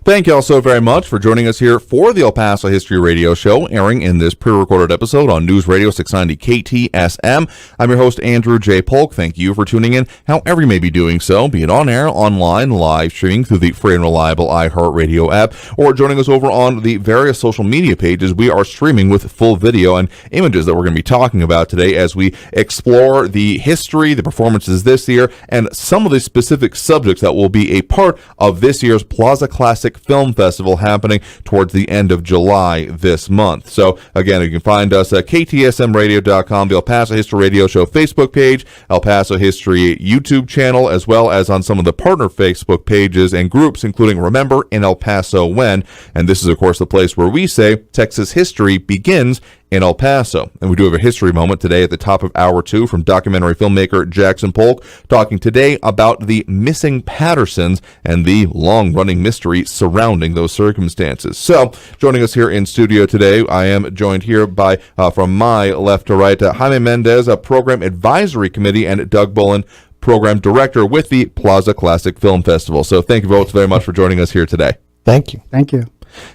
Thank you all so very much for joining us here for the El Paso History Radio Show, airing in this pre-recorded episode on News Radio 690 KTSM. I'm your host, Andrew J. Polk. Thank you for tuning in, however you may be doing so, be it on air, online, live streaming through the free and reliable iHeartRadio app, or joining us over on the various social media pages. We are streaming with full video and images that we're going to be talking about today as we explore the history, the performances this year, and some of the specific subjects that will be a part of this year's Plaza Classic Film Festival happening towards the end of July this month. So again, you can find us at ktsmradio.com, the El Paso History Radio Show Facebook page, El Paso History YouTube channel, as well as on some of the partner Facebook pages and groups, including Remember in El Paso When. And this is, of course, the place where we say Texas history begins in El Paso. And we do have a history moment today at the top of hour 2 from documentary filmmaker Jackson Polk, talking today about the missing Pattersons and the long-running mystery surrounding those circumstances. So, joining us here in studio today, I am joined here by, from my left to right, Jaime Mendez, a Program Advisory Committee, and Doug Pullen, Program Director with the Plaza Classic Film Festival. So thank you both very much for joining us here today. Thank you. Thank you.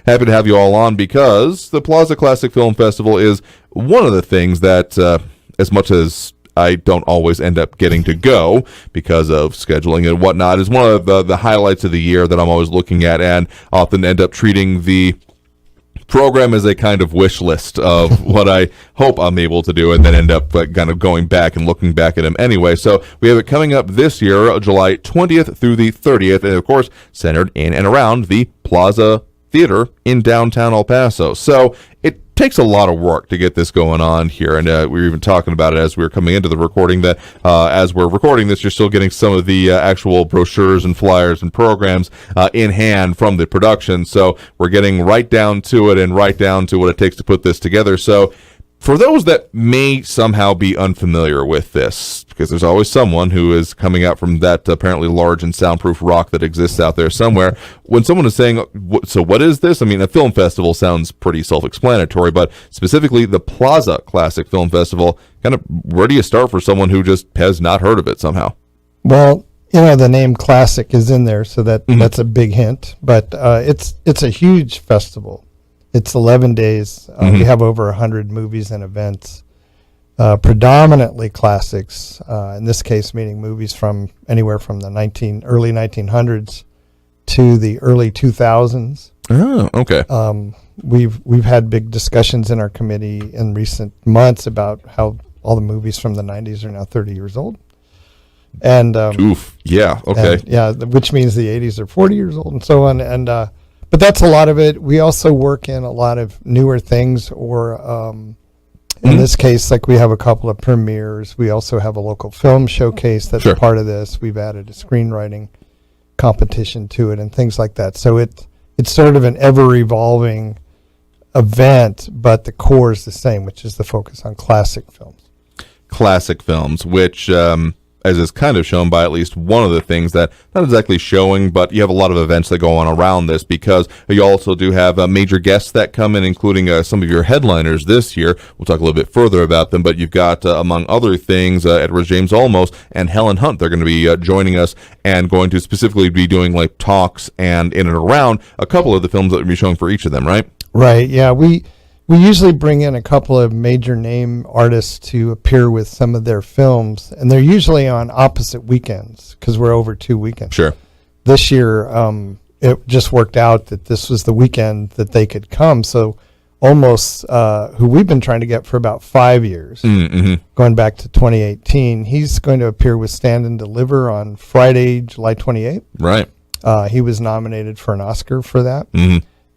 Happy to have you all on because the Plaza Classic Film Festival is one of the things that, as much as I don't always end up getting to go because of scheduling and whatnot, is one of the highlights of the year that I'm always looking at, and often end up treating the program as a kind of wish list of what I hope I'm able to do, and then end up kind of going back and looking back at them anyway. So we have it coming up this year, July 20th through the 30th, and of course centered in and around the Plaza Theater in downtown El Paso. So it takes a lot of work to get this going on here, and we were even talking about it as we were coming into the recording, that as we're recording this, you're still getting some of the actual brochures and flyers and programs in hand from the production. So we're getting right down to it and right down to what it takes to put this together. So for those that may somehow be unfamiliar with this, because there's always someone who is coming out from that apparently large and soundproof rock that exists out there somewhere, when someone is saying, so what is this? I mean, a film festival sounds pretty self-explanatory, but specifically the Plaza Classic Film Festival, kind of where do you start for someone who just has not heard of it somehow? Well, you know, the name Classic is in there, so that's a big hint, but it's a huge festival. It's 11 days. We have over 100 movies and events, predominantly classics, in this case meaning movies from anywhere from the early 1900s to the early 2000s. Oh, okay. We've had big discussions in our committee in recent months about how all the movies from the 90s are now 30 years old. And yeah, okay. And, which means the 80s are 40 years old and so on. And but that's a lot of it. We also work in a lot of newer things, or in this case, like we have a couple of premieres. We also have a local film showcase that's part of this. We've added a screenwriting competition to it and things like that. So it's sort of an ever-evolving event, but the core is the same, which is the focus on classic films. Classic films, which as is kind of shown by at least one of the things that, not exactly showing, but you have a lot of events that go on around this, because you also do have major guests that come in, including some of your headliners this year. We'll talk a little bit further about them, but you've got, among other things, Edward James Olmos and Helen Hunt. They're going to be joining us and going to specifically be doing like talks and in and around a couple of the films that we'll be showing for each of them, right? Right, yeah. We usually bring in a couple of major name artists to appear with some of their films, and they're usually on opposite weekends because we're over 2 weekends. Sure. This year, it just worked out that this was the weekend that they could come. So Olmos, who we've been trying to get for about 5 years, going back to 2018, he's going to appear with Stand and Deliver on Friday, July 28th. Right. He was nominated for an Oscar for that.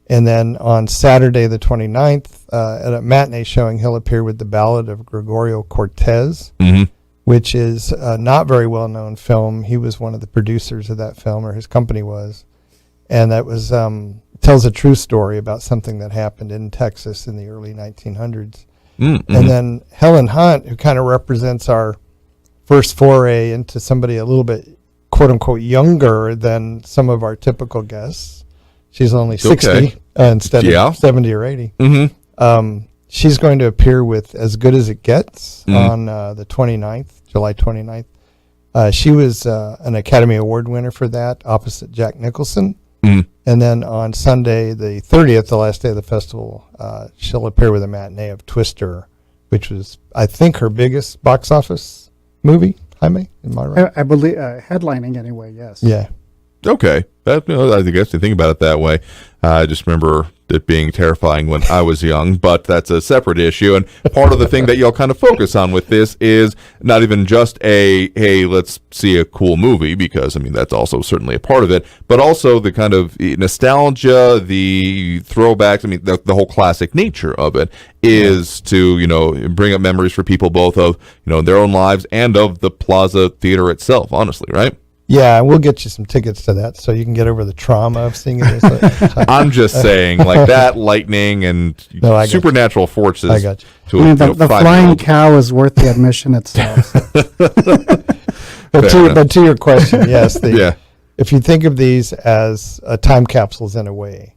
And then on Saturday the 29th, at a matinee showing, he'll appear with The Ballad of Gregorio Cortez, which is a not very well-known film. He was one of the producers of that film, or his company was. And that was tells a true story about something that happened in Texas in the early 1900s. And then Helen Hunt, who kind of represents our first foray into somebody a little bit, quote-unquote, younger than some of our typical guests. She's only 60 instead of 70 or 80. She's going to appear with As Good as It Gets on the 29th, July 29th. She was an Academy Award winner for that, opposite Jack Nicholson. And then on Sunday, the 30th, the last day of the festival, she'll appear with a matinee of Twister, which was, I think, her biggest box office movie. Jaime, am I right? I believe headlining anyway. Yes. Yeah. Okay. That, I guess you think about it that way. I just remember it being terrifying when I was young, but that's a separate issue. And part of the thing that y'all kind of focus on with this is not even just hey, let's see a cool movie, because, I mean, that's also certainly a part of it, but also the kind of nostalgia, the throwbacks, I mean, the whole classic nature of it is to, bring up memories for people both of, their own lives and of the Plaza Theater itself, honestly, right? Yeah, and we'll get you some tickets to that so you can get over the trauma of seeing it. I'm just saying, like that lightning and supernatural forces. I got you. The flying cow is worth the admission itself. But to your question, yes. If you think of these as time capsules in a way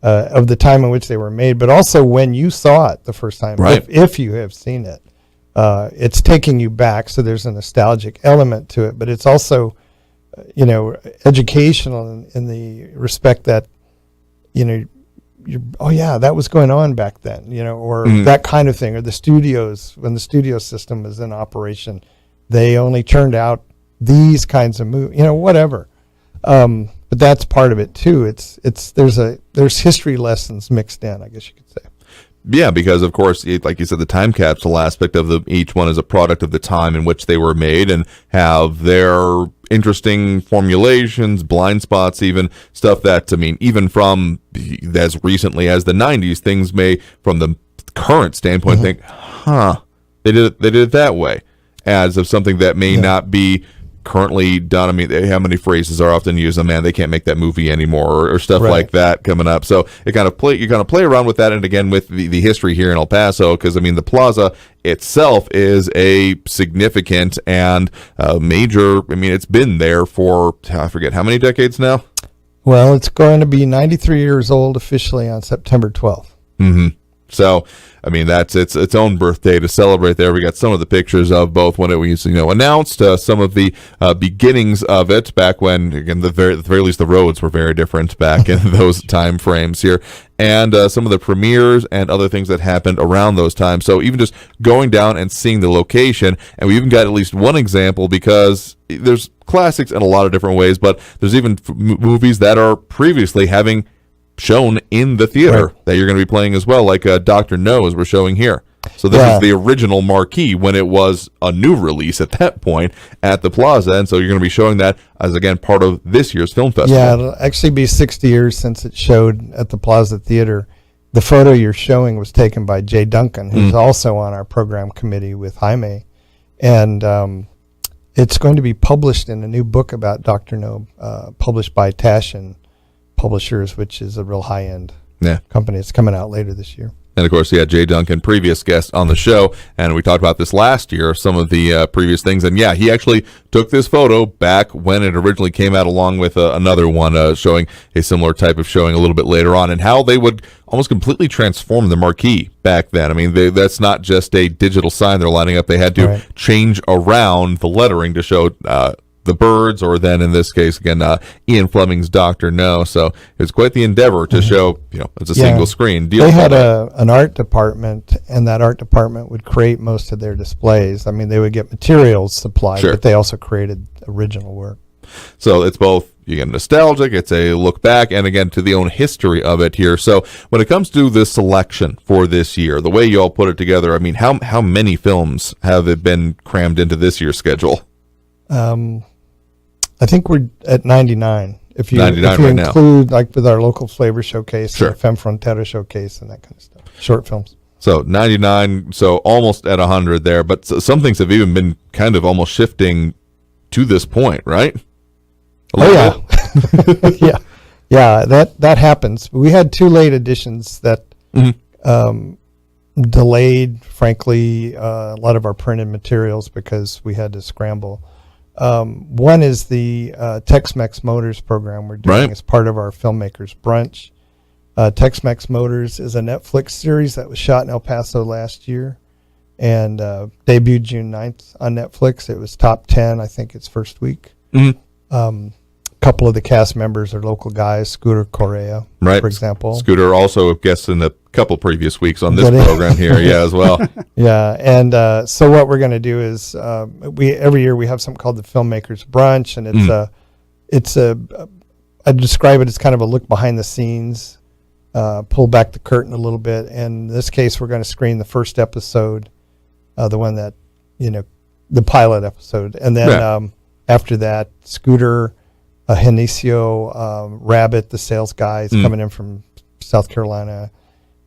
of the time in which they were made, but also when you saw it the first time, right. if you have seen it, it's taking you back. So there's a nostalgic element to it, but it's also educational in the respect that, that was going on back then, or that kind of thing, or the studios, when the studio system was in operation, they only turned out these kinds of movies, whatever. But that's part of it too. There's history lessons mixed in, I guess you could say. Yeah, because of course, like you said, the time capsule aspect of each one is a product of the time in which they were made and have their interesting formulations, blind spots, even stuff that, I mean, even from as recently as the 90s, things may, from the current standpoint, think, they did it that way, as of something that may not be currently done. I mean, how many phrases are often used? Man, they can't make that movie anymore, or stuff like that coming up. So you kind of play around with that, and again with the history here in El Paso, because I mean the plaza itself is a significant and major. I mean, it's been there for I forget how many decades now. Well, it's going to be 93 years old officially on September 12th. Mm-hmm. So, I mean, that's its own birthday to celebrate there. We got some of the pictures of both when it was, announced, some of the beginnings of it back when, again, at the very least, the roads were very different back in those time frames here, and some of the premieres and other things that happened around those times. So even just going down and seeing the location, and we even got at least one example, because there's classics in a lot of different ways, but there's even movies that are previously having shown in the theater that you're going to be playing as well, like Dr. No, as we're showing here. So this is the original marquee when it was a new release at that point at the Plaza, and so you're going to be showing that as, again, part of this year's film festival. Yeah, it'll actually be 60 years since it showed at the Plaza Theater. The photo you're showing was taken by Jay Duncan, who's also on our program committee with Jaime, and it's going to be published in a new book about Dr. No, published by Taschen Publishers, which is a real high-end company. It's coming out later this year. And of course, Jay Duncan, previous guest on the show, and we talked about this last year, some of the previous things. And he actually took this photo back when it originally came out, along with another one showing a similar type of showing a little bit later on, and how they would almost completely transform the marquee back then. I mean, that's not just a digital sign they're lining up. They had to change around the lettering to show the birds, or then in this case again Ian Fleming's Dr. No. So it's quite the endeavor to show it's a single screen deal. They had an art department, and that art department would create most of their displays. I mean, they would get materials supplied, but they also created original work. So it's both, again, nostalgic, it's a look back, and again to the own history of it here. So when it comes to the selection for this year, the way you all put it together, I mean, how many films have it been crammed into this year's schedule? I think we're at 99. If you include, like with our local flavor showcase, our Femme Frontera showcase, and that kind of stuff, short films. So 99, so almost at 100 there. But some things have even been kind of almost shifting to this point, right? Yeah, that happens. We had two late editions that delayed, frankly, a lot of our printed materials because we had to scramble. One is the Tex-Mex Motors program we're doing as part of our Filmmakers Brunch. Tex-Mex Motors is a Netflix series that was shot in El Paso last year and debuted June 9th on Netflix. It was top 10, I think, its first week. couple of the cast members are local guys, Scooter Correa, Right. for example. Scooter also guests in a couple previous weeks on this Did he? program here, yeah, as well. Yeah, and so what we're going to do is we every year we have something called the Filmmakers Brunch, and I describe it as kind of a look behind the scenes, pull back the curtain a little bit. And in this case, we're going to screen the first episode, the one that, the pilot episode. And then after that, Scooter, Henicio, Rabbit, the sales guy, is coming in from South Carolina,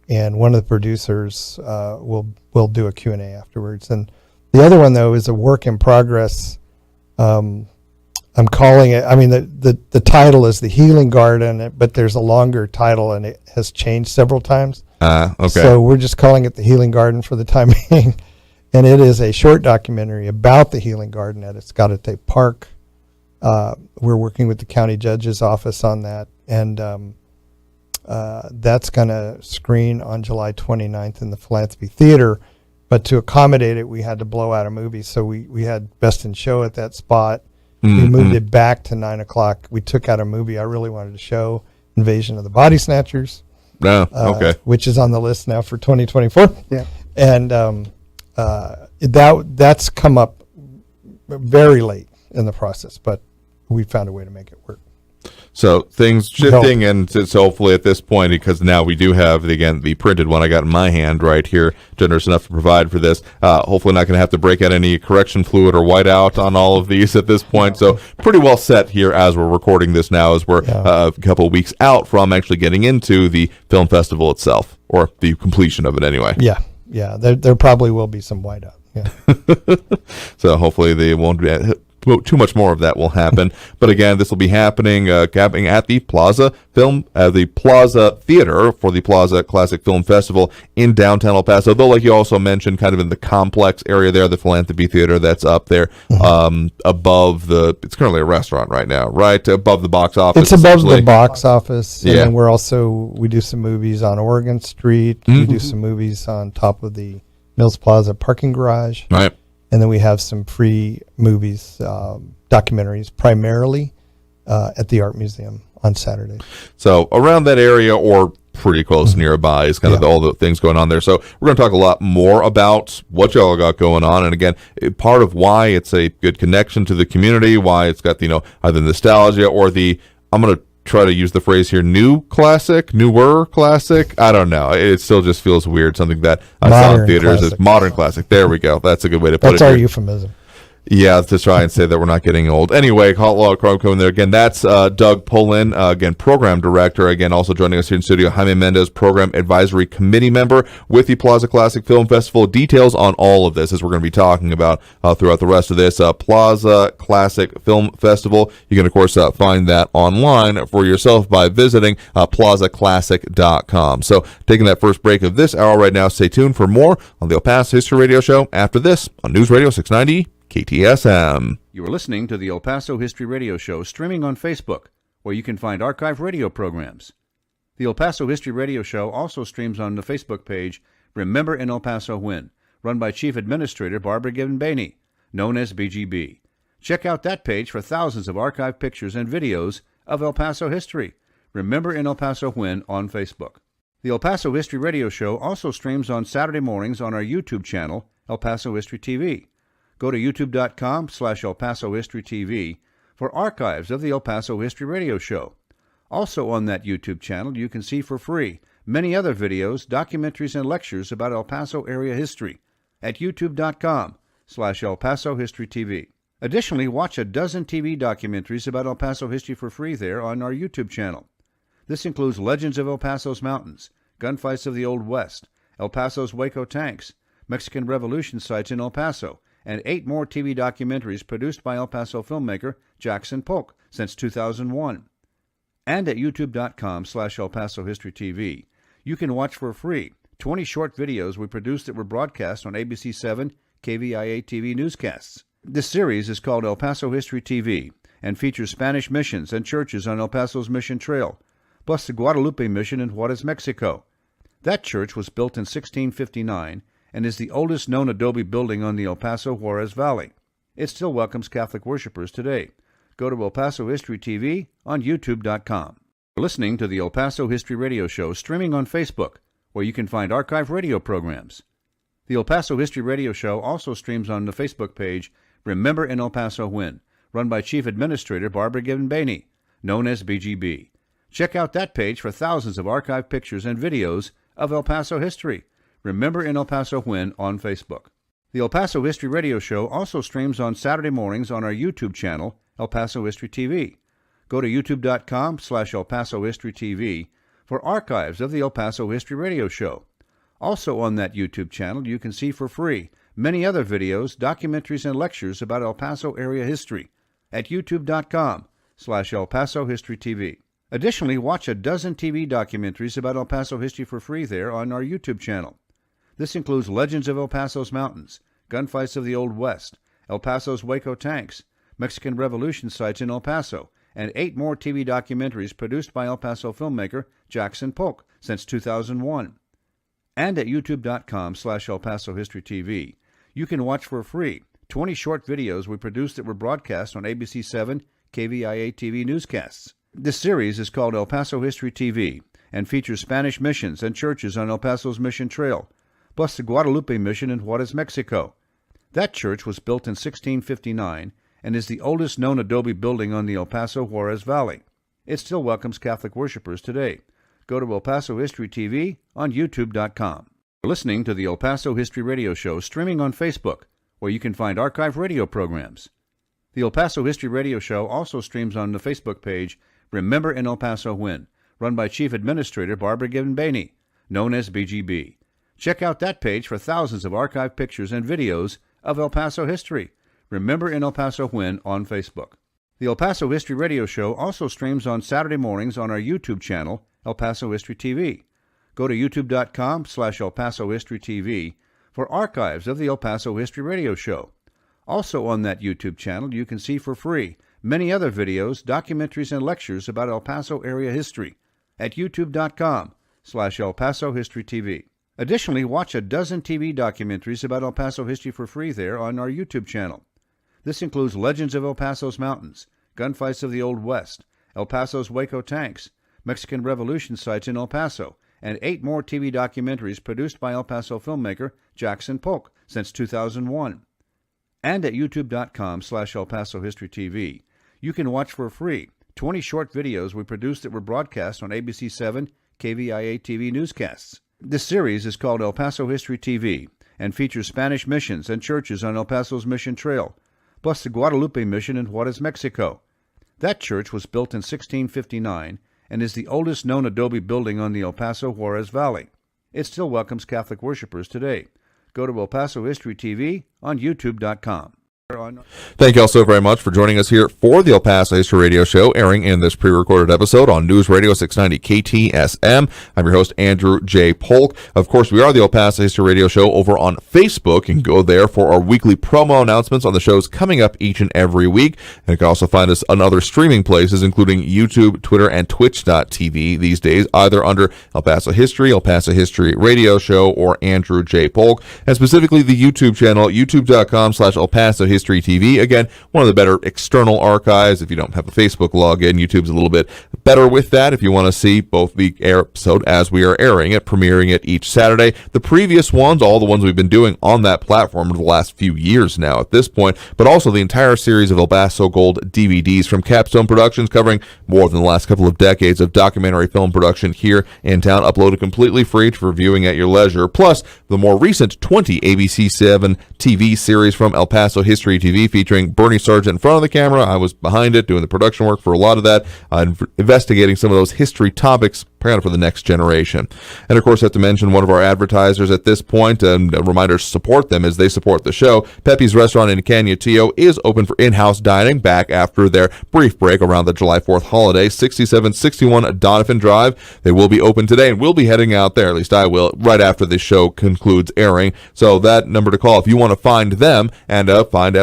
and one of the producers will do a Q&A afterwards. And the other one, though, is a work in progress. I'm calling it, the title is The Healing Garden, but there's a longer title, and it has changed several times. Okay. So we're just calling it The Healing Garden for the time being. And it is a short documentary about the Healing Garden at Escalante Park. We're working with the county judge's office on that. And that's going to screen on July 29th in the Philanthropy Theater. But to accommodate it, we had to blow out a movie. So we had Best in Show at that spot. We moved it back to 9 o'clock. We took out a movie I really wanted to show, Invasion of the Body Snatchers. Okay. Which is on the list now for 2024. Yeah. And that's come up very late in the process, but we found a way to make it work. So things shifting, and it's hopefully at this point, because now we do have, the printed one I got in my hand right here, generous enough to provide for this. Hopefully not going to have to break out any correction fluid or whiteout on all of these at this point. So pretty well set here as we're recording this now, as we're a couple of weeks out from actually getting into the film festival itself, or the completion of it anyway. Yeah. There probably will be some whiteout. Yeah. So hopefully they won't be too much more of that will happen. But again, this will be happening at the Plaza Theater for the Plaza Classic Film Festival in downtown El Paso. Though, like you also mentioned, kind of in the complex area there, the Philanthropy Theater that's up there above it's currently a restaurant right now, right? Above the box office. It's above the box office. Yeah. And we do some movies on Oregon Street. We do some movies on top of the Mills Plaza parking garage. Right. And then we have some free movies, documentaries, primarily at the Art Museum on Saturday. So around that area, or pretty close nearby, is kind of all the things going on there. So we're going to talk a lot more about what y'all got going on. And again, part of why it's a good connection to the community, why it's got, either nostalgia or I'm going to try to use the phrase here, newer classic. I don't know. It still just feels weird. Something that I saw in theaters is modern classic. There we go. That's a good way to put it. That's our euphemism. Yeah, to try and say that we're not getting old. Anyway, Hot Law Crime coming there. Again, that's Doug Pullen, again, program director. Again, also joining us here in studio, Jaime Mendez, program advisory committee member with the Plaza Classic Film Festival. Details on all of this, as we're going to be talking about throughout the rest of this Plaza Classic Film Festival. You can, of course, find that online for yourself by visiting plazaclassic.com. So, taking that first break of this hour right now, stay tuned for more on the El Paso History Radio Show after this on News Radio 690 KTSM. You are listening to the El Paso History Radio Show, streaming on Facebook, where you can find archive radio programs. The El Paso History Radio Show also streams on the Facebook page Remember in El Paso When, run by Chief Administrator Barbara Gibbon-Baney, known as BGB. Check out that page for thousands of archive pictures and videos of El Paso history. Remember in El Paso When on Facebook. The El Paso History Radio Show also streams on Saturday mornings on our YouTube channel, El Paso History TV. Go to youtube.com/El Paso History TV for archives of the El Paso History Radio Show. Also on that YouTube channel, you can see for free many other videos, documentaries, and lectures about El Paso area history at youtube.com/El Paso History TV. Additionally, watch a dozen TV documentaries about El Paso history for free there on our YouTube channel. This includes Legends of El Paso's Mountains, Gunfights of the Old West, El Paso's Waco Tanks, Mexican Revolution sites in El Paso, and 8 more TV documentaries produced by El Paso filmmaker Jackson Polk since 2001. And at youtube.com/El Paso History TV, you can watch for free 20 short videos we produced that were broadcast on ABC 7 KVIA TV newscasts. This series is called El Paso History TV and features Spanish missions and churches on El Paso's Mission Trail, plus the Guadalupe Mission in Juarez, Mexico. That church was built in 1659 and is the oldest known adobe building on the El Paso Juarez Valley. It still welcomes Catholic worshipers today. Go to El Paso History TV on YouTube.com. You're listening to the El Paso History Radio Show streaming on Facebook, where you can find archive radio programs. The El Paso History Radio Show also streams on the Facebook page Remember in El Paso When, run by Chief Administrator Barbara Gibbon-Bainey, known as BGB. Check out that page for thousands of archived pictures and videos of El Paso history. Remember in El Paso When on Facebook. The El Paso History Radio Show also streams on Saturday mornings on our YouTube channel, El Paso History TV. Go to youtube.com/El Paso History TV for archives of the El Paso History Radio Show. Also on that YouTube channel, you can see for free many other videos, documentaries, and lectures about El Paso area history at youtube.com/El Paso History TV. Additionally, watch a dozen TV documentaries about El Paso history for free there on our YouTube channel. This includes Legends of El Paso's Mountains, Gunfights of the Old West, El Paso's Waco Tanks, Mexican Revolution sites in El Paso, and 8 more TV documentaries produced by El Paso filmmaker Jackson Polk since 2001. And at youtube.com/El Paso History TV, you can watch for free 20 short videos we produced that were broadcast on ABC 7 KVIA TV newscasts. This series is called El Paso History TV and features Spanish missions and churches on El Paso's Mission Trail, plus the Guadalupe Mission in Juarez, Mexico. That church was built in 1659 and is the oldest known adobe building on the El Paso Juarez Valley. It still welcomes Catholic worshipers today. Go to El Paso History TV on youtube.com. You're listening to the El Paso History Radio Show streaming on Facebook, where you can find archive radio programs. The El Paso History Radio Show also streams on the Facebook page Remember in El Paso When, run by Chief Administrator Barbara Gibbon-Bainey, known as BGB. Check out that page for thousands of archived pictures and videos of El Paso history. Remember in El Paso When on Facebook. The El Paso History Radio Show also streams on Saturday mornings on our YouTube channel, El Paso History TV. Go to youtube.com/El Paso History TV for archives of the El Paso History Radio Show. Also on that YouTube channel, you can see for free many other videos, documentaries, and lectures about El Paso area history at youtube.com/El Paso History TV. Additionally, watch a dozen TV documentaries about El Paso history for free there on our YouTube channel. This includes Legends of El Paso's Mountains, Gunfights of the Old West, El Paso's Waco Tanks, Mexican Revolution sites in El Paso, and 8 more TV documentaries produced by El Paso filmmaker Jackson Polk since 2001. And at youtube.com/El Paso History TV, you can watch for free 20 short videos we produced that were broadcast on ABC 7 KVIA TV newscasts. This series is called El Paso History TV and features Spanish missions and churches on El Paso's Mission Trail, plus the Guadalupe Mission in Juarez, Mexico. That church was built in 1659 and is the oldest known adobe building on the El Paso Juarez Valley. It still welcomes Catholic worshipers today. Go to El Paso History TV on youtube.com. Thank you all so very much for joining us here for the El Paso History Radio Show, airing in this pre-recorded episode on News Radio 690 KTSM. I'm your host, Andrew J. Polk. Of course, we are the El Paso History Radio Show over on Facebook. You can go there for our weekly promo announcements on the shows coming up each and every week. And you can also find us on other streaming places, including YouTube, Twitter, and Twitch.tv these days, either under El Paso History, El Paso History Radio Show, or Andrew J. Polk. And specifically the YouTube channel, youtube.com/El Paso History TV. Again, one of the better external archives. If you don't have a Facebook login, YouTube's a little bit better with that. If you want to see both the episode as we are airing it, premiering it each Saturday, the previous ones, all the ones we've been doing on that platform for the last few years now at this point, but also the entire series of El Paso Gold DVDs from Capstone Productions, covering more than the last couple of decades of documentary film production here in town, uploaded completely free for viewing at your leisure, plus the more recent 20 ABC 7 TV series from El Paso History TV featuring Bernie Sargent in front of the camera. I was behind it doing the production work for a lot of that, investigating some of those history topics kind of for the next generation. And of course, I have to mention one of our advertisers at this point, and a reminder to support them as they support the show. Pepe's Restaurant in Canutillo is open for in-house dining back after their brief break around the July 4th holiday, 6761 Donovan Drive. They will be open today, and we'll be heading out there, at least I will, right after this show concludes airing. So that number to call if you want to find them and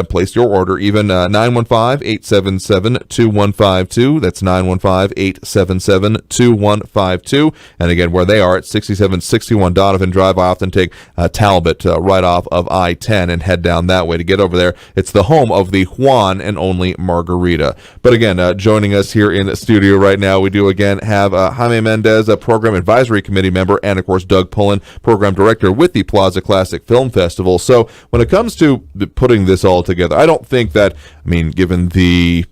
place your order, even 915-877-2152. That's 915-877-2152. 952. And again, where they are at 6761 Donovan Drive, I often take Talbot right off of I-10 and head down that way to get over there. It's the home of the Juan and only Margarita. But again, joining us here in the studio right now, we do again have Jaime Mendez, a Program Advisory Committee member, and of course Doug Pullen, Program Director with the Plaza Classic Film Festival. So when it comes to putting this all together, I don't think that, given the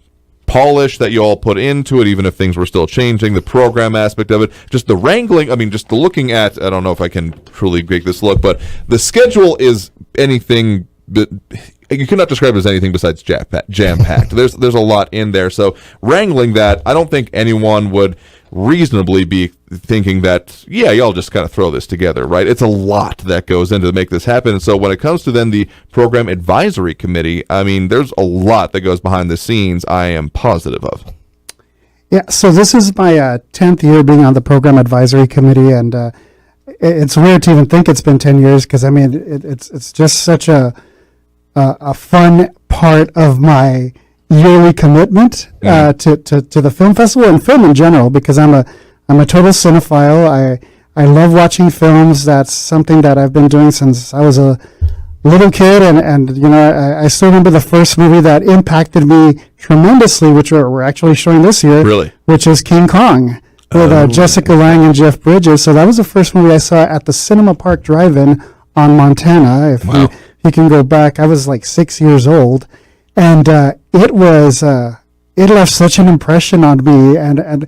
polish that you all put into it, even if things were still changing, the program aspect of it, just the wrangling, just the looking at, I don't know if I can truly make this look, but the schedule is anything that you cannot describe it as anything besides jam-packed. There's a lot in there. So wrangling that, I don't think anyone would reasonably be thinking that, yeah, y'all just kind of throw this together, right? It's a lot that goes into to make this happen. And so when it comes to then the Program Advisory Committee, there's a lot that goes behind the scenes, I am positive of. Yeah, so this is my 10th year being on the Program Advisory Committee, and it's weird to even think it's been 10 years because, it's just such a fun part of my yearly commitment to the film festival and film in general, because I'm a total cinephile. I love watching films. That's something that I've been doing since I was a little kid, and I still remember the first movie that impacted me tremendously, which we're actually showing this year, really, which is King Kong with Jessica Lange and Jeff Bridges. So that was the first movie I saw at the Cinema Park Drive-In on Montana. If you can go back, I was like 6 years old. And it left such an impression on me, and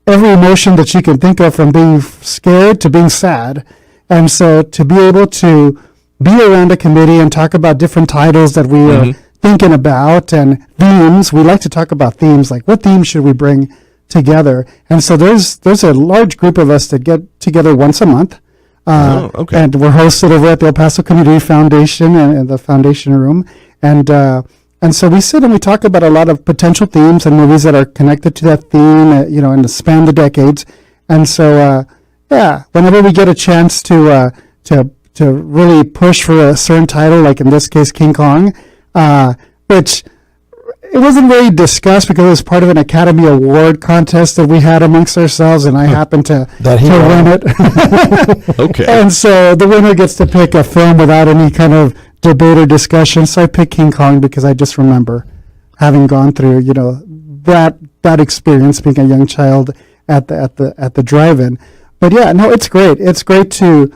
every emotion that you can think of, from being scared to being sad. And so to be able to be around a committee and talk about different titles that we are thinking about and themes, we like to talk about themes, like what themes should we bring together. And so there's a large group of us that get together once a month. And we're hosted over at the El Paso Community Foundation and the foundation room. And so we sit and we talk about a lot of potential themes and movies that are connected to that theme, and span the decades. And so, whenever we get a chance to really push for a certain title, like in this case, King Kong, which it wasn't really discussed because it was part of an Academy Award contest that we had amongst ourselves, and I happened to win it. Okay. And so the winner gets to pick a film without any kind of debate or discussion. So I picked King Kong because I just remember having gone through, that experience being a young child at the drive-in. But yeah, no, it's great. It's great to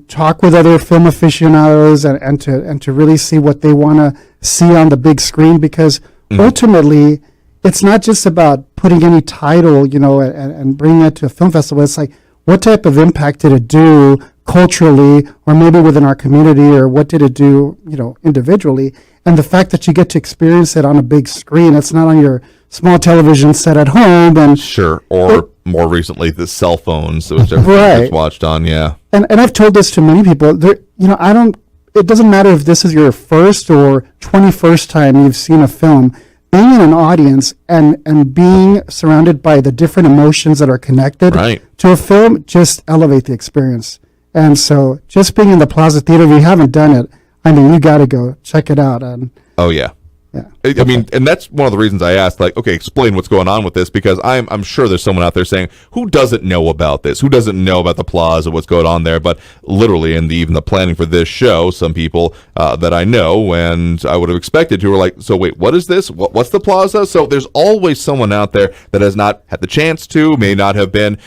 talk with other film aficionados and to really see what they want to see on the big screen, because ultimately it's not just about putting any title, and bringing it to a film festival. It's like, what type of impact did it do culturally, or maybe within our community, or what did it do, individually? And the fact that you get to experience it on a big screen, it's not on your small television set at home. And sure, or more recently, the cell phones, which everyone watched on, yeah. And I've told this to many people. It doesn't matter if this is your first or 21st time you've seen a film. Being in an audience and being surrounded by the different emotions that are connected to a film just elevate the experience. And so just being in the Plaza Theater, if you haven't done it, you got to go check it out. And oh, yeah. Yeah. And that's one of the reasons I asked, explain what's going on with this, because I'm sure there's someone out there saying, who doesn't know about this? Who doesn't know about the Plaza, what's going on there? But literally, in even the planning for this show, some people that I know and I would have expected to were like, so wait, what is this? What's the Plaza? So there's always someone out there that has not had the chance to, may not have been.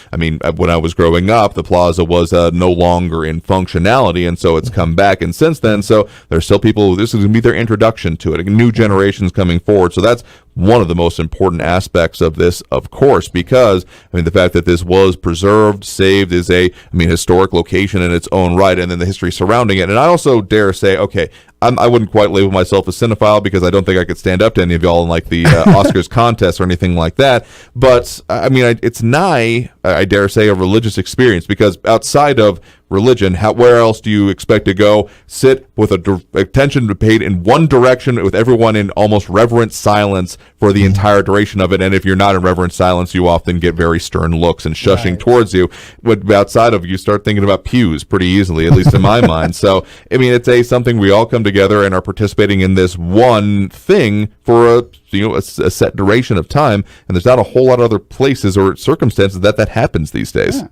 When I was growing up, the Plaza was no longer in functionality, and so it's come back. And since then, so there's still people, this is going to be their introduction to it, a new generation coming forward. So that's one of the most important aspects of this, of course, because the fact that this was preserved, saved, is a historic location in its own right, and then the history surrounding it. And I also dare say, okay, I wouldn't quite label myself a cinephile, because I don't think I could stand up to any of y'all in the Oscars contest or anything like that. But it's nigh, I dare say, a religious experience, because outside of religion, where else do you expect to go sit with attention paid in one direction with everyone in almost reverent silence for the entire duration of it? And if you're not in reverent silence, you often get very stern looks and shushing towards you. But outside of, you start thinking about pews pretty easily, at least in my mind. So it's something we all come together and are participating in this one thing for a a set duration of time, and there's not a whole lot of other places or circumstances that happens these days.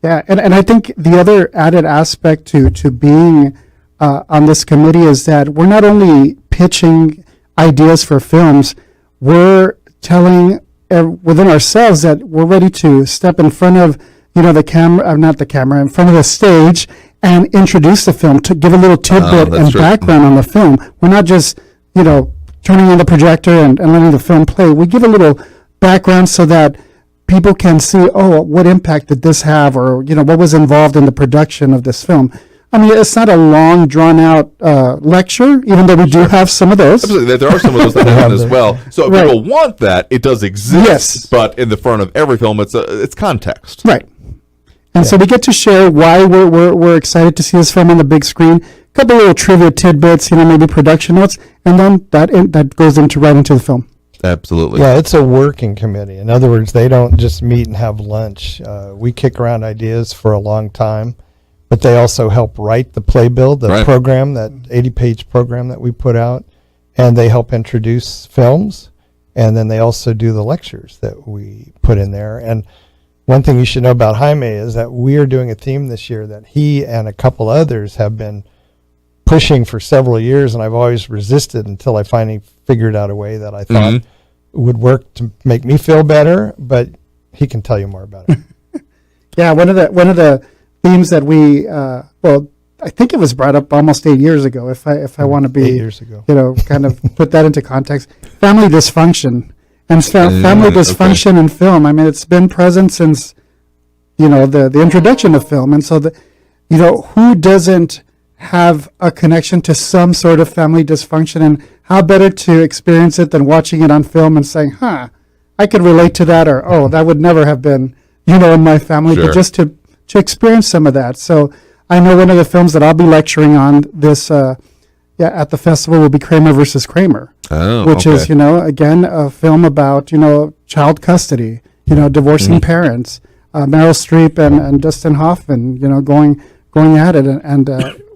Yeah, and I think the other added aspect to being on this committee is that we're not only pitching ideas for films, we're telling within ourselves that we're ready to step in front of the camera, not the camera, in front of the stage and introduce the film, to give a little tidbit and background on the film. We're not just turning on the projector and letting the film play. We give a little background so that people can see, what impact did this have, or what was involved in the production of this film. I mean, it's not a long, drawn-out lecture, even though we do have some of those. Absolutely, there are some of those that happen as well. So if people want that, it does exist. Yes. But in the front of every film, it's context. Right. And so we get to share why we're excited to see this film on the big screen. A couple little trivia tidbits, maybe production notes, and then that goes right into the film. Absolutely. Yeah, it's a working committee. In other words, they don't just meet and have lunch. We kick around ideas for a long time. But they also help write the playbill, the program, that 80-page program that we put out, and they help introduce films, and then they also do the lectures that we put in there. And one thing you should know about Jaime is that we are doing a theme this year that he and a couple others have been pushing for several years, and I've always resisted until I finally figured out a way that I thought would work to make me feel better, but he can tell you more about it. Yeah, one of the themes that we I think it was brought up almost 8 years ago, if I want to be 8 years ago, kind of put that into context. Family dysfunction and family dysfunction in film. I mean, it's been present since the introduction of film, and so who doesn't have a connection to some sort of family dysfunction, and how better to experience it than watching it on film and saying, I could relate to that, or that would never have been in my family, but just to experience some of that. So I know one of the films that I'll be lecturing on this at the festival will be Kramer versus Kramer, which is again a film about child custody, divorcing parents, Meryl Streep and Dustin Hoffman going at it, and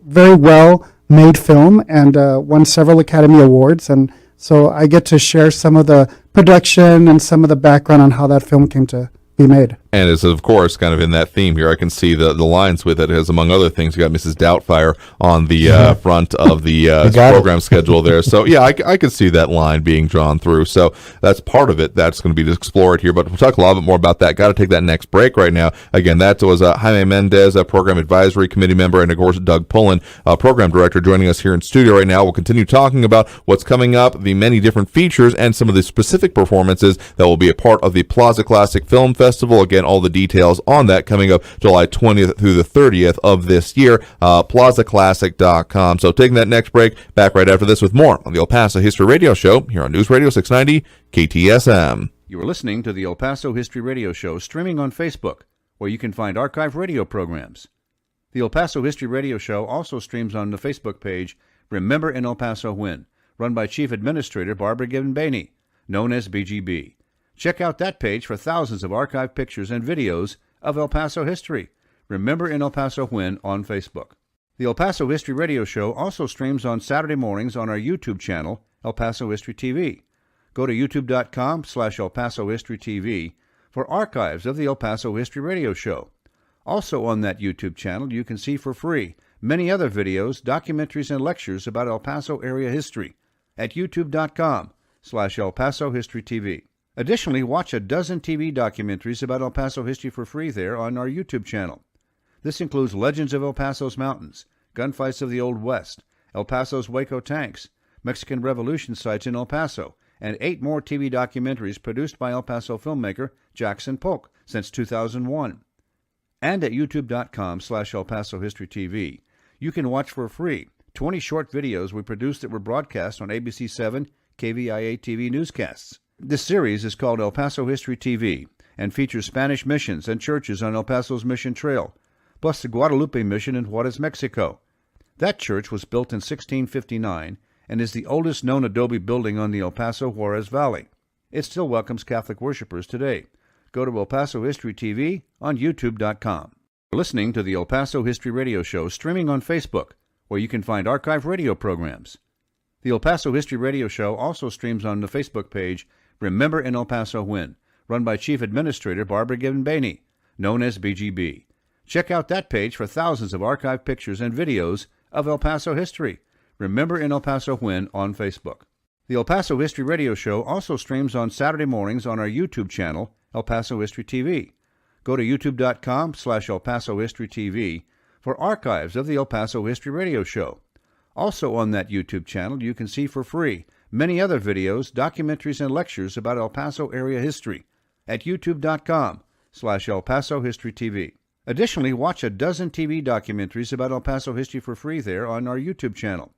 very well made film, and won several Academy Awards. And so I get to share some of the production and some of the background on how that film came to be made. And it's, of course, kind of in that theme here. I can see the lines with it, as among other things, you got Mrs. Doubtfire on the front of the program schedule there. So, yeah, I could see that line being drawn through. So that's part of it. That's going to be explored here. But we'll talk a lot bit more about that. Got to take that next break right now. Again, that was Jaime Mendez, a Program Advisory Committee member, and, of course, Doug Pullen, Program Director, joining us here in studio right now. We'll continue talking about what's coming up, the many different features, and some of the specific performances that will be a part of the Plaza Classic Film Festival. Again, all the details on that coming up July 20th through the 30th of this year, plazaclassic.com. So taking that next break, back right after this with more on the El Paso History Radio Show here on News Radio 690 KTSM. You are listening to the El Paso History Radio Show, streaming on Facebook, where you can find archive radio programs. The El Paso History Radio Show also streams on the Facebook page Remember in El Paso When, run by Chief Administrator Barbara Gibbon-Bainey, known as BGB. Check out that page for thousands of archived pictures and videos of El Paso history. Remember in El Paso When on Facebook. The El Paso History Radio Show also streams on Saturday mornings on our YouTube channel, El Paso History TV. Go to youtube.com/El Paso History TV for archives of the El Paso History Radio Show. Also on that YouTube channel, you can see for free many other videos, documentaries, and lectures about El Paso area history at youtube.com/El Paso History TV. Additionally, watch a dozen TV documentaries about El Paso history for free there on our YouTube channel. This includes Legends of El Paso's Mountains, Gunfights of the Old West, El Paso's Waco Tanks, Mexican Revolution sites in El Paso, and 8 more TV documentaries produced by El Paso filmmaker Jackson Polk since 2001. And at youtube.com/El Paso History TV, you can watch for free 20 short videos we produced that were broadcast on ABC 7 KVIA TV newscasts. This series is called El Paso History TV and features Spanish missions and churches on El Paso's Mission Trail, plus the Guadalupe Mission in Juarez, Mexico. That church was built in 1659 and is the oldest known adobe building on the El Paso Juarez Valley. It still welcomes Catholic worshipers today. Go to El Paso History TV on youtube.com. You're listening to the El Paso History Radio Show, streaming on Facebook, where you can find archive radio programs. The El Paso History Radio Show also streams on the Facebook page Remember in El Paso When, run by Chief Administrator Barbara Gibbon-Bainey, known as BGB. Check out that page for thousands of archived pictures and videos of El Paso history. Remember in El Paso When on Facebook. The El Paso History Radio Show also streams on Saturday mornings on our YouTube channel, El Paso History TV. Go to youtube.com/El Paso History TV for archives of the El Paso History Radio Show. Also on that YouTube channel, you can see for free many other videos, documentaries, and lectures about El Paso area history at youtube.com/El Paso History TV. Additionally, watch a dozen TV documentaries about El Paso history for free there on our YouTube channel.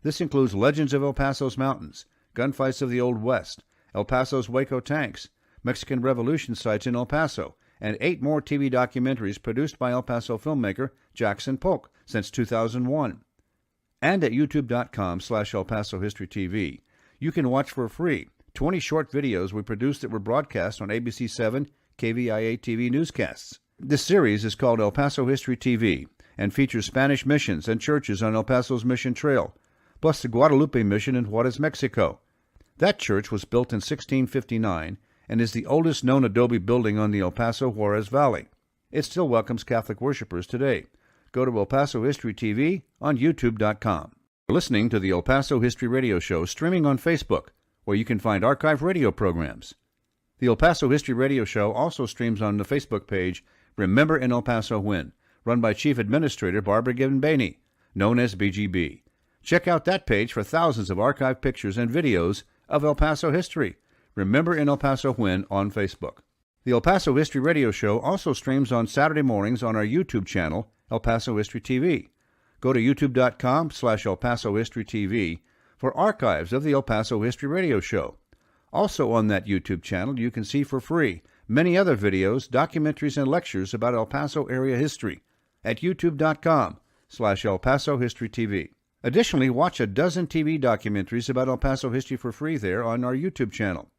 This includes Legends of El Paso's Mountains, Gunfights of the Old West, El Paso's Waco Tanks, Mexican Revolution sites in El Paso, and 8 more TV documentaries produced by El Paso filmmaker Jackson Polk since 2001. And at youtube.com/El Paso History TV, you can watch for free 20 short videos we produced that were broadcast on ABC 7 KVIA TV newscasts. This series is called El Paso History TV and features Spanish missions and churches on El Paso's Mission Trail, plus the Guadalupe Mission in Juarez, Mexico. That church was built in 1659 and is the oldest known adobe building on the El Paso Juarez Valley. It still welcomes Catholic worshipers today. Go to El Paso History TV on youtube.com. You're listening to the El Paso History Radio Show streaming on Facebook, where you can find archived radio programs. The El Paso History Radio Show also streams on the Facebook page Remember in El Paso When, run by Chief Administrator Barbara Gibbon-Bainey, known as BGB. Check out that page for thousands of archived pictures and videos of El Paso history. Remember in El Paso When on Facebook. The El Paso History Radio Show also streams on Saturday mornings on our YouTube channel, El Paso History TV. Go to youtube.com/El Paso History TV for archives of the El Paso History Radio Show. Also on that YouTube channel, you can see for free many other videos, documentaries, and lectures about El Paso area history at youtube.com/El Paso History TV. Additionally, watch a dozen TV documentaries about El Paso history for free there on our YouTube channel.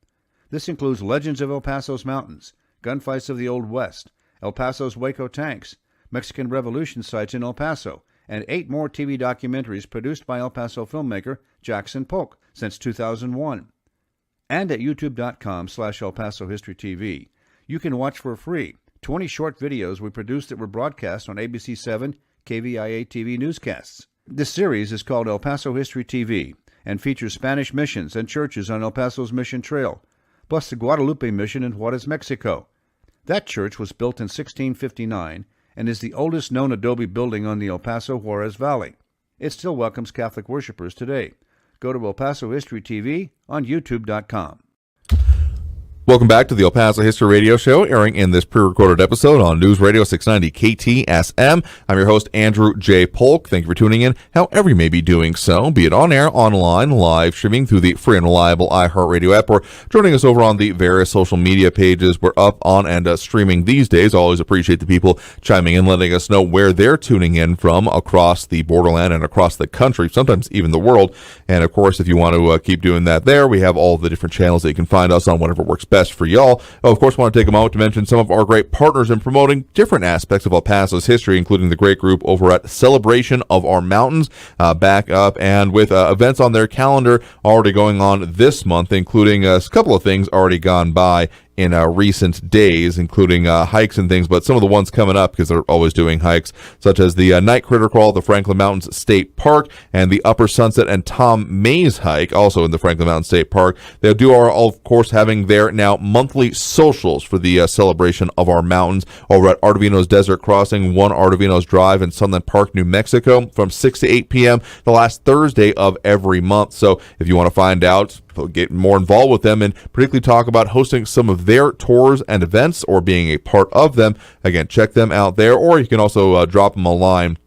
This includes Legends of El Paso's Mountains, Gunfights of the Old West, El Paso's Waco Tanks, Mexican Revolution sites in El Paso, and 8 more TV documentaries produced by El Paso filmmaker Jackson Polk since 2001. And at youtube.com/El Paso History TV, you can watch for free 20 short videos we produced that were broadcast on ABC 7 KVIA TV newscasts. This series is called El Paso History TV and features Spanish missions and churches on El Paso's Mission Trail, plus the Guadalupe Mission in Juarez, Mexico. That church was built in 1659 and is the oldest known adobe building on the El Paso Juarez Valley. It still welcomes Catholic worshipers today. Go to El Paso History TV on youtube.com. Welcome back to the El Paso History Radio Show, airing in this pre-recorded episode on News Radio 690 KTSM. I'm your host, Andrew J. Polk. Thank you for tuning in, however you may be doing so, be it on air, online, live, streaming through the free and reliable iHeartRadio app, or joining us over on the various social media pages. We're up on and streaming these days. Always appreciate the people chiming in, letting us know where they're tuning in from across the borderland and across the country, sometimes even the world. And, of course, if you want to keep doing that there, we have all the different channels that you can find us on, whatever works best for y'all. Of course, want to take a moment to mention some of our great partners in promoting different aspects of El Paso's history, including the great group over at Celebration of Our Mountains, back up and with events on their calendar already going on this month, including a couple of things already gone by in recent days, including hikes and things, but some of the ones coming up, because they're always doing hikes, such as the Night Critter Crawl at the Franklin Mountains State Park and the Upper Sunset and Tom Mays hike, also in the Franklin Mountains State Park. They do are, of course, having their now monthly socials for the Celebration of Our Mountains over at Ardovino's Desert Crossing, 1 Ardovino's Drive in Sunland Park, New Mexico, from 6 to 8 p.m. the last Thursday of every month. So if you want to find out, get more involved with them, and particularly talk about hosting some of their tours and events or being a part of them, again, check them out there, or you can also drop them a line.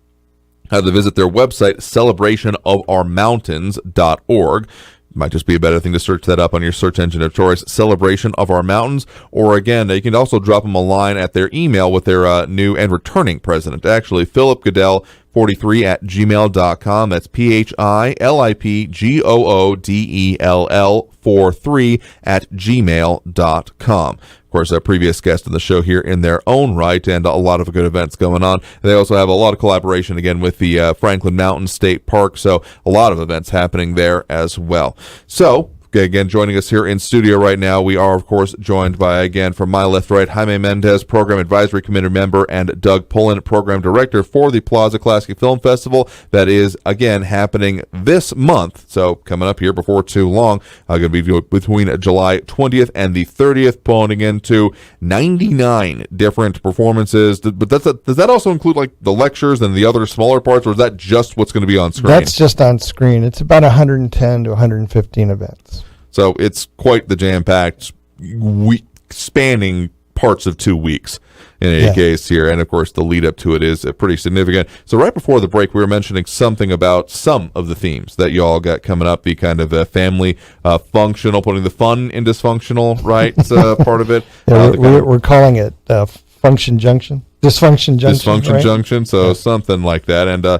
Have to visit their website, celebrationofourmountains.org. Might just be a better thing to search that up on your search engine of choice, Celebration of Our Mountains. Or again, you can also drop them a line at their email with their new and returning president, actually, Philip Goodell, 43 at gmail.com. That's PHILIPGOODELL 43 at gmail.com. of course, a previous guest on the show here in their own right, and a lot of good events going on. They also have a lot of collaboration, again, with the Franklin Mountain State Park, so a lot of events happening there as well. So, again, joining us here in studio right now, we are, of course, joined by, again, from my left, right, Jaime Mendez, Program Advisory Committee member, and Doug Pullen, Program Director for the Plaza Classic Film Festival. That is, again, happening this month. So, coming up here before too long, going to be between July 20th and the 30th, pulling into 99 different performances. But does that also include, like, the lectures and the other smaller parts, or is that just what's going to be on screen? That's just on screen. It's about 110 to 115 events. So it's quite the jam-packed week, spanning parts of 2 weeks in any case here. And, of course, the lead-up to it is pretty significant. So right before the break, we were mentioning something about some of the themes that you all got coming up, the kind of family functional, putting the fun in dysfunctional, right, part of it. Yeah, we're calling it Function Junction. Dysfunction Junction. Right? Junction, so something like that, and a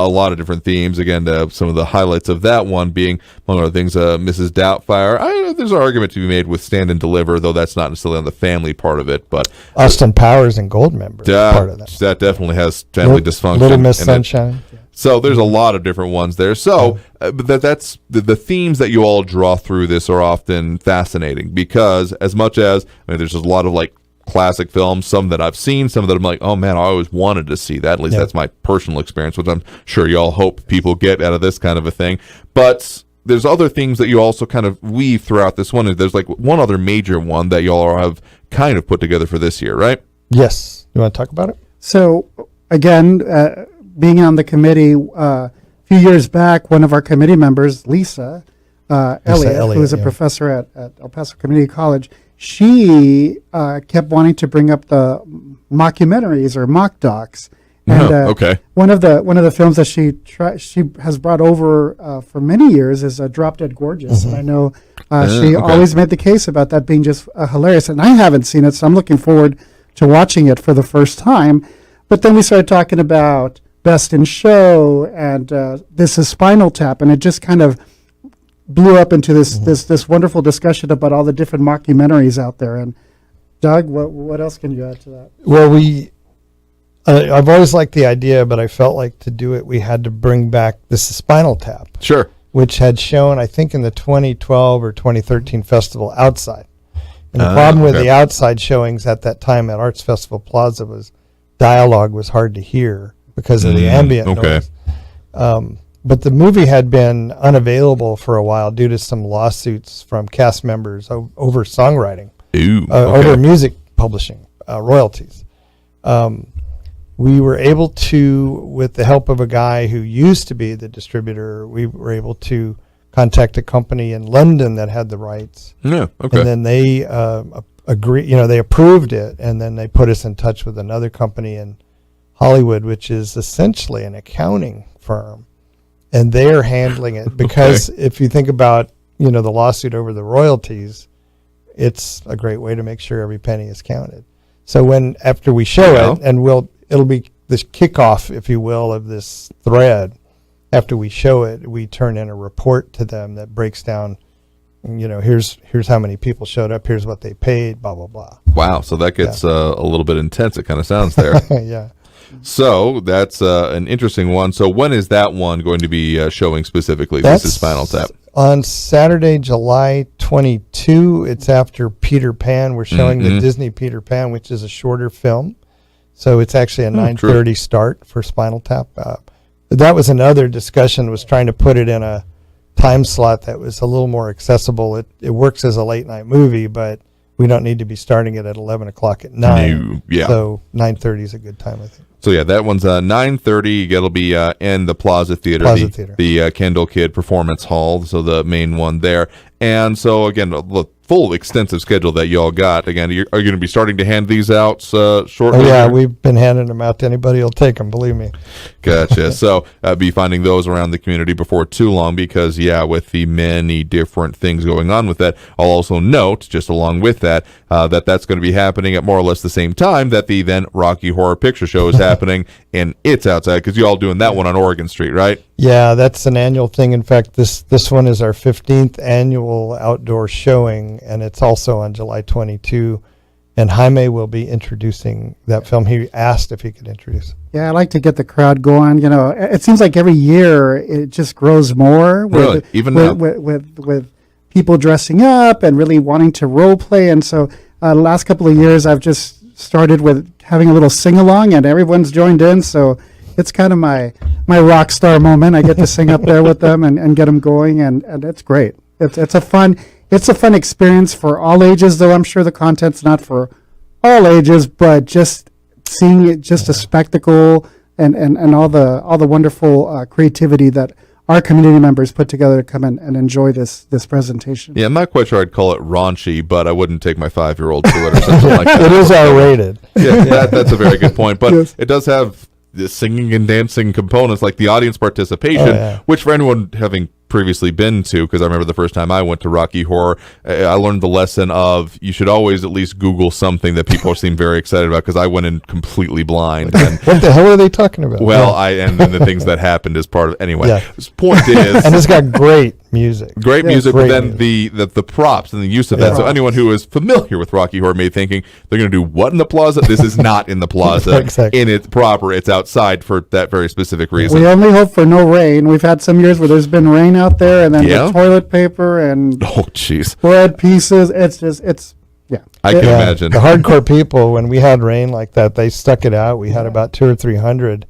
lot of different themes. Again, some of the highlights of that one being, among other things, Mrs. Doubtfire. There's an argument to be made with Stand and Deliver, though that's not necessarily on the family part of it. But Austin Powers and Goldmember is part of that. That definitely has family dysfunction. Little Miss Sunshine. So there's a lot of different ones there. So that's the themes that you all draw through this are often fascinating, because as much as there's just a lot of like classic films, some that I've seen, some that I'm like, oh man, I always wanted to see that. At least that's my personal experience, which I'm sure y'all hope people get out of this kind of a thing. But there's other things that you also kind of weave throughout this one. There's like one other major one that y'all have kind of put together for this year, right? Yes. You want to talk about it? So again, being on the committee, a few years back, one of our committee members, Lisa Elliott, who is a professor at El Paso Community College, she kept wanting to bring up the mockumentaries or mock docs, and one of the films that she has brought over for many years is Drop Dead Gorgeous, and I know she always made the case about that being just hilarious, and I haven't seen it, so I'm looking forward to watching it for the first time. But then we started talking about Best in Show and This Is Spinal Tap, and it just kind of blew up into this wonderful discussion about all the different mockumentaries out there. And Doug, what else can you add to that? Well, I've always liked the idea, but I felt like to do it, we had to bring back This Is Spinal Tap. Sure. Which had shown, I think, in the 2012 or 2013 festival outside. And the problem with the outside showings at that time at Arts Festival Plaza was dialogue was hard to hear because of the ambient noise. But the movie had been unavailable for a while due to some lawsuits from cast members over songwriting, over music publishing royalties. We were able to, with the help of a guy who used to be the distributor, we were able to contact a company in London that had the rights. And then they they approved it, and then they put us in touch with another company in Hollywood, which is essentially an accounting firm. And they're handling it because if you think about, the lawsuit over the royalties, it's a great way to make sure every penny is counted. So after we show it, and it'll be this kickoff, if you will, of this thread. After we show it, we turn in a report to them that breaks down, here's how many people showed up, here's what they paid, blah, blah, blah. Wow. So that gets a little bit intense. It kind of sounds there. Yeah. So that's an interesting one. So when is that one going to be showing specifically? This is Spinal Tap. On Saturday, July 22. It's after Peter Pan. We're showing the Disney Peter Pan, which is a shorter film. So it's actually a 9:30 start for Spinal Tap. That was another discussion, was trying to put it in a time slot that was a little more accessible. It works as a late night movie, but we don't need to be starting it at 11 o'clock at night. So 9:30 is a good time, I think. So yeah, that one's 9:30. It'll be in the Plaza Theater, the Kendall Kid Performance Hall. So the main one there. And so again, the full extensive schedule that y'all got. Again, are you going to be starting to hand these out shortly? Oh yeah, we've been handing them out to anybody who'll take them. Believe me. Gotcha. So be finding those around the community before too long, because with the many different things going on with that, I'll also note just along with that that's going to be happening at more or less the same time that the then Rocky Horror Picture Show is happening, and it's outside because you all doing that one on Oregon Street, right? Yeah, that's an annual thing. In fact, this one is our 15th annual outdoor showing, and it's also on July 22. And Jaime will be introducing that film. He asked if he could introduce it. Yeah, I like to get the crowd going. You know, it seems like every year it just grows more. Really? Even now? With people dressing up and really wanting to role play. And so the last couple of years, I've just started with having a little sing-along, and everyone's joined in. So it's kind of my rock star moment. I get to sing up there with them and get them going, and it's great. It's a fun experience for all ages, though I'm sure the content's not for all ages, but just seeing it, just a spectacle and all the wonderful creativity that our community members put together to come in and enjoy this presentation. Yeah, I'm not quite sure I'd call it raunchy, but I wouldn't take my 5-year-old to it or something like that. It is R-rated. Yeah, that's a very good point. But Yes. it does have the singing and dancing components, like the audience participation, which for anyone having previously been to, because I remember the first time I went to Rocky Horror, I learned the lesson of you should always at least Google something that people seem very excited about, because I went in completely blind. And, What the hell are they talking about? well, and then the things that happened as part of anyway. Yeah. Point is, And it's got great music. great music, great but then the props and the use of that. So anyone who is familiar with Rocky Horror may be thinking they're going to do what in the plaza? This is not in the plaza. Exactly. In its proper. It's outside for that very specific reason. We only hope for no rain. We've had some years where there's been rain out there, and then Yeah. the toilet paper and Oh, jeez. bread pieces. Yeah. I can Yeah, imagine. the hardcore people, when we had rain like that, they stuck it out. We had about 200 or 300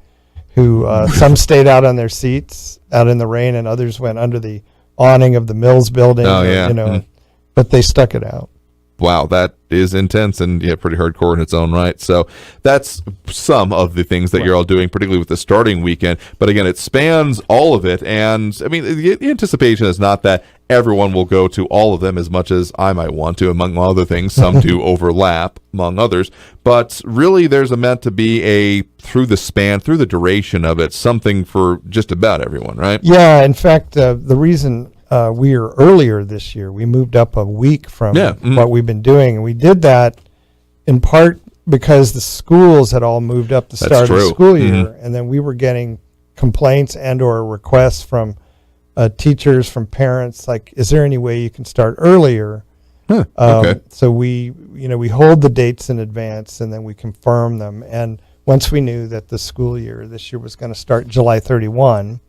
who some stayed out on their seats out in the rain, and others went under the awning of the Mills building. Oh, yeah. You know, but they stuck it out. Wow, that is intense and pretty hardcore in its own right. So that's some of the things that you're all doing, particularly with the starting weekend. But again, it spans all of it. And I mean, the anticipation is not that everyone will go to all of them as much as I might want to, among other things. Some do overlap, among others. But really, there's meant to be through the duration of it, something for just about everyone, right? Yeah, in fact, the reason we are earlier this year, we moved up a week from what we've been doing. And we did that in part because the schools had all moved up the start of the school year. And then we were getting complaints and or requests from teachers, from parents, like, is there any way you can start earlier? Okay. So we hold the dates in advance, and then we confirm them. And once we knew that the school year this year was going to start July 31,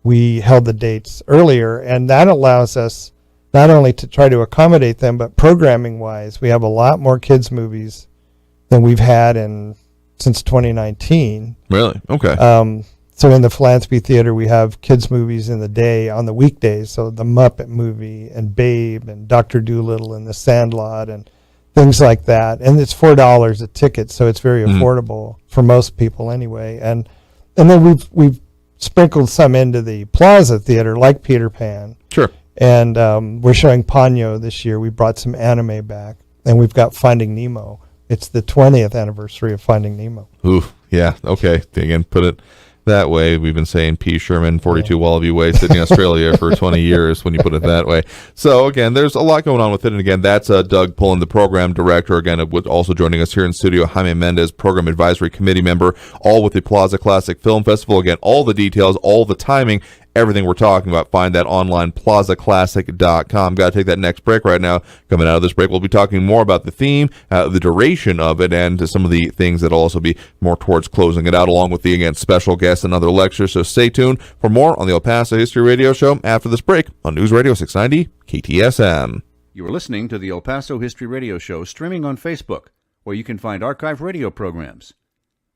we held the dates earlier, and that allows us not only to try to accommodate them, but programming-wise, we have a lot more kids' movies than we've had since 2019. Really? Okay. So in the Philanthropy Theater, we have kids' movies in the day, on the weekdays, so the Muppet Movie and Babe and Dr. Dolittle and The Sandlot and things like that. And it's $4 a ticket, so it's very affordable for most people anyway. And then we've sprinkled some into the Plaza Theater, like Peter Pan. Sure. And we're showing Ponyo this year. We brought some anime back. And we've got Finding Nemo. It's the 20th anniversary of Finding Nemo. Ooh, yeah. Okay. Again, put it that way. We've been saying P. Sherman, 42 Wallaby Way, Sydney, Australia for 20 years when you put it that way. So, again, there's a lot going on with it. And, again, that's Doug Pullen, the program director. Again, also joining us here in studio, Jaime Mendez, program advisory committee member, all with the Plaza Classic Film Festival. Again, all the details, all the timing, everything we're talking about, find that online, plazaclassic.com. Got to take that next break right now. Coming out of this break, we'll be talking more about the theme, the duration of it, and some of the things that will also be more towards closing it out, along with the, again, special guests and other lectures. So stay tuned for more on the El Paso History Radio Show after this break on News Radio 690 KTSM. You are listening to the El Paso History Radio Show, streaming on Facebook, where you can find archive radio programs.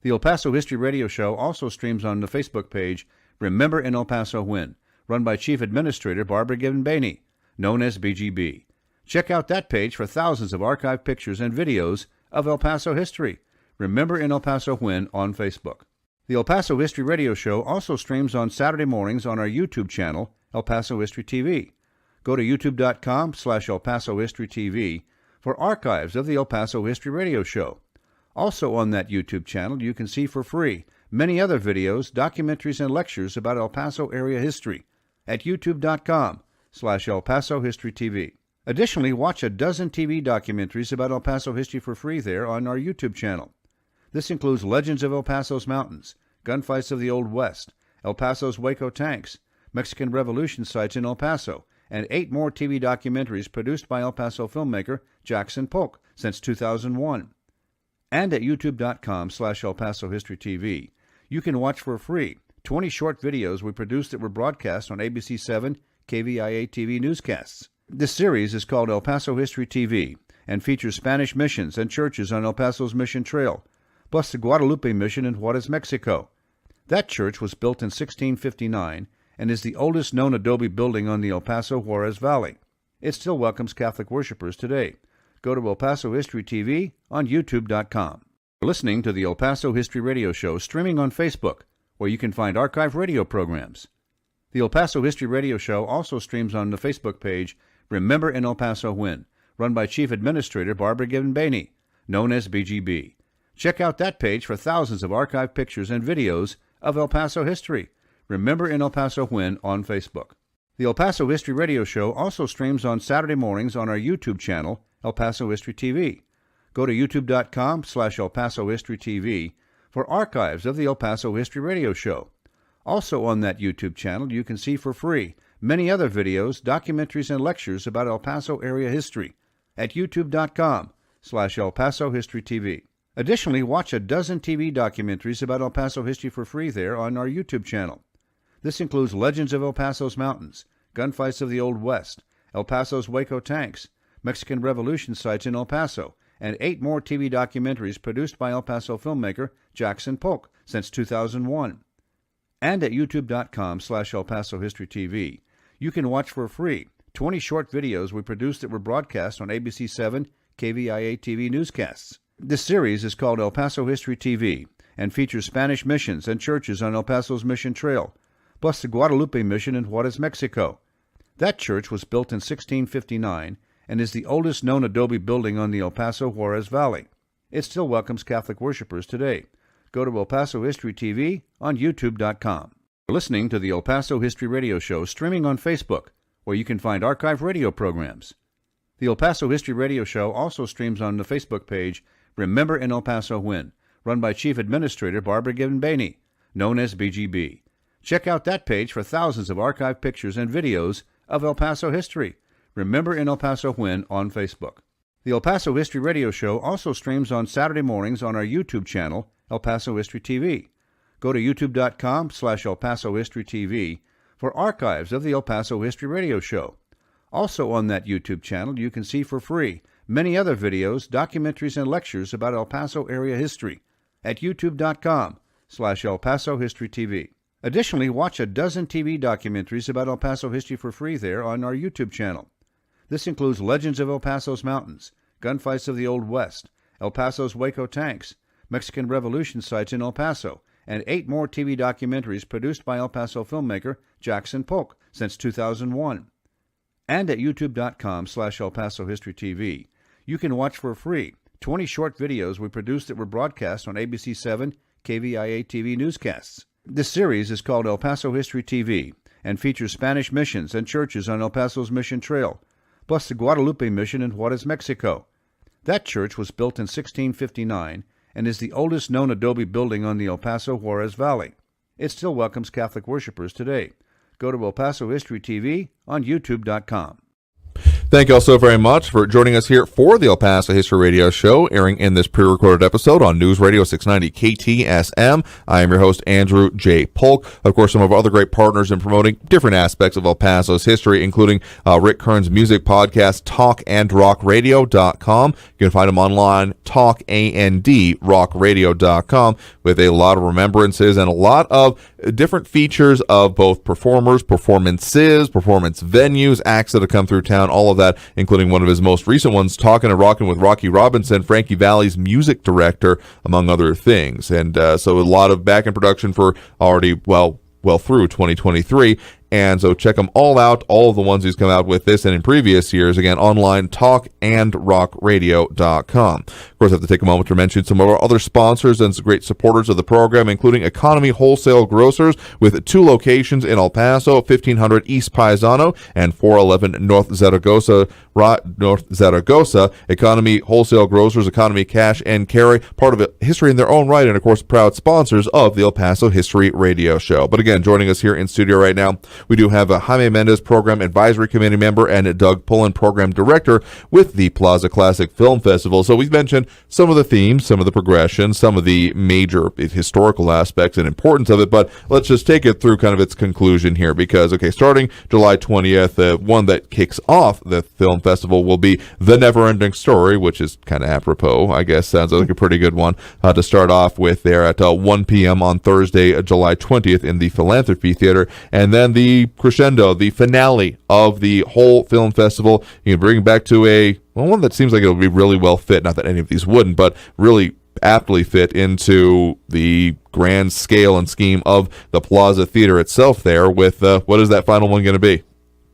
The El Paso History Radio Show also streams on the Facebook page Remember in El Paso When, run by Chief Administrator Barbara Gibbon-Bainey, known as BGB. Check out that page for thousands of archived pictures and videos of El Paso history. Remember in El Paso When on Facebook. The El Paso History Radio Show also streams on Saturday mornings on our YouTube channel, El Paso History TV. Go to youtube.com/El Paso History TV for archives of the El Paso History Radio Show. Also on that YouTube channel, you can see for free many other videos, documentaries, and lectures about El Paso area history at youtube.com/El Paso History TV. Additionally, watch a dozen TV documentaries about El Paso history for free there on our YouTube channel. This includes Legends of El Paso's Mountains, Gunfights of the Old West, El Paso's Waco Tanks, Mexican Revolution sites in El Paso, and 8 more TV documentaries produced by El Paso filmmaker Jackson Polk since 2001. And at youtube.com/El Paso History TV, you can watch for free 20 short videos we produced that were broadcast on ABC7 KVIA TV newscasts. This series is called El Paso History TV and features Spanish missions and churches on El Paso's Mission Trail, plus the Guadalupe Mission in Juarez, Mexico. That church was built in 1659 and is the oldest known adobe building on the El Paso Juarez Valley. It still welcomes Catholic worshipers today. Go to El Paso History TV on youtube.com. You're listening to the El Paso History Radio Show streaming on Facebook, where you can find archive radio programs. The El Paso History Radio Show also streams on the Facebook page Remember in El Paso When, run by Chief Administrator Barbara Gibbon-Bainey, known as BGB. Check out that page for thousands of archived pictures and videos of El Paso history. Remember in El Paso When on Facebook. The El Paso History Radio Show also streams on Saturday mornings on our YouTube channel, El Paso History TV. Go to youtube.com/El Paso History TV for archives of the El Paso History Radio Show. Also on that YouTube channel, you can see for free many other videos, documentaries, and lectures about El Paso area history at youtube.com/El Paso History TV. Additionally, watch a dozen TV documentaries about El Paso history for free there on our YouTube channel. This includes Legends of El Paso's Mountains, Gunfights of the Old West, El Paso's Waco Tanks, Mexican Revolution sites in El Paso, and 8 more TV documentaries produced by El Paso filmmaker Jackson Polk since 2001. And at youtube.com/El Paso History TV, you can watch for free 20 short videos we produced that were broadcast on ABC7 KVIA TV newscasts. This series is called El Paso History TV and features Spanish missions and churches on El Paso's Mission Trail, plus the Guadalupe Mission in Juarez, Mexico. That church was built in 1659 and is the oldest known adobe building on the El Paso Juarez Valley. It still welcomes Catholic worshipers today. Go to El Paso History TV on youtube.com. You're listening to the El Paso History Radio Show streaming on Facebook, where you can find archive radio programs. The El Paso History Radio Show also streams on the Facebook page Remember in El Paso When, run by Chief Administrator Barbara Gibbon-Bainey, known as BGB. Check out that page for thousands of archived pictures and videos of El Paso history. Remember in El Paso When on Facebook. The El Paso History Radio Show also streams on Saturday mornings on our YouTube channel, El Paso History TV. Go to youtube.com/El Paso History TV for archives of the El Paso History Radio Show. Also on that YouTube channel, you can see for free many other videos, documentaries, and lectures about El Paso area history at youtube.com/El Paso History TV. Additionally, watch a dozen TV documentaries about El Paso history for free there on our YouTube channel. This includes Legends of El Paso's Mountains, Gunfights of the Old West, El Paso's Waco Tanks, Mexican Revolution sites in El Paso, and 8 more TV documentaries produced by El Paso filmmaker Jackson Polk since 2001. And at youtube.com/El Paso History TV, you can watch for free 20 short videos we produced that were broadcast on ABC7 KVIA TV newscasts. This series is called El Paso History TV and features Spanish missions and churches on El Paso's Mission Trail, plus the Guadalupe Mission in Juarez, Mexico. That church was built in 1659 and is the oldest known adobe building on the El Paso Juarez Valley. It still welcomes Catholic worshipers today. Go to El Paso History TV on youtube.com. Thank you all so very much for joining us here for the El Paso History Radio Show, airing in this pre-recorded episode on News Radio 690 KTSM. I am your host, Andrew J. Polk. Of course, some of our other great partners in promoting different aspects of El Paso's history, including Rick Kern's music podcast, talkandrockradio.com. You can find them online, talkandrockradio.com, with a lot of remembrances and a lot of different features of both performers, performances, performance venues, acts that have come through town, all of that, including one of his most recent ones, Talking and Rocking with Rocky Robinson, Frankie Valli's music director, among other things. And so a lot of back-end production for already, well through 2023. And so check them all out, all of the ones he's come out with this and in previous years. Again, online, talkandrockradio.com. Of course, I have to take a moment to mention some of our other sponsors and some great supporters of the program, including Economy Wholesale Grocers with 2 locations in El Paso, 1500 East Paisano and 411 North Zaragoza. Economy Wholesale Grocers, Economy Cash and Carry, part of history in their own right, and of course, proud sponsors of the El Paso History Radio Show. But again, joining us here in studio right now We do have a Jaime Mendez, Program Advisory Committee member, and Doug Pullen, Program Director with the Plaza Classic Film Festival. So we've mentioned some of the themes, some of the progression, some of the major historical aspects and importance of it, but let's just take it through kind of its conclusion here because, okay, starting July 20th, the one that kicks off the film festival will be The Never-Ending Story, which is kind of apropos, I guess. Sounds like a pretty good one to start off with there at 1 p.m. on Thursday, July 20th in the Philanthropy Theater. And then the crescendo, the finale of the whole film festival, you can bring back to one that seems like it'll be really well fit. Not that any of these wouldn't, but really aptly fit into the grand scale and scheme of the Plaza Theater itself there with, what is that final one going to be?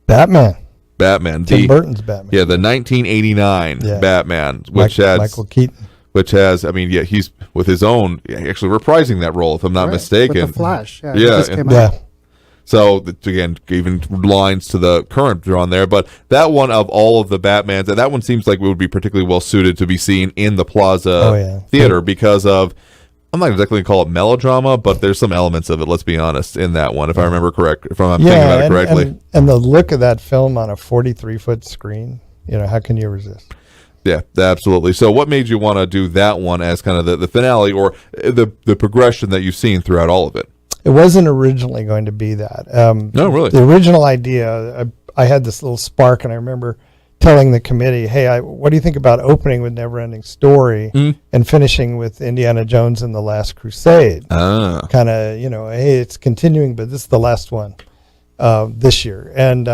Batman. Tim Burton's Batman. Yeah, the 1989 Batman, which has Michael Keaton. Which has, I mean, he's with his own, actually reprising that role, if I'm not mistaken. With the Flash. Yeah. So, again, even lines to the current drawn there. But that one of all of the Batmans, that one seems like it would be particularly well suited to be seen in the Plaza Theater because of, I'm not exactly going to call it melodrama, but there's some elements of it, let's be honest, in that one, if I remember correct, if I'm thinking about it correctly. And the look of that film on a 43-foot screen, how can you resist? Yeah, absolutely. So what made you want to do that one as kind of the finale or the progression that you've seen throughout all of it? It wasn't originally going to be that. No, really? The original idea, I had this little spark, and I remember telling the committee, hey, what do you think about opening with Never-Ending Story and finishing with Indiana Jones and the Last Crusade? Kind of, hey, it's continuing, but this is the last one this year. And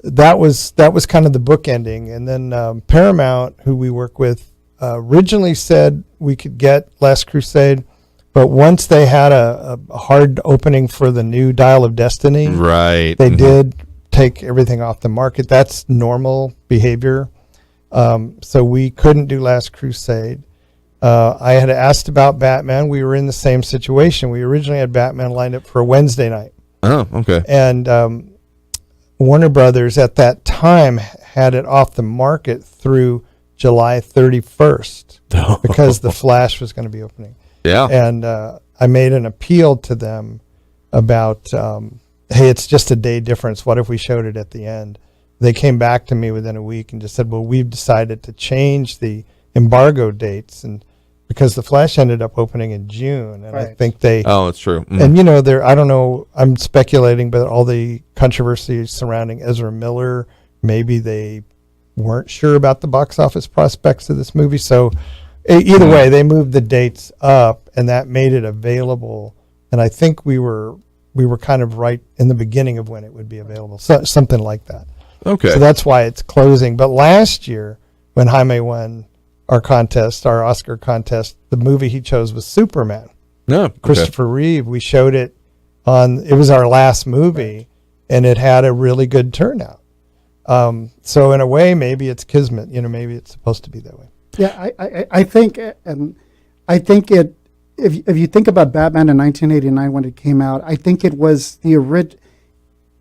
that was kind of the book ending. And then Paramount, who we work with, originally said we could get Last Crusade, but once they had a hard opening for the new Dial of Destiny, they did take everything off the market. That's normal behavior. So we couldn't do Last Crusade. I had asked about Batman. We were in the same situation. We originally had Batman lined up for a Wednesday night. Oh, okay. And Warner Brothers at that time had it off the market through July 31st because The Flash was going to be opening. Yeah. And I made an appeal to them about, hey, it's just a day difference. What if we showed it at the end? They came back to me within a week and just said, well, we've decided to change the embargo dates, and because The Flash ended up opening in June, and I think they... Oh, it's true. And, I don't know, I'm speculating, but all the controversy surrounding Ezra Miller, maybe they weren't sure about the box office prospects of this movie. So either way, they moved the dates up, and that made it available. And I think we were kind of right in the beginning of when it would be available, so something like that. Okay. So that's why it's closing. But last year, when Jaime won our Oscar contest, the movie he chose was Superman. No, okay. Christopher Reeve. We showed it it was our last movie, and it had a really good turnout. So in a way, maybe it's kismet. Maybe it's supposed to be that way. Yeah, I think it. If you think about Batman in 1989 when it came out, I think it was the original.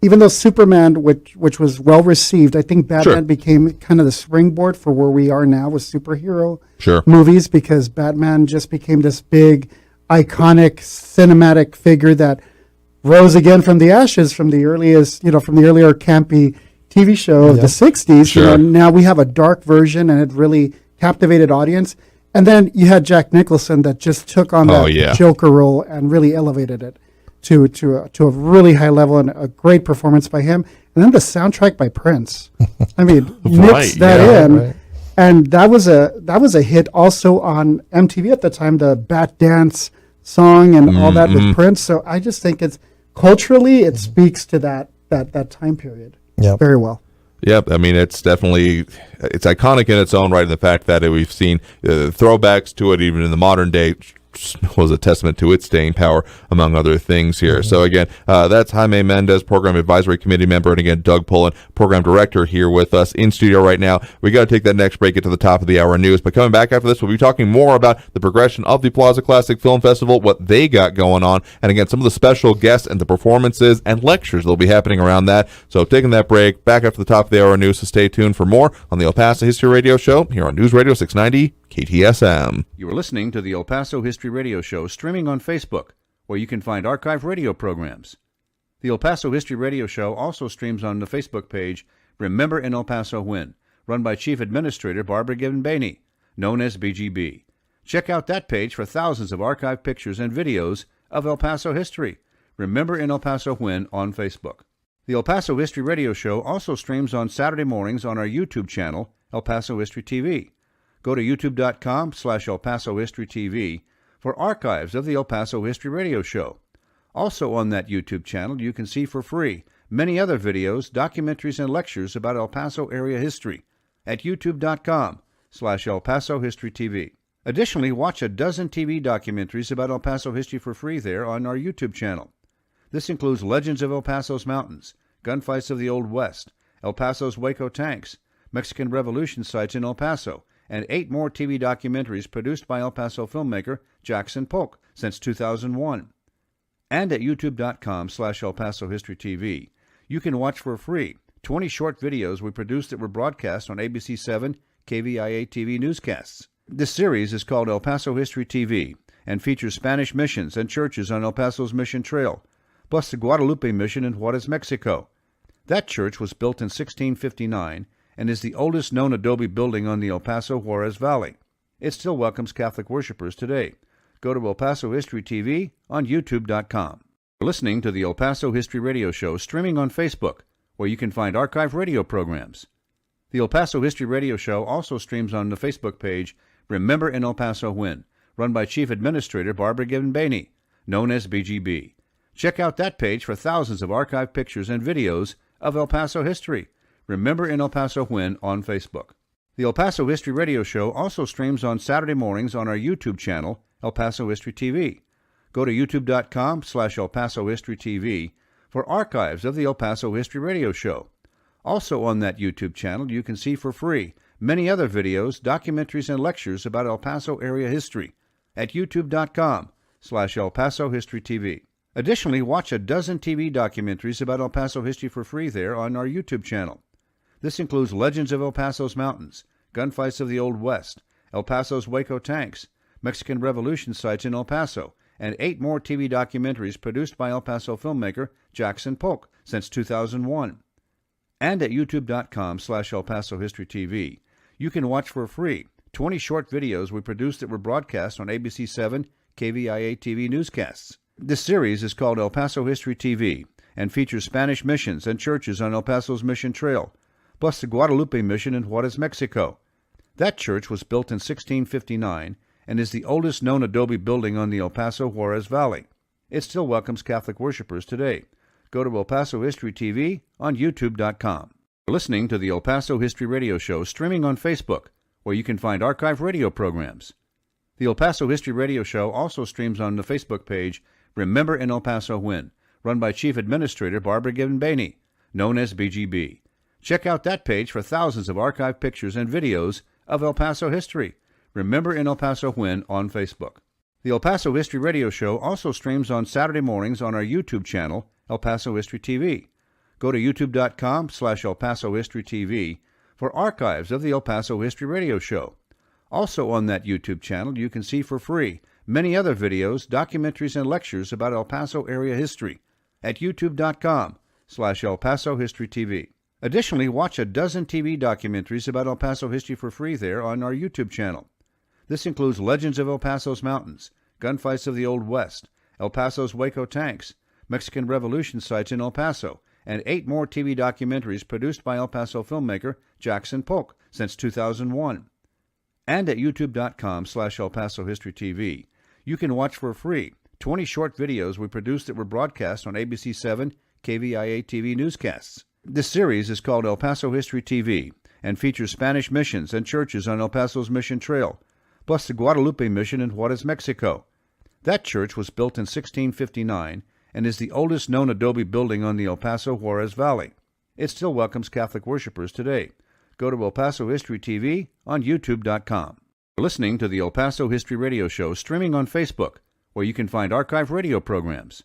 Even though Superman, which was well received, I think Batman became kind of the springboard for where we are now with superhero movies, because Batman just became this big, iconic, cinematic figure that rose again from the ashes from the earlier campy TV show of the 60s. Now we have a dark version, and it really captivated audience. And then you had Jack Nicholson that just took on that Joker role and really elevated it to a really high level, and a great performance by him. And then the soundtrack by Prince. I mean, mix that in. Right. And that was a hit also on MTV at the time, the Bat Dance song and all that with Prince. So I just think it's culturally, it speaks to that time period very well. Yep, I mean, it's definitely, it's iconic in its own right, in the fact that we've seen throwbacks to it even in the modern day was a testament to its staying power, among other things here. So again, that's Jaime Mendez, Program Advisory Committee member, and again, Doug Pullen, Program Director, here with us in studio right now. We got to take that next break, get to the top of the hour news, but coming back after this, we'll be talking more about the progression of the Plaza Classic Film Festival, what they got going on, and again, some of the special guests and the performances and lectures that will be happening around that. So taking that break, back after the top of the hour news, so stay tuned for more on the El Paso History Radio Show here on News Radio 690 KTSM. You are listening to the El Paso History Radio Show, streaming on Facebook, where you can find archive radio programs. The El Paso History Radio Show also streams on the Facebook page Remember in El Paso When, run by Chief Administrator Barbara Gibbon-Bainey, known as BGB. Check out that page for thousands of archived pictures and videos of El Paso history. Remember in El Paso When on Facebook. The El Paso History Radio Show also streams on Saturday mornings on our YouTube channel, El Paso History TV. Go to youtube.com/El Paso History TV for archives of the El Paso History Radio Show. Also on that YouTube channel, you can see for free many other videos, documentaries, and lectures about El Paso area history at youtube.com/El Paso History TV. Additionally, watch a dozen TV documentaries about El Paso history for free there on our YouTube channel. This includes Legends of El Paso's Mountains, Gunfights of the Old West, El Paso's Waco Tanks, Mexican Revolution sites in El Paso, and 8 more TV documentaries produced by El Paso filmmaker Jackson Polk since 2001. And at youtube.com/El Paso History TV, you can watch for free 20 short videos we produced that were broadcast on ABC7 KVIA TV newscasts. This series is called El Paso History TV and features Spanish missions and churches on El Paso's Mission Trail, plus the Guadalupe Mission in Juarez, Mexico. That church was built in 1659 and is the oldest known adobe building on the El Paso Juarez Valley. It still welcomes Catholic worshipers today. Go to El Paso History TV on youtube.com. You're listening to the El Paso History Radio Show streaming on Facebook, where you can find archived radio programs. The El Paso History Radio Show also streams on the Facebook page Remember in El Paso When, run by Chief Administrator Barbara Gibbon-Bainey, known as BGB. Check out that page for thousands of archived pictures and videos of El Paso history. Remember in El Paso When on Facebook. The El Paso History Radio Show also streams on Saturday mornings on our YouTube channel, El Paso History TV. Go to youtube.com/El Paso History TV for archives of the El Paso History Radio Show. Also on that YouTube channel, you can see for free many other videos, documentaries, and lectures about El Paso area history at youtube.com/El Paso History TV. Additionally, watch a dozen TV documentaries about El Paso history for free there on our YouTube channel. This includes Legends of El Paso's Mountains, Gunfights of the Old West, El Paso's Waco Tanks, Mexican Revolution sites in El Paso, and 8 more TV documentaries produced by El Paso filmmaker Jackson Polk since 2001. And at youtube.com/El Paso History TV, you can watch for free 20 short videos we produced that were broadcast on ABC7 KVIA TV newscasts. This series is called El Paso History TV and features Spanish missions and churches on El Paso's Mission Trail, plus the Guadalupe Mission in Juarez, Mexico. That church was built in 1659 and is the oldest known adobe building on the El Paso Juarez Valley. It still welcomes Catholic worshipers today. Go to El Paso History TV on youtube.com. You're listening to the El Paso History Radio Show streaming on Facebook, where you can find archived radio programs. The El Paso History Radio Show also streams on the Facebook page Remember in El Paso When, run by Chief Administrator Barbara Gibbon-Bainey, known as BGB. Check out that page for thousands of archived pictures and videos of El Paso history. Remember in El Paso When on Facebook. The El Paso History Radio Show also streams on Saturday mornings on our YouTube channel, El Paso History TV. Go to youtube.com/El Paso History TV for archives of the El Paso History Radio Show. Also on that YouTube channel, you can see for free many other videos, documentaries, and lectures about El Paso area history at youtube.com/El Paso History TV. Additionally, watch a dozen TV documentaries about El Paso history for free there on our YouTube channel. This includes Legends of El Paso's Mountains, Gunfights of the Old West, El Paso's Waco Tanks, Mexican Revolution sites in El Paso, and 8 more TV documentaries produced by El Paso filmmaker Jackson Polk since 2001. And at youtube.com/El Paso History TV, you can watch for free 20 short videos we produced that were broadcast on ABC7 KVIA TV newscasts. This series is called El Paso History TV and features Spanish missions and churches on El Paso's Mission Trail, plus the Guadalupe Mission in Juarez, Mexico. That church was built in 1659 and is the oldest known adobe building on the El Paso Juarez Valley. It still welcomes Catholic worshipers today. Go to El Paso History TV on youtube.com. You're listening to the El Paso History Radio Show streaming on Facebook, where you can find archived radio programs.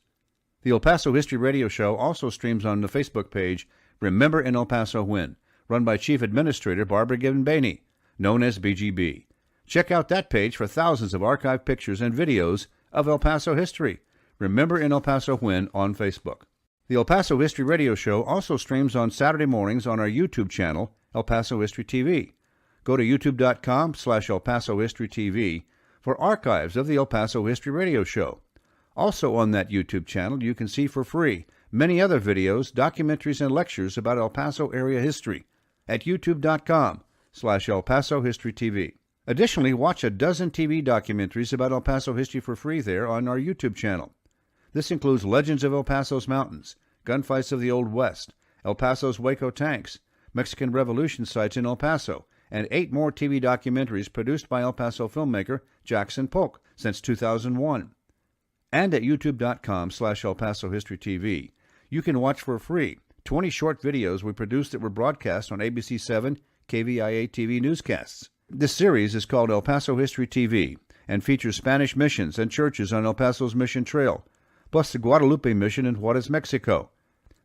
The El Paso History Radio Show also streams on the Facebook page Remember in El Paso When, run by Chief Administrator Barbara Gibbon-Bainey, known as BGB. Check out that page for thousands of archived pictures and videos of El Paso history. Remember in El Paso When on Facebook. The El Paso History Radio Show also streams on Saturday mornings on our YouTube channel, El Paso History TV. Go to youtube.com/El Paso History TV for archives of the El Paso History Radio Show. Also on that YouTube channel, you can see for free many other videos, documentaries, and lectures about El Paso area history at youtube.com/El Paso History TV. Additionally, watch a dozen TV documentaries about El Paso history for free there on our YouTube channel. This includes Legends of El Paso's Mountains, Gunfights of the Old West, El Paso's Waco Tanks, Mexican Revolution sites in El Paso, and 8 more TV documentaries produced by El Paso filmmaker Jackson Polk since 2001. And at youtube.com/El Paso History TV, you can watch for free 20 short videos we produced that were broadcast on ABC 7 KVIA TV newscasts. This series is called El Paso History TV and features Spanish missions and churches on El Paso's Mission Trail, plus the Guadalupe Mission in Juarez, Mexico.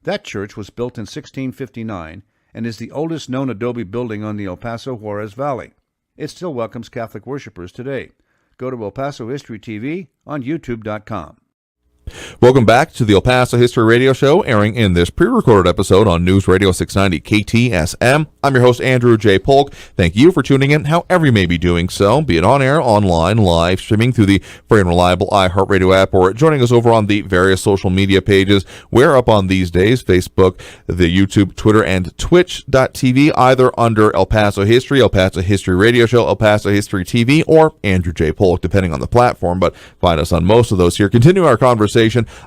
That church was built in 1659 and is the oldest known adobe building on the El Paso Juarez Valley. It still welcomes Catholic worshipers today. Go to El Paso History TV on youtube.com. Welcome back to the El Paso History Radio Show, airing in this pre-recorded episode on News Radio 690 KTSM. I'm your host, Andrew J. Polk. Thank you for tuning in, however you may be doing so, be it on air, online, live, streaming through the free and reliable iHeartRadio app, or joining us over on the various social media pages. We're up on these days, Facebook, the YouTube, Twitter, and Twitch.tv, either under El Paso History, El Paso History Radio Show, El Paso History TV, or Andrew J. Polk, depending on the platform, but find us on most of those here. Continue our conversation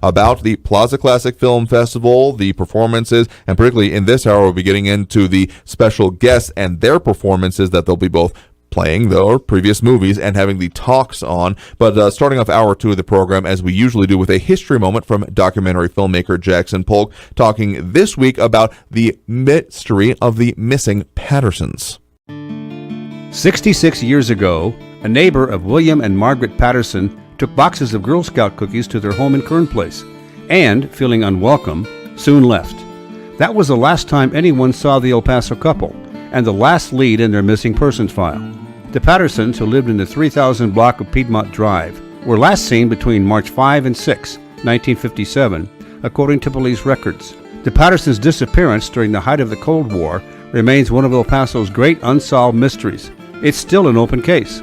about the Plaza Classic Film Festival, the performances, and particularly in this hour we'll be getting into the special guests and their performances that they'll be both playing their previous movies and having the talks on. But starting off hour 2 of the program, as we usually do, with a history moment from documentary filmmaker Jackson Polk, talking this week about the mystery of the missing Pattersons. 66 years ago, a neighbor of William and Margaret Patterson took boxes of Girl Scout cookies to their home in Kern Place, and, feeling unwelcome, soon left. That was the last time anyone saw the El Paso couple, and the last lead in their missing persons file. The Pattersons, who lived in the 3000 block of Piedmont Drive, were last seen between March 5 and 6, 1957, according to police records. The Pattersons' disappearance during the height of the Cold War remains one of El Paso's great unsolved mysteries. It's still an open case.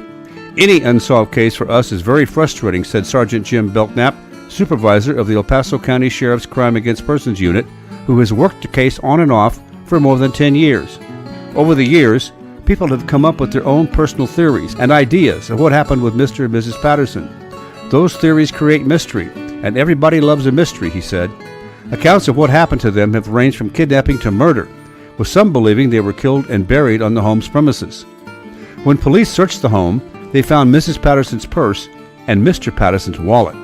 Any unsolved case for us is very frustrating, said Sergeant Jim Belknap, supervisor of the El Paso County Sheriff's Crime Against Persons Unit, who has worked the case on and off for more than 10 years. Over the years, people have come up with their own personal theories and ideas of what happened with Mr. and Mrs. Patterson. Those theories create mystery, and everybody loves a mystery, he said. Accounts of what happened to them have ranged from kidnapping to murder, with some believing they were killed and buried on the home's premises. When police searched the home, they found Mrs. Patterson's purse and Mr. Patterson's wallet.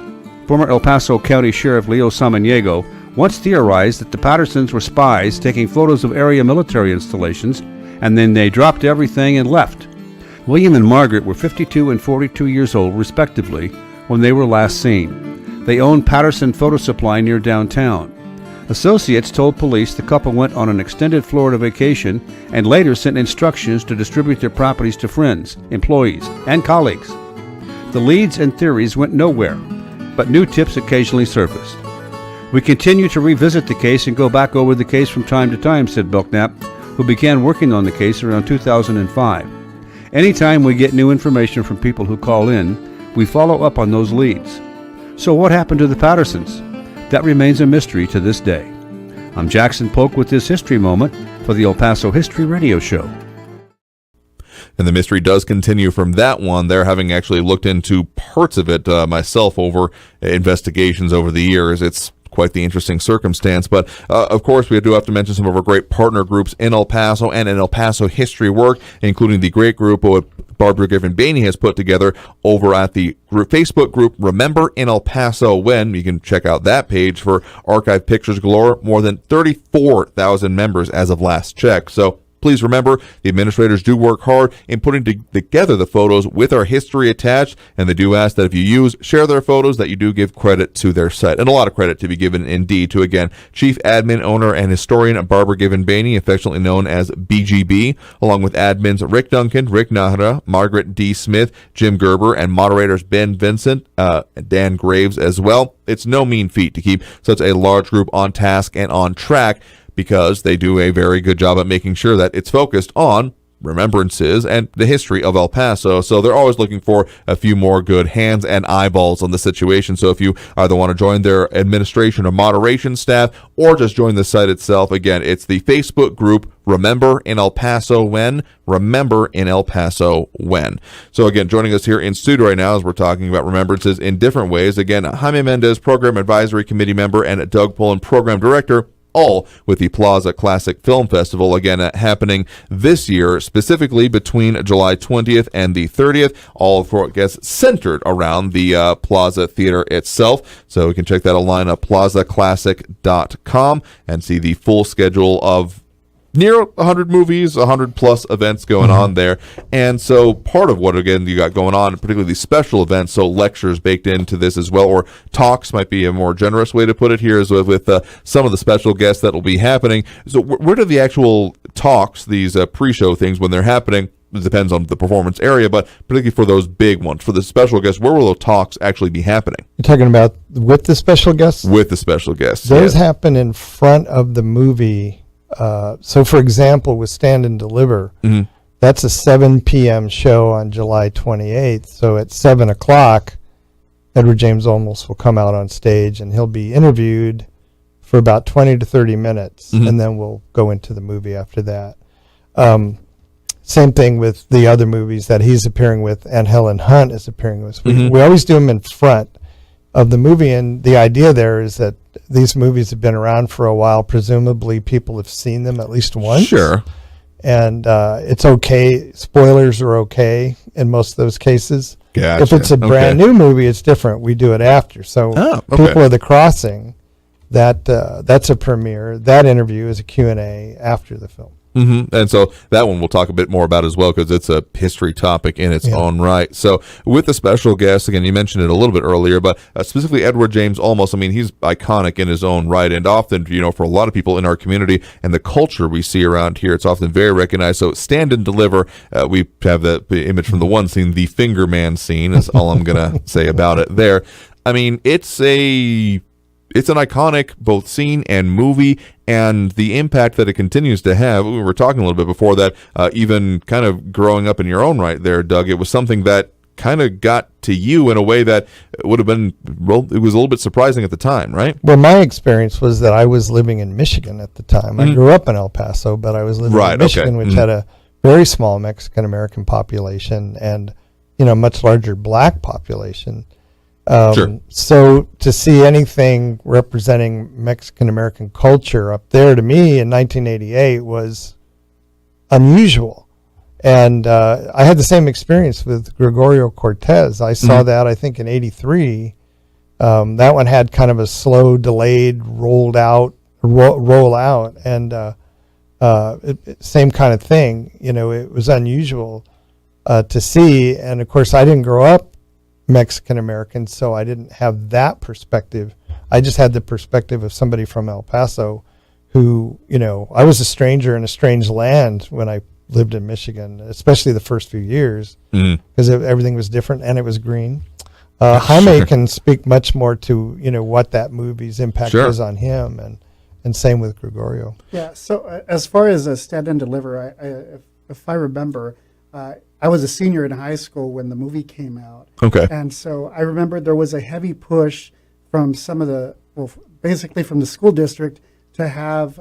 Former El Paso County Sheriff Leo Samaniego once theorized that the Pattersons were spies taking photos of area military installations, and then they dropped everything and left. William and Margaret were 52 and 42 years old, respectively, when they were last seen. They owned Patterson Photo Supply near downtown. Associates told police the couple went on an extended Florida vacation and later sent instructions to distribute their properties to friends, employees, and colleagues. The leads and theories went nowhere, but new tips occasionally surfaced. We continue to revisit the case and go back over the case from time to time, said Belknap, who began working on the case around 2005. Anytime we get new information from people who call in, we follow up on those leads. So what happened to the Pattersons? That remains a mystery to this day. I'm Jackson Polk with this history moment for the El Paso History Radio Show. And the mystery does continue from that one. They're having actually looked into parts of it myself over investigations over the years. It's quite the interesting circumstance. But, of course, we do have to mention some of our great partner groups in El Paso and in El Paso history work, including the great group Barbara Griffin-Bainey has put together over at the Facebook group Remember in El Paso When. You can check out that page for archive pictures galore. More than 34,000 members as of last check. So please remember, the administrators do work hard in putting together the photos with our history attached, and they do ask that if you share their photos, that you do give credit to their site. And a lot of credit to be given indeed to, again, Chief Admin, Owner, and Historian Barbara Given Baney, affectionately known as BGB, along with admins Rick Duncan, Rick Nahara, Margaret D. Smith, Jim Gerber, and moderators Ben Vincent, Dan Graves as well. It's no mean feat to keep such a large group on task and on track, because they do a very good job at making sure that it's focused on remembrances and the history of El Paso. So they're always looking for a few more good hands and eyeballs on the situation. So if you either want to join their administration or moderation staff, or just join the site itself, again, it's the Facebook group Remember in El Paso When. Remember in El Paso When. So again, joining us here in studio right now as we're talking about remembrances in different ways, again, Jaime Mendez, Program Advisory Committee member, and Doug Pullen, Program Director, all with the Plaza Classic Film Festival, again, happening this year, specifically between July 20th and the 30th, all for, I guess, centered around the Plaza Theater itself. So you can check that online at plazaclassic.com and see the full schedule of near 100 movies, 100 plus events going on there. And so part of what, again, you got going on, particularly these special events, so lectures baked into this as well, or talks might be a more generous way to put it here, is with some of the special guests that will be happening. So where do the actual talks, these pre-show things, when they're happening, it depends on the performance area, but particularly for those big ones, for the special guests, where will those talks actually be happening? You're talking about with the special guests? With the special guests. Those happen in front of the movie. So, for example, with Stand and Deliver, that's a 7 p.m. show on July 28th. So at 7 o'clock, Edward James Olmos will come out on stage, and he'll be interviewed for about 20 to 30 minutes, and then we'll go into the movie after that. Same thing with the other movies that he's appearing with and Helen Hunt is appearing with. We always do them in front of the movie, and the idea there is that these movies have been around for a while. Presumably people have seen them at least once. Sure. And it's okay. Spoilers are okay in most of those cases. Gotcha. If it's a brand new movie, it's different. We do it after. So People of the Crossing, that's a premiere. That interview is a Q&A after the film. And so that one we'll talk a bit more about as well, because it's a history topic in its own right. So with the special guests, again, you mentioned it a little bit earlier, but specifically Edward James Olmos, I mean, he's iconic in his own right, and often, for a lot of people in our community and the culture we see around here, it's often very recognized. So Stand and Deliver, we have the image from the one scene, the finger man scene is all I'm going to say about it there. I mean, it's an iconic both scene and movie, and the impact that it continues to have. We were talking a little bit before that, even kind of growing up in your own right there, Doug, it was something that kind of got to you in a way that would have been, well, it was a little bit surprising at the time, right? Well, my experience was that I was living in Michigan at the time. I grew up in El Paso, but I was living in Michigan, which had a very small Mexican-American population and, much larger black population. So to see anything representing Mexican-American culture up there, to me in 1988 was unusual. And I had the same experience with Gregorio Cortez. I saw that, I think, in 83. That one had kind of a slow, delayed, roll out. And same kind of thing. It was unusual to see. And, of course, I didn't grow up Mexican American, so I didn't have that perspective. I just had the perspective of somebody from El Paso who, I was a stranger in a strange land when I lived in Michigan, especially the first few years, because everything was different and it was green. Jaime can speak much more to, what that movie's impact was on him, and same with Gregorio. Yeah, so as far as Stand and Deliver, if I remember, I was a senior in high school when the movie came out. Okay. And so I remember there was a heavy push from basically from the school district to have,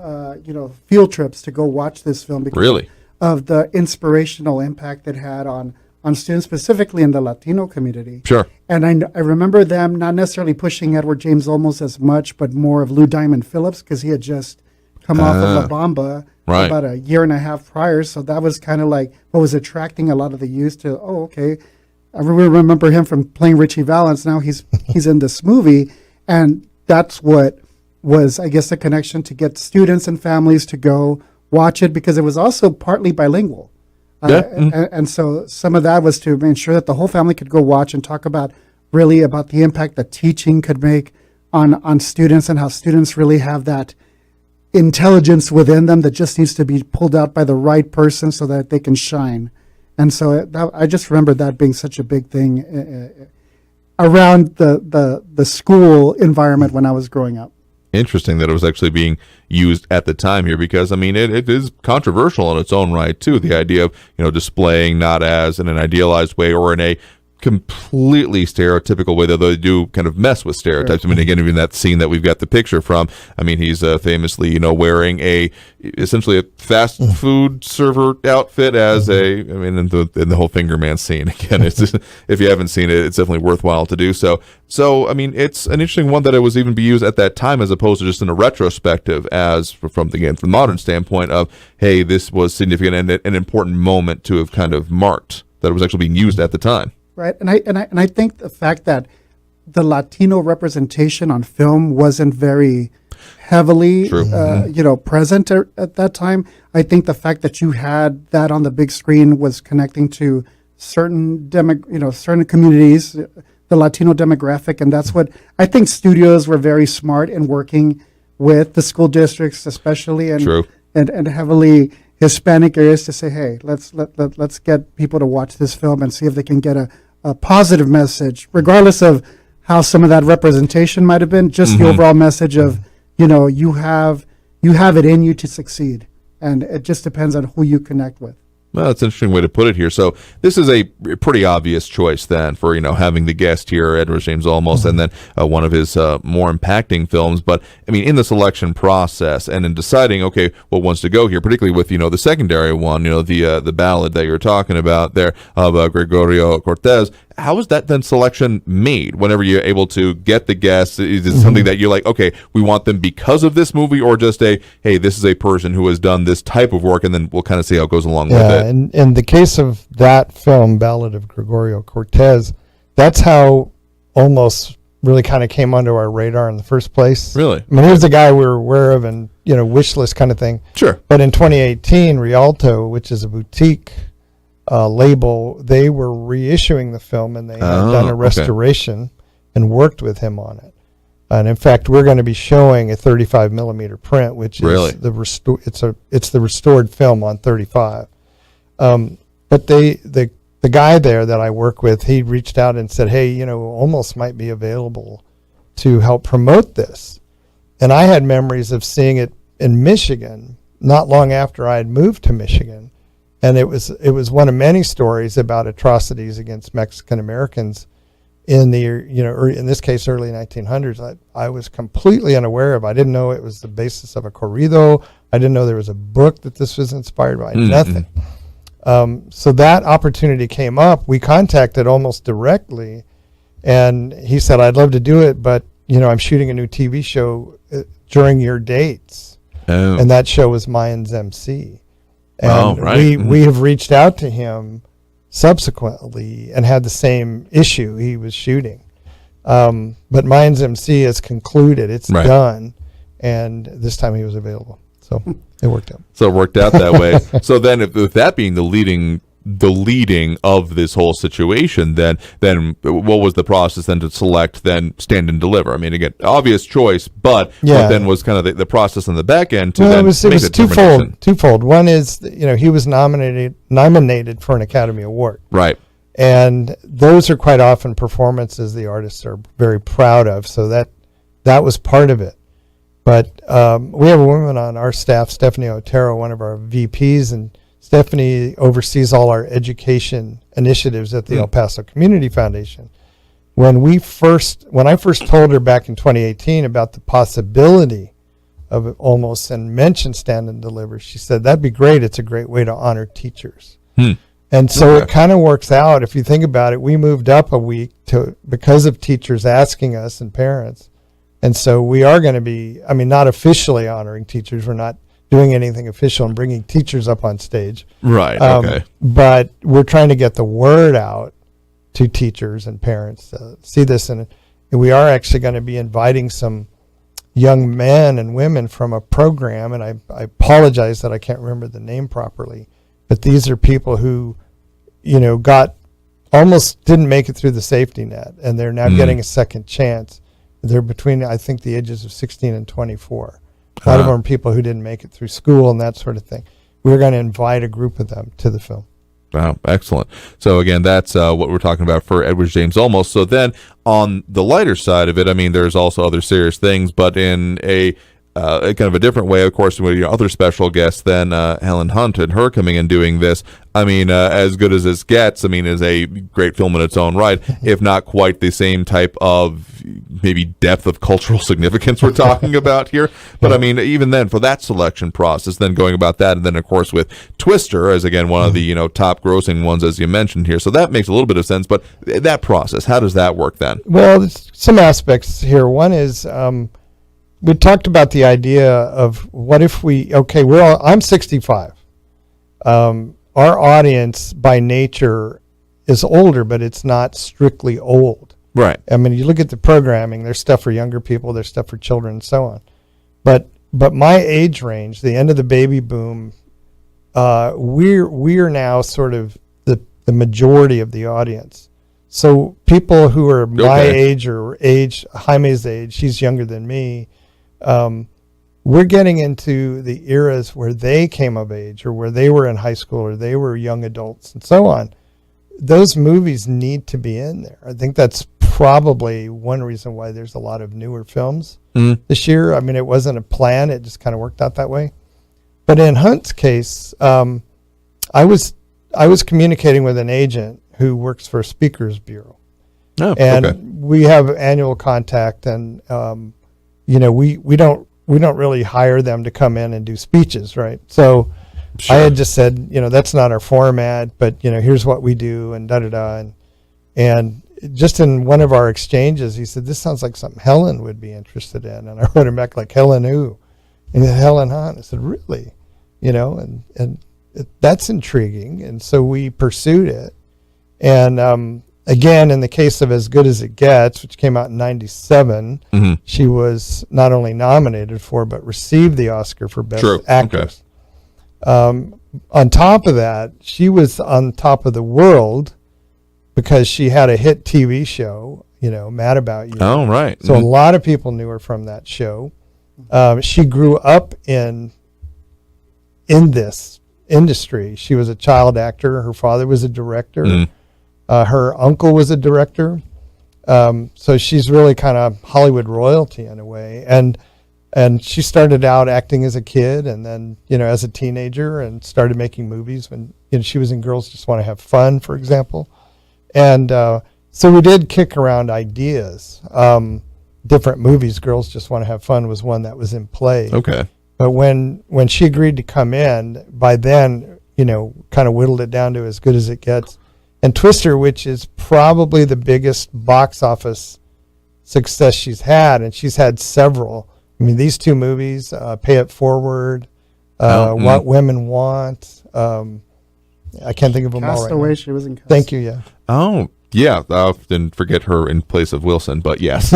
field trips to go watch this film because of the inspirational impact it had on students, specifically in the Latino community. Sure. And I remember them not necessarily pushing Edward James Olmos as much, but more of Lou Diamond Phillips, because he had just come off of La Bamba about a year and a half prior. So that was kind of like what was attracting a lot of the youth to, I remember him from playing Richie Valens. Now he's in this movie. And that's what was, I guess, the connection to get students and families to go watch it because it was also partly bilingual. And so some of that was to ensure that the whole family could go watch and talk about the impact that teaching could make on students, and how students really have that intelligence within them that just needs to be pulled out by the right person so that they can shine. And so I just remember that being such a big thing around the school environment when I was growing up. Interesting that it was actually being used at the time here, because I mean it is controversial in its own right too. The idea of displaying not as in an idealized way or in a completely stereotypical way, though they do kind of mess with stereotypes. Sure. I mean, again, even that scene that we've got the picture from, I mean, he's famously, wearing essentially a fast food server outfit as in the whole Finger Man scene. Again, it's just, if you haven't seen it, it's definitely worthwhile to do so. So, I mean, it's an interesting one that it was even be used at that time as opposed to just in a retrospective as from the modern standpoint of, hey, this was significant and an important moment to have kind of marked that it was actually being used at the time. Right, and I think the fact that the Latino representation on film wasn't very heavily, present at that time. I think the fact that you had that on the big screen was connecting to certain certain communities, the Latino demographic, and that's what I think studios were very smart in working with the school districts, especially and heavily Hispanic areas, to say, hey, let's get people to watch this film and see if they can get a positive message, regardless of how some of that representation might have been. Just the overall message of, you have it in you to succeed, and it just depends on who you connect with. Well, that's an interesting way to put it here. So this is a pretty obvious choice then for, having the guest here, Edward James Olmos, and then one of his more impacting films. But, I mean, in the selection process and in deciding, okay, what ones to go here, particularly with, the secondary one, the ballad that you're talking about there of Gregorio Cortez, how is that then selection made whenever you're able to get the guests? Is it something that you're like, okay, we want them because of this movie, or just hey, this is a person who has done this type of work, and then we'll kind of see how it goes along with it? And in the case of that film, Ballad of Gregorio Cortez, that's how Olmos really kind of came onto our radar in the first place. Really? I mean, he was the guy we were aware of and, wish list kind of thing. Sure. But in 2018, Rialto, which is a boutique label, they were reissuing the film, and they had done a restoration and worked with him on it. And in fact, we're going to be showing a 35 millimeter print, which is it's the restored film on 35. But the guy there that I work with, he reached out and said, hey, Olmos might be available to help promote this. And I had memories of seeing it in Michigan not long after I had moved to Michigan. And it was one of many stories about atrocities against Mexican Americans in the, or in this case, early 1900s. I was completely unaware of. I didn't know it was the basis of a corrido. I didn't know there was a book that this was inspired by. Nothing. So that opportunity came up. We contacted almost directly, and he said, I'd love to do it, but, I'm shooting a new TV show during your dates. Oh. And that show was Mayans MC. And we have reached out to him subsequently and had the same issue he was shooting. But Mayans MC is concluded. It's done. And this time he was available. So it worked out. So it worked out that way. So then with that being the leading of this whole situation, then what was the process then to select then Stand and Deliver? I mean, again, obvious choice, but what then was kind of the process on the back end to it was twofold. One is, he was nominated for an Academy Award. Right. And those are quite often performances the artists are very proud of. So that was part of it. But we have a woman on our staff, Stephanie Otero, one of our VPs, and Stephanie oversees all our education initiatives at the El Paso Community Foundation. When I first told her back in 2018 about the possibility of it almost and mentioned Stand and Deliver, she said, that'd be great. It's a great way to honor teachers. And so it kind of works out. If you think about it, we moved up a week because of teachers asking us and parents. And so we are going to be, not officially honoring teachers. We're not doing anything official and bringing teachers up on stage. Right, okay. But we're trying to get the word out to teachers and parents to see this. And we are actually going to be inviting some young men and women from a program, and I apologize that I can't remember the name properly, but these are people who, got almost didn't make it through the safety net, and they're now getting a second chance. They're between, I think, the ages of 16 and 24. A lot of them are people who didn't make it through school and that sort of thing. We're going to invite a group of them to the film. Wow, excellent. So again, that's what we're talking about for Edward James Olmos. So then on the lighter side of it, I mean, there's also other serious things, but in a kind of a different way, of course, with your other special guest than Helen Hunt and her coming and doing this. I mean, as good as this gets, I mean, is a great film in its own right, if not quite the same type of maybe depth of cultural significance we're talking about here. But I mean, even then, for that selection process, then going about that, and then of course with Twister as again one of the top grossing ones as you mentioned here, so that makes a little bit of sense. But that process, how does that work then? Well, there's some aspects here. One is we talked about the idea of what if I'm 65. Our audience by nature is older, but it's not strictly old. Right. I mean, you look at the programming, there's stuff for younger people, there's stuff for children and so on. But my age range, the end of the baby boom, we're now sort of the majority of the audience. So people who are my age or Jaime's age, she's younger than me, we're getting into the eras where they came of age or where they were in high school or they were young adults and so on. Those movies need to be in there. I think that's probably one reason why there's a lot of newer films this year. I mean, it wasn't a plan. It just kind of worked out that way. But in Hunt's case, I was communicating with an agent who works for a speakers bureau. Oh, and we have annual contact, and we don't really hire them to come in and do speeches, right? So I had just said, that's not our format, but here's what we do, and da-da-da. And just in one of our exchanges, he said, this sounds like something Helen would be interested in. And I wrote him back, like, Helen who? And he said, Helen Hunt. I said, really? That's intriguing. And so we pursued it. And again, in the case of As Good as It Gets, which came out in 97, she was not only nominated for, but received the Oscar for Best Actress. On top of that, she was on top of the world because she had a hit TV show, Mad About You. Oh, right. So a lot of people knew her from that show. She grew up in this industry. She was a child actor. Her father was a director. Her uncle was a director. So she's really kind of Hollywood royalty in a way. And she started out acting as a kid and then, as a teenager, and started making movies when she was in Girls Just Want to Have Fun, for example. And so we did kick around ideas. Different movies. Girls Just Want to Have Fun was one that was in play. Okay. But when she agreed to come in, by then, kind of whittled it down to As Good as It Gets. And Twister, which is probably the biggest box office success she's had, and she's had several. I mean, these two movies, Pay It Forward, What Women Want. I can't think of them all right Castaway, now. she was in Castaway. Thank you, yeah. Oh, yeah. I often forget her in place of Wilson, but yes.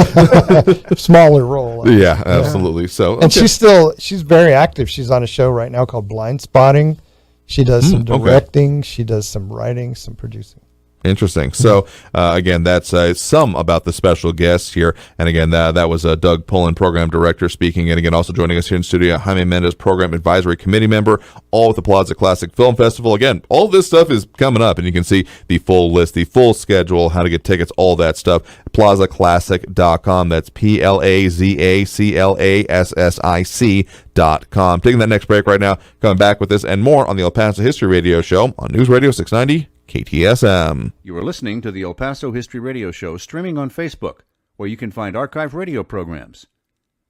Smaller role. Yeah, absolutely. So, And she's very active. She's on a show right now called Blind Spotting. She does some directing. She does some writing, some producing. Interesting. So, again, that's some about the special guests here. And again, that was Doug Pullen, program director, speaking. And again, also joining us here in studio, Jaime Mendez, program advisory committee member, all with the Plaza Classic Film Festival. Again, all this stuff is coming up, and you can see the full list, the full schedule, how to get tickets, all that stuff. PlazaClassic.com. That's PlazaClassic.com. Taking that next break right now. Coming back with this and more on the El Paso History Radio Show on News Radio 690. KTSM. You are listening to the El Paso History Radio Show, streaming on Facebook, where you can find archive radio programs.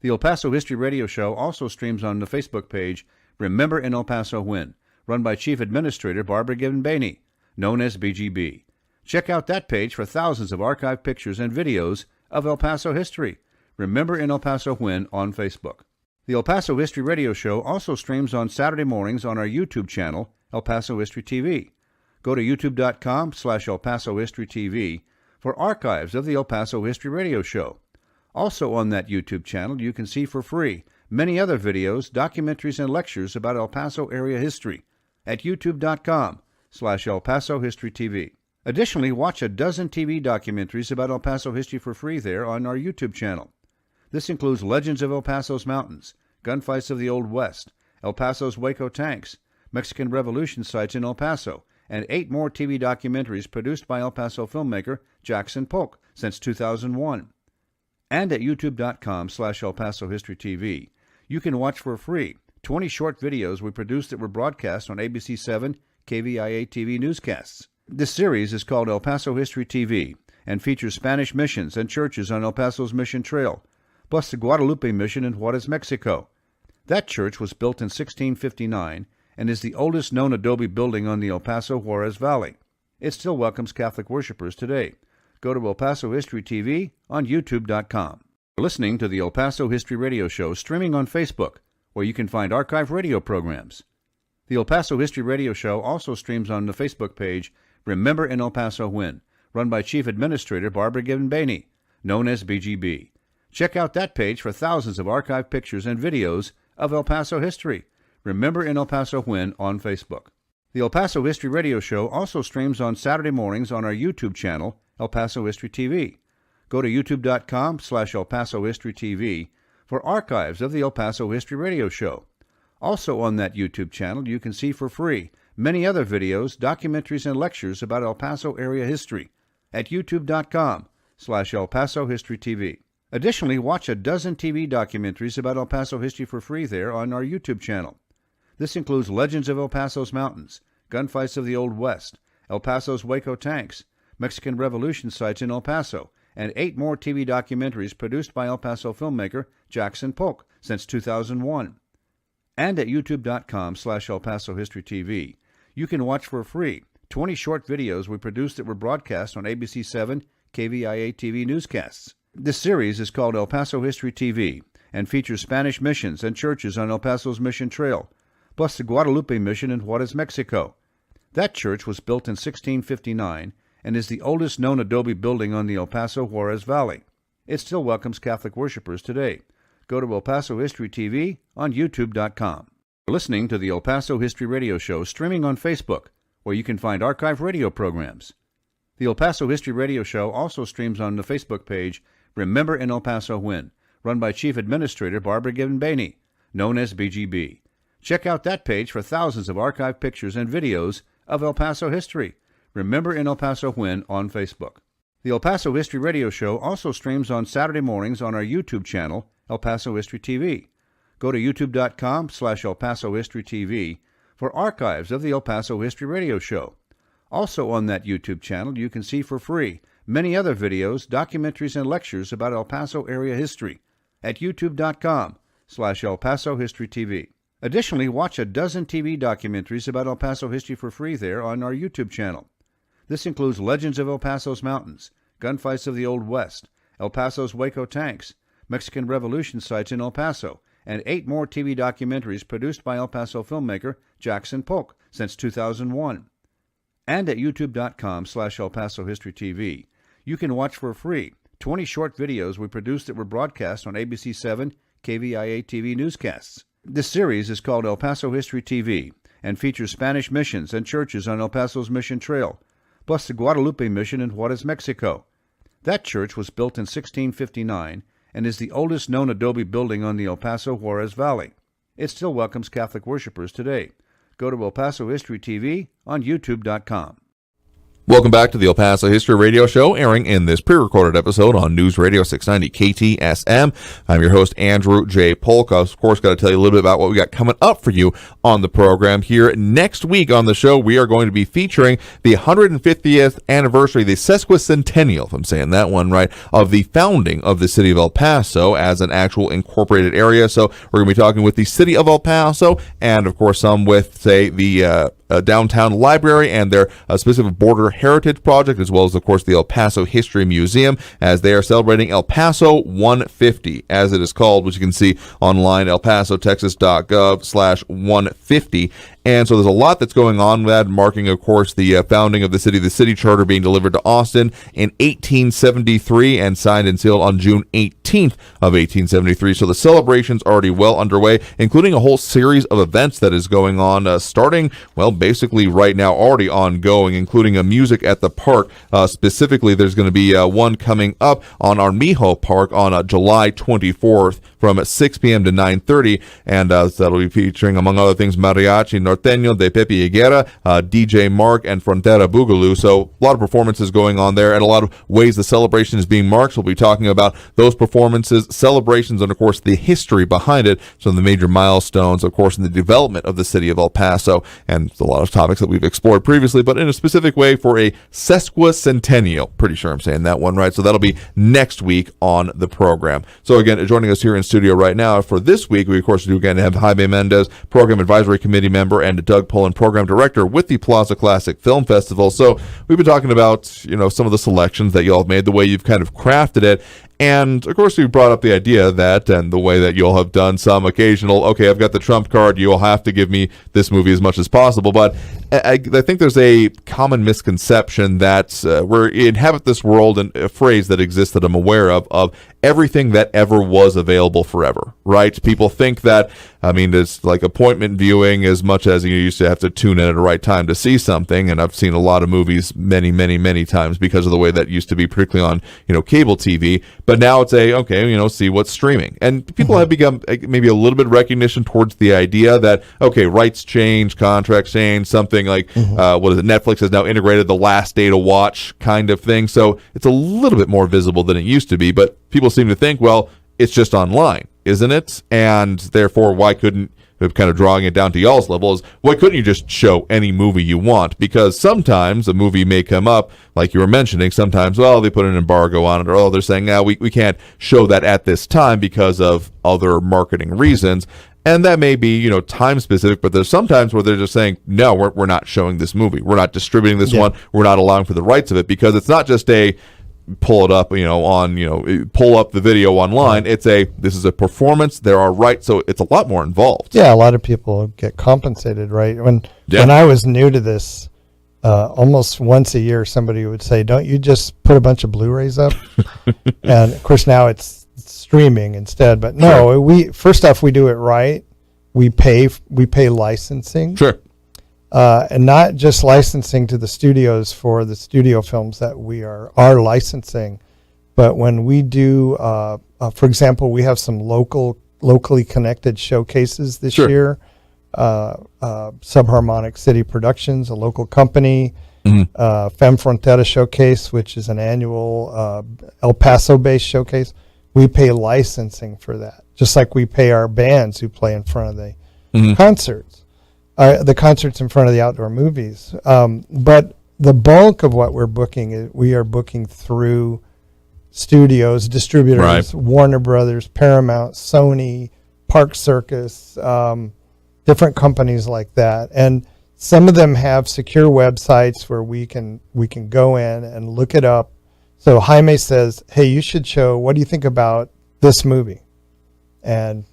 The El Paso History Radio Show also streams on the Facebook page Remember in El Paso When, run by Chief Administrator Barbara Gibbon-Baney, known as BGB. Check out that page for thousands of archive pictures and videos of El Paso history. Remember in El Paso When on Facebook. The El Paso History Radio Show also streams on Saturday mornings on our YouTube channel, El Paso History TV. Go to youtube.com/El Paso History TV for archives of the El Paso History Radio Show. Also on that YouTube channel, you can see for free many other videos, documentaries, and lectures about El Paso area history at youtube.com/El Paso History TV. Additionally, watch a dozen TV documentaries about El Paso history for free there on our YouTube channel. This includes Legends of El Paso's Mountains, Gunfights of the Old West, El Paso's Waco Tanks, Mexican Revolution sites in El Paso, and 8 more TV documentaries produced by El Paso filmmaker Jackson Polk since 2001. And at youtube.com/El Paso History TV, you can watch for free 20 short videos we produced that were broadcast on ABC7 KVIA TV newscasts. This series is called El Paso History TV and features Spanish missions and churches on El Paso's Mission Trail, plus the Guadalupe Mission in Juarez, Mexico. That church was built in 1659 and is the oldest known adobe building on the El Paso Juarez Valley. It still welcomes Catholic worshipers today. Go to El Paso History TV on youtube.com. You're listening to the El Paso History Radio Show streaming on Facebook, where you can find archive radio programs. The El Paso History Radio Show also streams on the Facebook page Remember in El Paso When, run by Chief Administrator Barbara Gibbon-Bainey, known as BGB. Check out that page for thousands of archive pictures and videos of El Paso history. Remember in El Paso When on Facebook. The El Paso History Radio Show also streams on Saturday mornings on our YouTube channel, El Paso History TV. Go to youtube.com/El Paso History TV for archives of the El Paso History Radio Show. Also on that YouTube channel, you can see for free many other videos, documentaries, and lectures about El Paso area history at youtube.com/El Paso History TV. Additionally, watch a dozen TV documentaries about El Paso history for free there on our YouTube channel. This includes Legends of El Paso's Mountains, Gunfights of the Old West, El Paso's Waco Tanks, Mexican Revolution sites in El Paso, and 8 more TV documentaries produced by El Paso filmmaker Jackson Polk since 2001. And at youtube.com/El Paso History TV, you can watch for free 20 short videos we produced that were broadcast on ABC7 KVIA TV newscasts. This series is called El Paso History TV and features Spanish missions and churches on El Paso's Mission Trail, plus the Guadalupe Mission in Juarez, Mexico. That church was built in 1659 and is the oldest known adobe building on the El Paso Juarez Valley. It still welcomes Catholic worshipers today. Go to El Paso History TV on youtube.com. You're listening to the El Paso History Radio Show streaming on Facebook, where you can find archive radio programs. The El Paso History Radio Show also streams on the Facebook page Remember in El Paso When, run by Chief Administrator Barbara Gibbon-Bainey, known as BGB. Check out that page for thousands of archive pictures and videos of El Paso history. Remember in El Paso When on Facebook. The El Paso History Radio Show also streams on Saturday mornings on our YouTube channel, El Paso History TV. Go to youtube.com/El Paso History TV for archives of the El Paso History Radio Show. Also on that YouTube channel, you can see for free many other videos, documentaries, and lectures about El Paso area history at youtube.com/El Paso History TV. Additionally, watch a dozen TV documentaries about El Paso history for free there on our YouTube channel. This includes Legends of El Paso's Mountains, Gunfights of the Old West, El Paso's Waco Tanks, Mexican Revolution sites in El Paso, and 8 more TV documentaries produced by El Paso filmmaker Jackson Polk since 2001. And at youtube.com/El Paso History TV, you can watch for free 20 short videos we produced that were broadcast on ABC7 KVIA TV newscasts. This series is called El Paso History TV and features Spanish missions and churches on El Paso's Mission Trail, plus the Guadalupe Mission in Juarez, Mexico. That church was built in 1659 and is the oldest known adobe building on the El Paso Juarez Valley. It still welcomes Catholic worshipers today. Go to El Paso History TV on youtube.com. Welcome back to the El Paso History Radio Show, airing in this pre-recorded episode on News Radio 690 KTSM. I'm your host, Andrew J. Polk. I, of course, got to tell you a little bit about what we got coming up for you on the program here. Next week on the show, we are going to be featuring the 150th anniversary, the sesquicentennial, if I'm saying that one right, of the founding of the city of El Paso as an actual incorporated area. So we're going to be talking with the city of El Paso and, of course, some with, say, the downtown library and their specific border heritage project, as well as, of course, the El Paso History Museum, as they are celebrating El Paso 150, as it is called, which you can see online, elpasotexas.gov/150. And so there's a lot that's going on with that, marking, of course, the founding of the city charter being delivered to Austin in 1873 and signed and sealed on June 18th of 1873. So the celebration's already well underway, including a whole series of events that is going on, starting, well, basically right now, already ongoing, including a music at the park. Specifically, there's going to be one coming up on Armijo Park on July 24th from 6 p.m. to 9:30, and that'll be featuring, among other things, Mariachi Norteño de Pepe Higuera, DJ Mark, and Frontera Boogaloo. So a lot of performances going on there, and a lot of ways the celebration is being marked. So we'll be talking about those performances, celebrations, and, of course, the history behind it, some of the major milestones, of course, in the development of the city of El Paso, and a lot of topics that we've explored previously, but in a specific way for a sesquicentennial. Pretty sure I'm saying that one right. So that'll be next week on the program. So again, joining us here in studio right now for this week, we of course do again have Jaime Mendez, Program Advisory Committee member, and Doug Pullen, Program Director with the Plaza Classic Film Festival. So we've been talking about, some of the selections that y'all have made, the way you've kind of crafted it. And, of course, we brought up the idea that, and the way that you'll have done some occasional, okay, I've got the trump card, you'll have to give me this movie as much as possible. But I think there's a common misconception that we inhabit this world, and a phrase that exists that I'm aware of everything that ever was available forever, right? People think that, it's like appointment viewing as much as you used to have to tune in at the right time to see something. And I've seen a lot of movies many, many, many times because of the way that used to be, particularly on, cable TV. But now it's see what's streaming. And people have become maybe a little bit of recognition towards the idea that, okay, rights change, contracts change, something like, what is it? Netflix has now integrated the last day to watch kind of thing. So it's a little bit more visible than it used to be. But people seem to think, well, it's just online, isn't it? And therefore, why couldn't, kind of drawing it down to y'all's level, is why couldn't you just show any movie you want? Because sometimes a movie may come up, like you were mentioning, sometimes, well, they put an embargo on it, or they're saying, we can't show that at this time because of other marketing reasons. And that may be, time specific, but there's sometimes where they're just saying, no, we're not showing this movie. We're not distributing this one. We're not allowing for the rights of it, because it's not just a pull it up, pull up the video online. It's this is a performance. There are rights, so it's a lot more involved. Yeah, a lot of people get compensated, right? When I was new to this, almost once a year, somebody would say, "Don't you just put a bunch of Blu-rays up?" And of course, now it's streaming instead. But no, we first off, we do it right. We pay licensing. Sure. And not just licensing to the studios for the studio films that we are licensing, but when we do, for example, we have some locally connected showcases this year. Subharmonic City Productions, a local company, Femme Frontera Showcase, which is an annual El Paso-based showcase. We pay licensing for that, just like we pay our bands who play in front of the concerts. The concerts in front of the outdoor movies. But the bulk of what we're booking is we are booking through studios, distributors, right. Warner Brothers, Paramount, Sony, Park Circus, different companies like that. And some of them have secure websites where we can go in and look it up. So Jaime says, hey, you should show, what do you think about this movie? And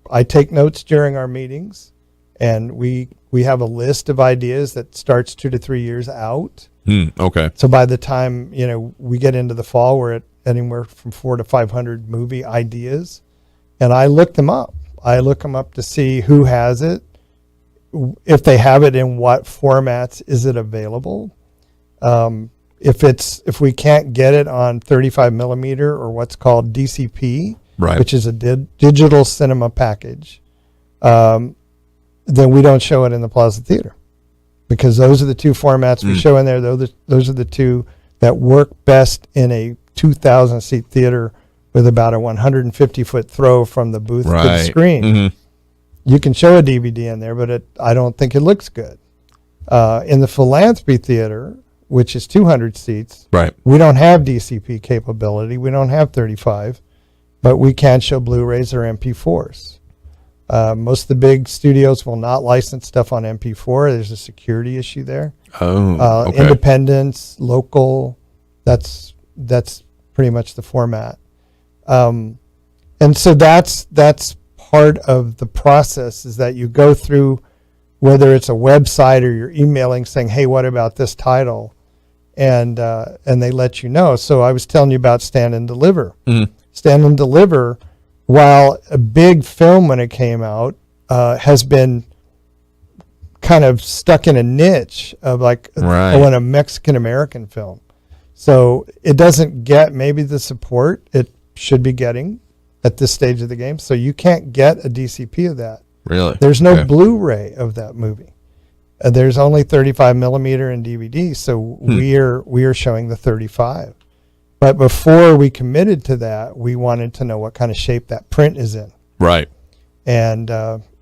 I take notes during our meetings. And we have a list of ideas that starts 2 to 3 years out. Okay. So by the time we get into the fall, we're at anywhere from 400 to 500 movie ideas, and I look them up. I look them up to see who has it, if they have it, in what formats is it available. If we can't get it on 35 millimeter or what's called DCP, right, which is a digital cinema package. Then we don't show it in the Plaza Theater, because those are the two formats we show in there. Those are the two that work best in a 2,000-seat theater with about a 150-foot throw from the booth to the screen. You can show a DVD in there, but I don't think it looks good. In the Philanthropy Theater, which is 200 seats, right, we don't have DCP capability. We don't have 35, but we can show Blu-rays or MP4s. Most of the big studios will not license stuff on MP4. There's a security issue there. Okay. Independence, local, that's pretty much the format. And so that's part of the process, is that you go through whether it's a website or you're emailing saying, hey, what about this title? And they let you know. So I was telling you about Stand and Deliver. Mm-hmm. Stand and Deliver, while a big film when it came out, has been kind of stuck in a niche of like a Mexican-American film. So it doesn't get maybe the support it should be getting at this stage of the game. So you can't get a DCP of that. Really? There's no Blu-ray of that movie. There's only 35 millimeter and DVD, so we are showing the 35. But before we committed to that, we wanted to know what kind of shape that print is in. Right. And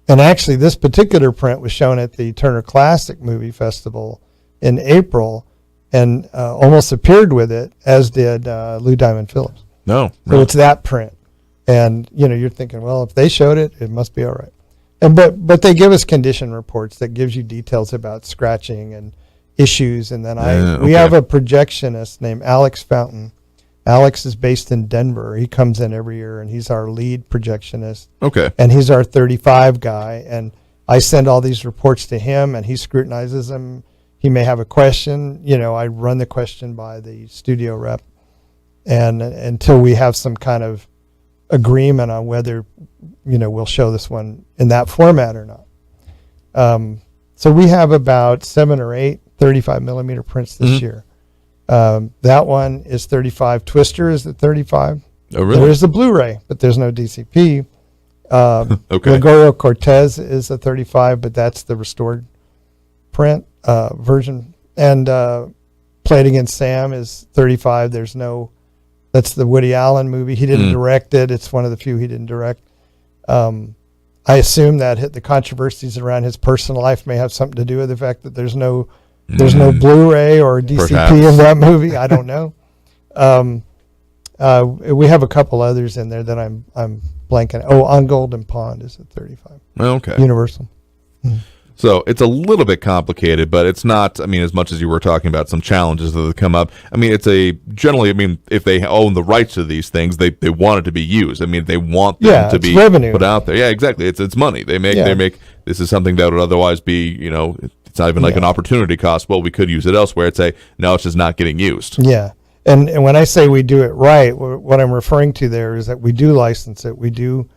actually, this particular print was shown at the Turner Classic Movie Festival in April, and almost appeared with it, as did Lou Diamond Phillips. No. So it's that print, and you're thinking, well, if they showed it, it must be all right. And but they give us condition reports that gives you details about scratching and issues, and then we have a projectionist named Alex Fountain. Alex is based in Denver. He comes in every year, and he's our lead projectionist. Okay. And he's our 35 guy, and I send all these reports to him, and he scrutinizes them. He may have a question. I run the question by the studio rep, and until we have some kind of agreement on whether we'll show this one in that format or not. So we have about 7 or 8 35 millimeter prints this year. That one is 35. Twister is at 35. Oh, really? There is the Blu-ray, but there's no DCP. Okay. Gregorio Cortez is a 35, but that's the restored print version. And Play It Again Sam is 35. That's the Woody Allen movie. He didn't direct it. It's one of the few he didn't direct. I assume that the controversies around his personal life may have something to do with the fact that there's no Blu-ray or DCP Perhaps. of that movie. I don't know. We have a couple others in there that I'm blanking. Oh, On Golden Pond is at 35. Okay. Universal. So it's a little bit complicated, but it's not, as much as you were talking about some challenges that have come up. Generally, if they own the rights to these things, they want it to be used. They want them to be revenue. Put out there. Yeah, exactly. It's money. They make, this is something that would otherwise be, it's not even like an opportunity cost. Well, we could use it elsewhere. It's just not getting used. Yeah. And when I say we do it right, what I'm referring to there is that we do license it. We do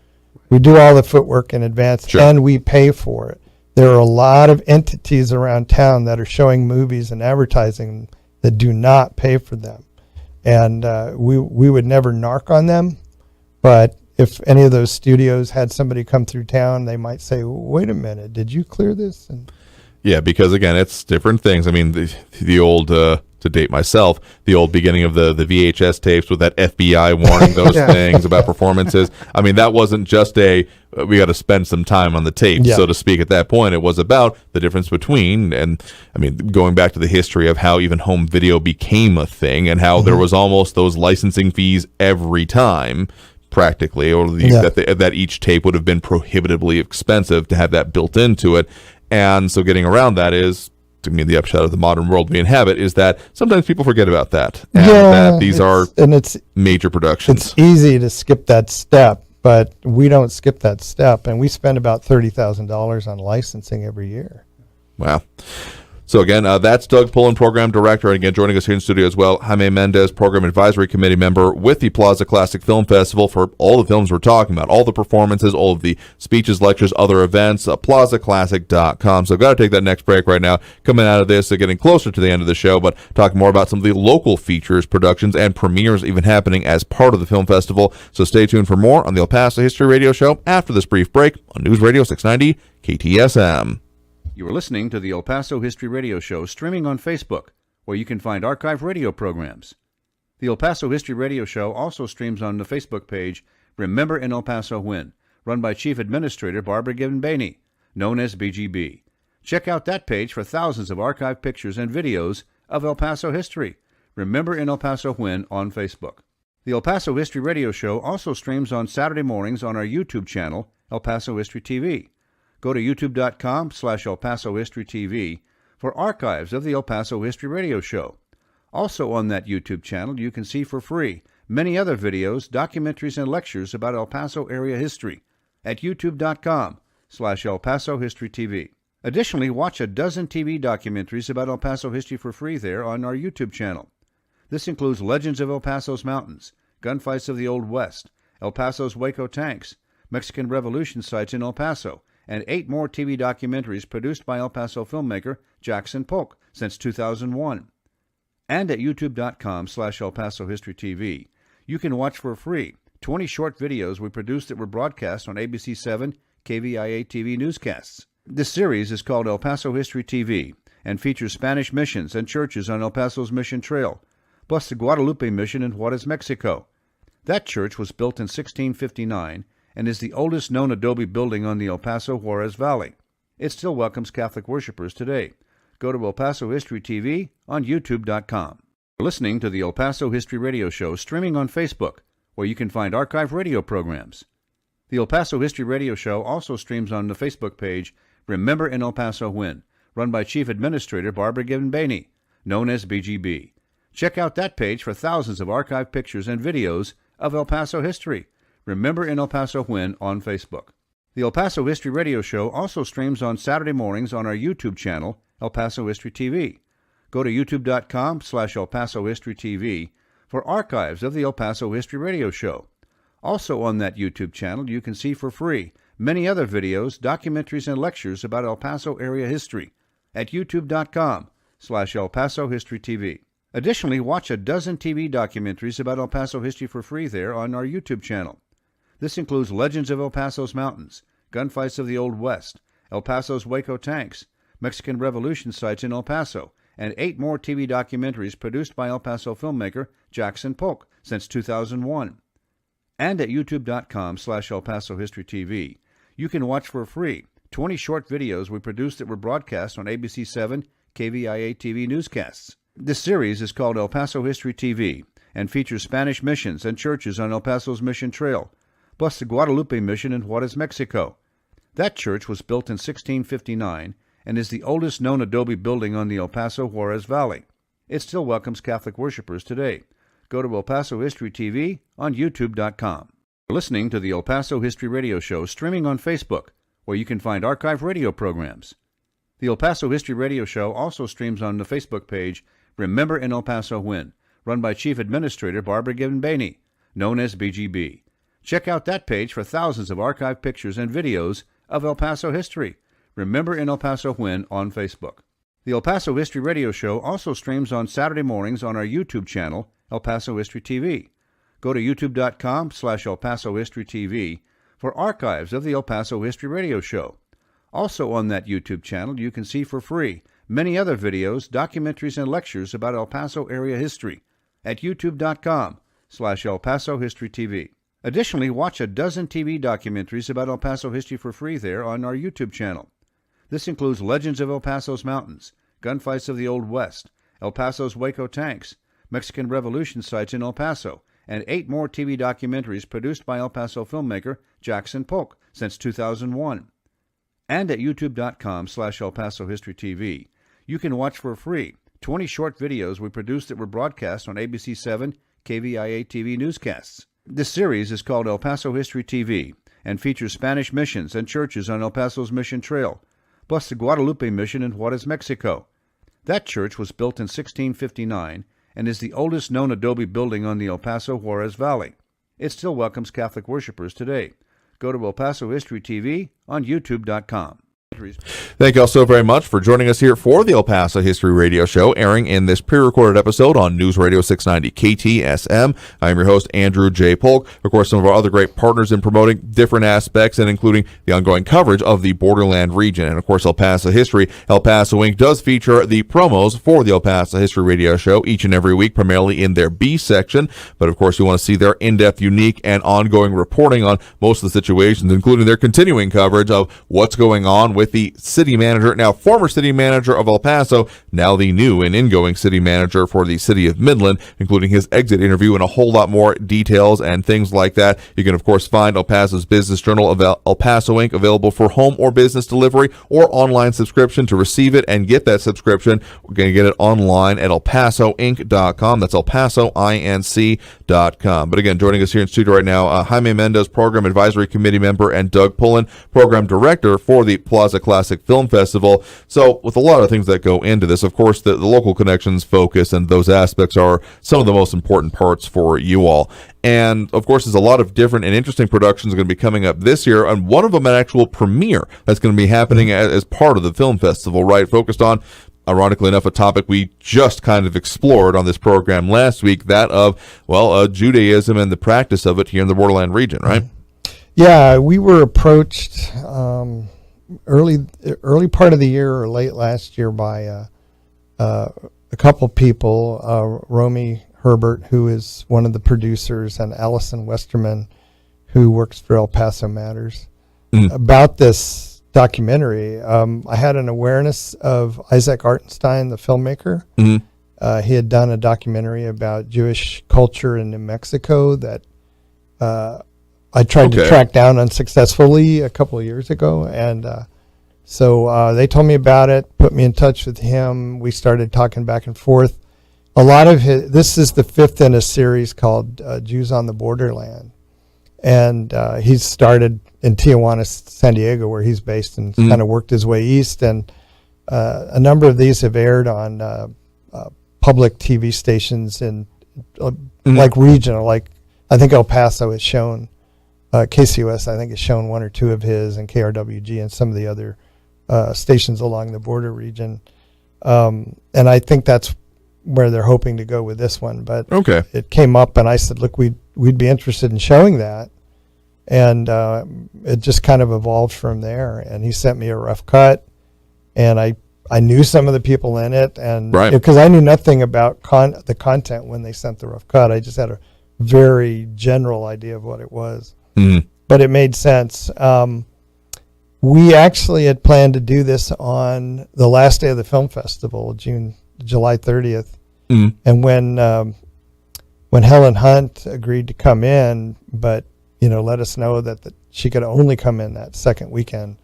all the footwork in advance, Sure. and we pay for it. There are a lot of entities around town that are showing movies and advertising that do not pay for them. And we would never narc on them, but if any of those studios had somebody come through town, they might say, wait a minute, did you clear this? And Yeah, because again, it's different things. The old, to date myself, the old beginning of the VHS tapes with that FBI warning those things about performances. That wasn't just we got to spend some time on the tape, so to speak. At that point, it was about the difference between, and going back to the history of how even home video became a thing, and how there was almost those licensing fees every time, practically, or that each tape would have been prohibitively expensive to have that built into it. And so getting around that is, to me, the upshot of the modern world we inhabit is that sometimes people forget about that. And that these are major productions. It's easy to skip that step, but we don't skip that step. And we spend about $30,000 on licensing every year. Wow. So again, that's Doug Pullen, Program Director, and again, joining us here in studio as well, Jaime Mendez, Program Advisory Committee member with the Plaza Classic Film Festival for all the films we're talking about, all the performances, all of the speeches, lectures, other events, plazaclassic.com. So I've got to take that next break right now. Coming out of this, getting closer to the end of the show, but talk more about some of the local features, productions, and premieres even happening as part of the film festival. So stay tuned for more on the El Paso History Radio Show after this brief break on News Radio 690 KTSM. You are listening to the El Paso History Radio Show, streaming on Facebook, where you can find archive radio programs. The El Paso History Radio Show also streams on the Facebook page Remember in El Paso When, run by Chief Administrator Barbara Given-Baney, known as BGB. Check out that page for thousands of archive pictures and videos of El Paso history. Remember in El Paso When on Facebook. The El Paso History Radio Show also streams on Saturday mornings on our YouTube channel, El Paso History TV. Go to youtube.com/El Paso History TV for archives of the El Paso History Radio Show. Also on that YouTube channel, you can see for free many other videos, documentaries, and lectures about El Paso area history at youtube.com/El Paso History TV. Additionally, watch a dozen TV documentaries about El Paso history for free there on our YouTube channel. This includes Legends of El Paso's Mountains, Gunfights of the Old West, El Paso's Waco Tanks, Mexican Revolution sites in El Paso, and 8 more TV documentaries produced by El Paso filmmaker Jackson Polk since 2001. And at youtube.com/El Paso History TV, you can watch for free 20 short videos we produced that were broadcast on ABC 7 KVIA TV newscasts. This series is called El Paso History TV and features Spanish missions and churches on El Paso's Mission Trail, plus the Guadalupe Mission in Juarez, Mexico. That church was built in 1659 and is the oldest known adobe building on the El Paso Juarez Valley. It still welcomes Catholic worshipers today. Go to El Paso History TV on youtube.com. You're listening to the El Paso History Radio Show streaming on Facebook, where you can find archive radio programs. The El Paso History Radio Show also streams on the Facebook page Remember in El Paso When, run by Chief Administrator Barbara Gibbon-Bainey, known as BGB. Check out that page for thousands of archived pictures and videos of El Paso history. Remember in El Paso When on Facebook. The El Paso History Radio Show also streams on Saturday mornings on our YouTube channel, El Paso History TV. Go to youtube.com/El Paso History TV for archives of the El Paso History Radio Show. Also on that YouTube channel, you can see for free many other videos, documentaries, and lectures about El Paso area history at youtube.com/El Paso History TV. Additionally, watch a dozen TV documentaries about El Paso history for free there on our YouTube channel. This includes Legends of El Paso's Mountains, Gunfights of the Old West, El Paso's Waco Tanks, Mexican Revolution sites in El Paso, and 8 more TV documentaries produced by El Paso filmmaker Jackson Polk since 2001. And at youtube.com/El Paso History TV, you can watch for free 20 short videos we produced that were broadcast on ABC 7 KVIA TV newscasts. This series is called El Paso History TV and features Spanish missions and churches on El Paso's Mission Trail, plus the Guadalupe Mission in Juarez, Mexico. That church was built in 1659 and is the oldest known adobe building on the El Paso Juarez Valley. It still welcomes Catholic worshipers today. Go to El Paso History TV on youtube.com. You're listening to the El Paso History Radio Show streaming on Facebook, where you can find archive radio programs. The El Paso History Radio Show also streams on the Facebook page Remember in El Paso When, run by Chief Administrator Barbara Gibbon-Bainey, known as BGB. Check out that page for thousands of archived pictures and videos of El Paso history. Remember in El Paso When on Facebook. The El Paso History Radio Show also streams on Saturday mornings on our YouTube channel, El Paso History TV. Go to youtube.com/El Paso History TV for archives of the El Paso History Radio Show. Also on that YouTube channel, you can see for free many other videos, documentaries, and lectures about El Paso area history at youtube.com/El Paso History TV. Additionally, watch a dozen TV documentaries about El Paso history for free there on our YouTube channel. This includes Legends of El Paso's Mountains, Gunfights of the Old West, El Paso's Waco Tanks, Mexican Revolution sites in El Paso, and 8 more TV documentaries produced by El Paso filmmaker Jackson Polk since 2001. And at youtube.com/El Paso History TV, you can watch for free 20 short videos we produced that were broadcast on ABC 7 KVIA TV newscasts. This series is called El Paso History TV and features Spanish missions and churches on El Paso's Mission Trail, plus the Guadalupe Mission in Juarez, Mexico. That church was built in 1659 and is the oldest known adobe building on the El Paso Juarez Valley. It still welcomes Catholic worshipers today. Go to El Paso History TV on youtube.com. Thank you all so very much for joining us here for the El Paso History Radio Show, airing in this pre-recorded episode on News Radio 690 KTSM. I'm your host, Andrew J. Polk. Of course, some of our other great partners in promoting different aspects and including the ongoing coverage of the Borderland region. And of course, El Paso History. El Paso Inc. does feature the promos for the El Paso History Radio Show each and every week, primarily in their B section. But of course, you want to see their in-depth, unique, and ongoing reporting on most of the situations, including their continuing coverage of what's going on with the city manager, now former city manager of El Paso, now the new and ingoing city manager for the city of Midland, including his exit interview and a whole lot more details and things like that. You can, of course, find El Paso's business journal of El Paso Inc. available for home or business delivery or online subscription. To receive it and get that subscription, we're going to get it online at elpasoinc.com. That's elpasoinc.com. But again, joining us here in studio right now, Jaime Mendez, Program Advisory Committee member, and Doug Pullen, Program Director for the Plaza Classic Film Film Festival. So with a lot of things that go into this, of course, the local connections focus and those aspects are some of the most important parts for you all. And, of course, there's a lot of different and interesting productions going to be coming up this year, and one of them an actual premiere that's going to be happening as part of the film festival, right? Focused on, ironically enough, a topic we just kind of explored on this program last week, that of, Judaism and the practice of it here in the Borderland region, right? Yeah, we were approached early part of the year or late last year by a couple people, Romy Herbert, who is one of the producers, and Allison Westerman, who works for El Paso Matters, about this documentary. I had an awareness of Isaac Artenstein, the filmmaker. He had done a documentary about Jewish culture in New Mexico that I tried to track down unsuccessfully a couple of years ago. And so they told me about it, put me in touch with him. We started talking back and forth. A lot of this is the fifth in a series called Jews on the Borderland. And he's started in Tijuana, San Diego, where he's based, and kind of worked his way east. And a number of these have aired on public TV stations in like regional, like I think El Paso has shown, KCOS I think has shown one or two of his, and KRWG and some of the other stations along the border region. And I think that's where they're hoping to go with this one, but it came up and I said, look, we'd be interested in showing that, and it just kind of evolved from there. And he sent me a rough cut, and I knew some of the people in it, and because I knew nothing about the content when they sent the rough cut, I just had a very general idea of what it was, but it made sense. We actually had planned to do this on the last day of the film festival, July 30th. And when Helen Hunt agreed to come in, but let us know that she could only come in that second weekend,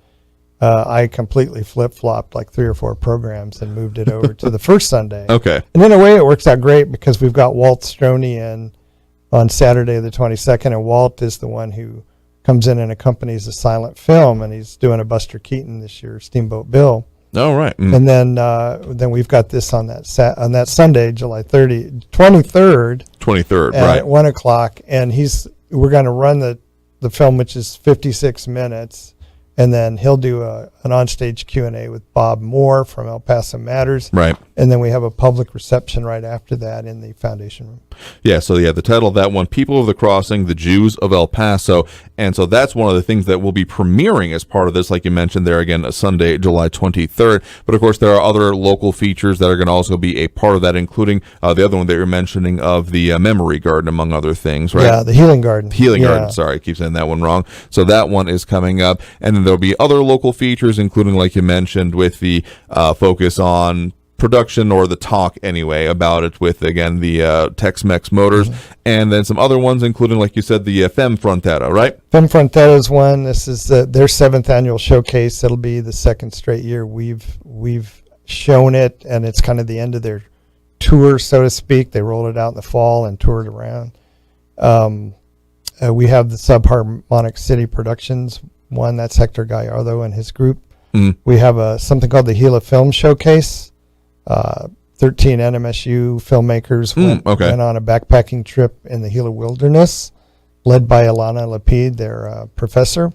I completely flip-flopped like 3 or 4 programs and moved it over to the first Sunday. And in a way it works out great because we've got Walt Stroney in on Saturday the 22nd, and Walt is the one who comes in and accompanies a silent film, and he's doing a Buster Keaton this year, Steamboat Bill. And then we've got this on that Sunday, July 23rd at 1 o'clock, and we're going to run the film, which is 56 minutes, and then he'll do an onstage Q&A with Bob Moore from El Paso Matters. And then we have a public reception right after that in the foundation room. The title of that one, People of the Crossing, the Jews of El Paso. And so that's one of the things that will be premiering as part of this, like you mentioned there, again, Sunday, July 23rd. But, of course, there are other local features that are going to also be a part of that, including the other one that you're mentioning of the Memory Garden, among other things, right? Yeah, the Healing Garden. Garden, sorry, I keep saying that one wrong. So that one is coming up. And then there'll be other local features, including, like you mentioned, with the focus on production, or the talk anyway about it, with again the Tex-Mex Motors, and then some other ones, including, like you said, the Femme Frontera, right? Femme Frontera is one. This is their 7th annual showcase. It'll be the second straight year we've shown it, and it's kind of the end of their tour, so to speak. They rolled it out in the fall and toured around. We have the Subharmonic City Productions one. That's Hector Gallardo and his group. We have something called the Gila Film Showcase. 13 NMSU filmmakers went on a backpacking trip in the Gila Wilderness, led by Ilana Lapid, their professor.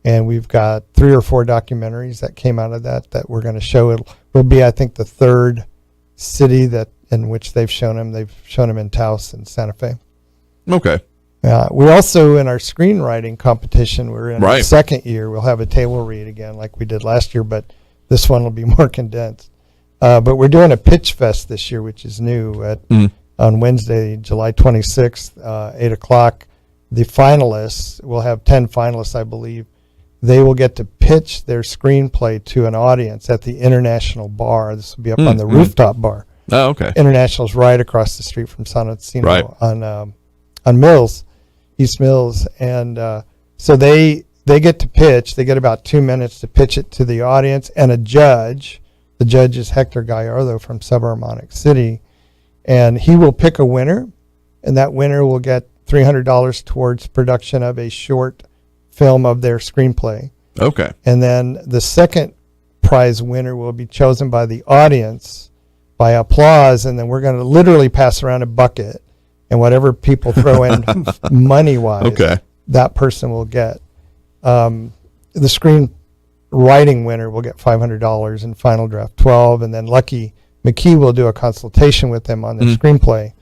And we've got 3 or 4 documentaries that came out of that we're going to show. It will be, I think, the 3rd city in which they've shown them. They've shown them in Taos and Santa Fe. We also, in our screenwriting competition, we're in the second year. We'll have a table read again like we did last year, but this one will be more condensed. But we're doing a pitch fest this year, which is new, on Wednesday, July 26th, 8 o'clock. The finalists, we'll have 10 finalists, I believe. They will get to pitch their screenplay to an audience at the International Bar. This will be up on the rooftop bar. International's right across the street from San Jacinto on Mills, East Mills. And so they get to pitch. They get about 2 minutes to pitch it to the audience and a judge. The judge is Hector Gallardo from Subharmonic City, and he will pick a winner, and that winner will get $300 towards production of a short film of their screenplay. And then the second prize winner will be chosen by the audience by applause, and then we're going to literally pass around a bucket, and whatever people throw in money-wise, that person will get. The screenwriting winner will get $500 and final draft $12, and then Lucky McKee will do a consultation with them on the screenplay,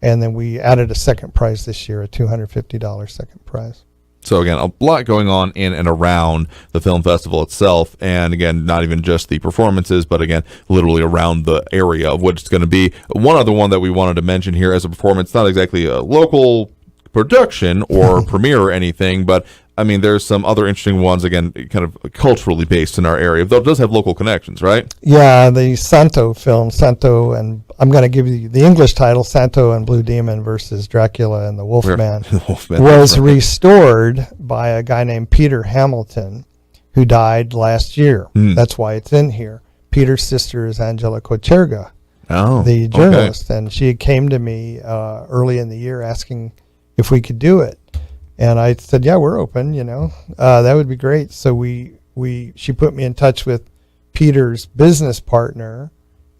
and then we added a second prize this year, a $250 second prize. So again, a lot going on in and around the film festival itself, and again, not even just the performances, but again, literally around the area of what it's going to be. One other one that we wanted to mention here as a performance, not exactly a local production or premiere or anything, but I mean, there's some other interesting ones, again, kind of culturally based in our area, though it does have local connections, right? Yeah, the Santo film, Santo, and I'm going to give you the English title, Santo and Blue Demon versus Dracula and the Wolfman, was restored by a guy named Peter Hamilton, who died last year. That's why it's in here. Peter's sister is Angela Kocherga, the journalist, and she came to me early in the year asking if we could do it. And I said, yeah, we're open, that would be great. So she put me in touch with Peter's business partner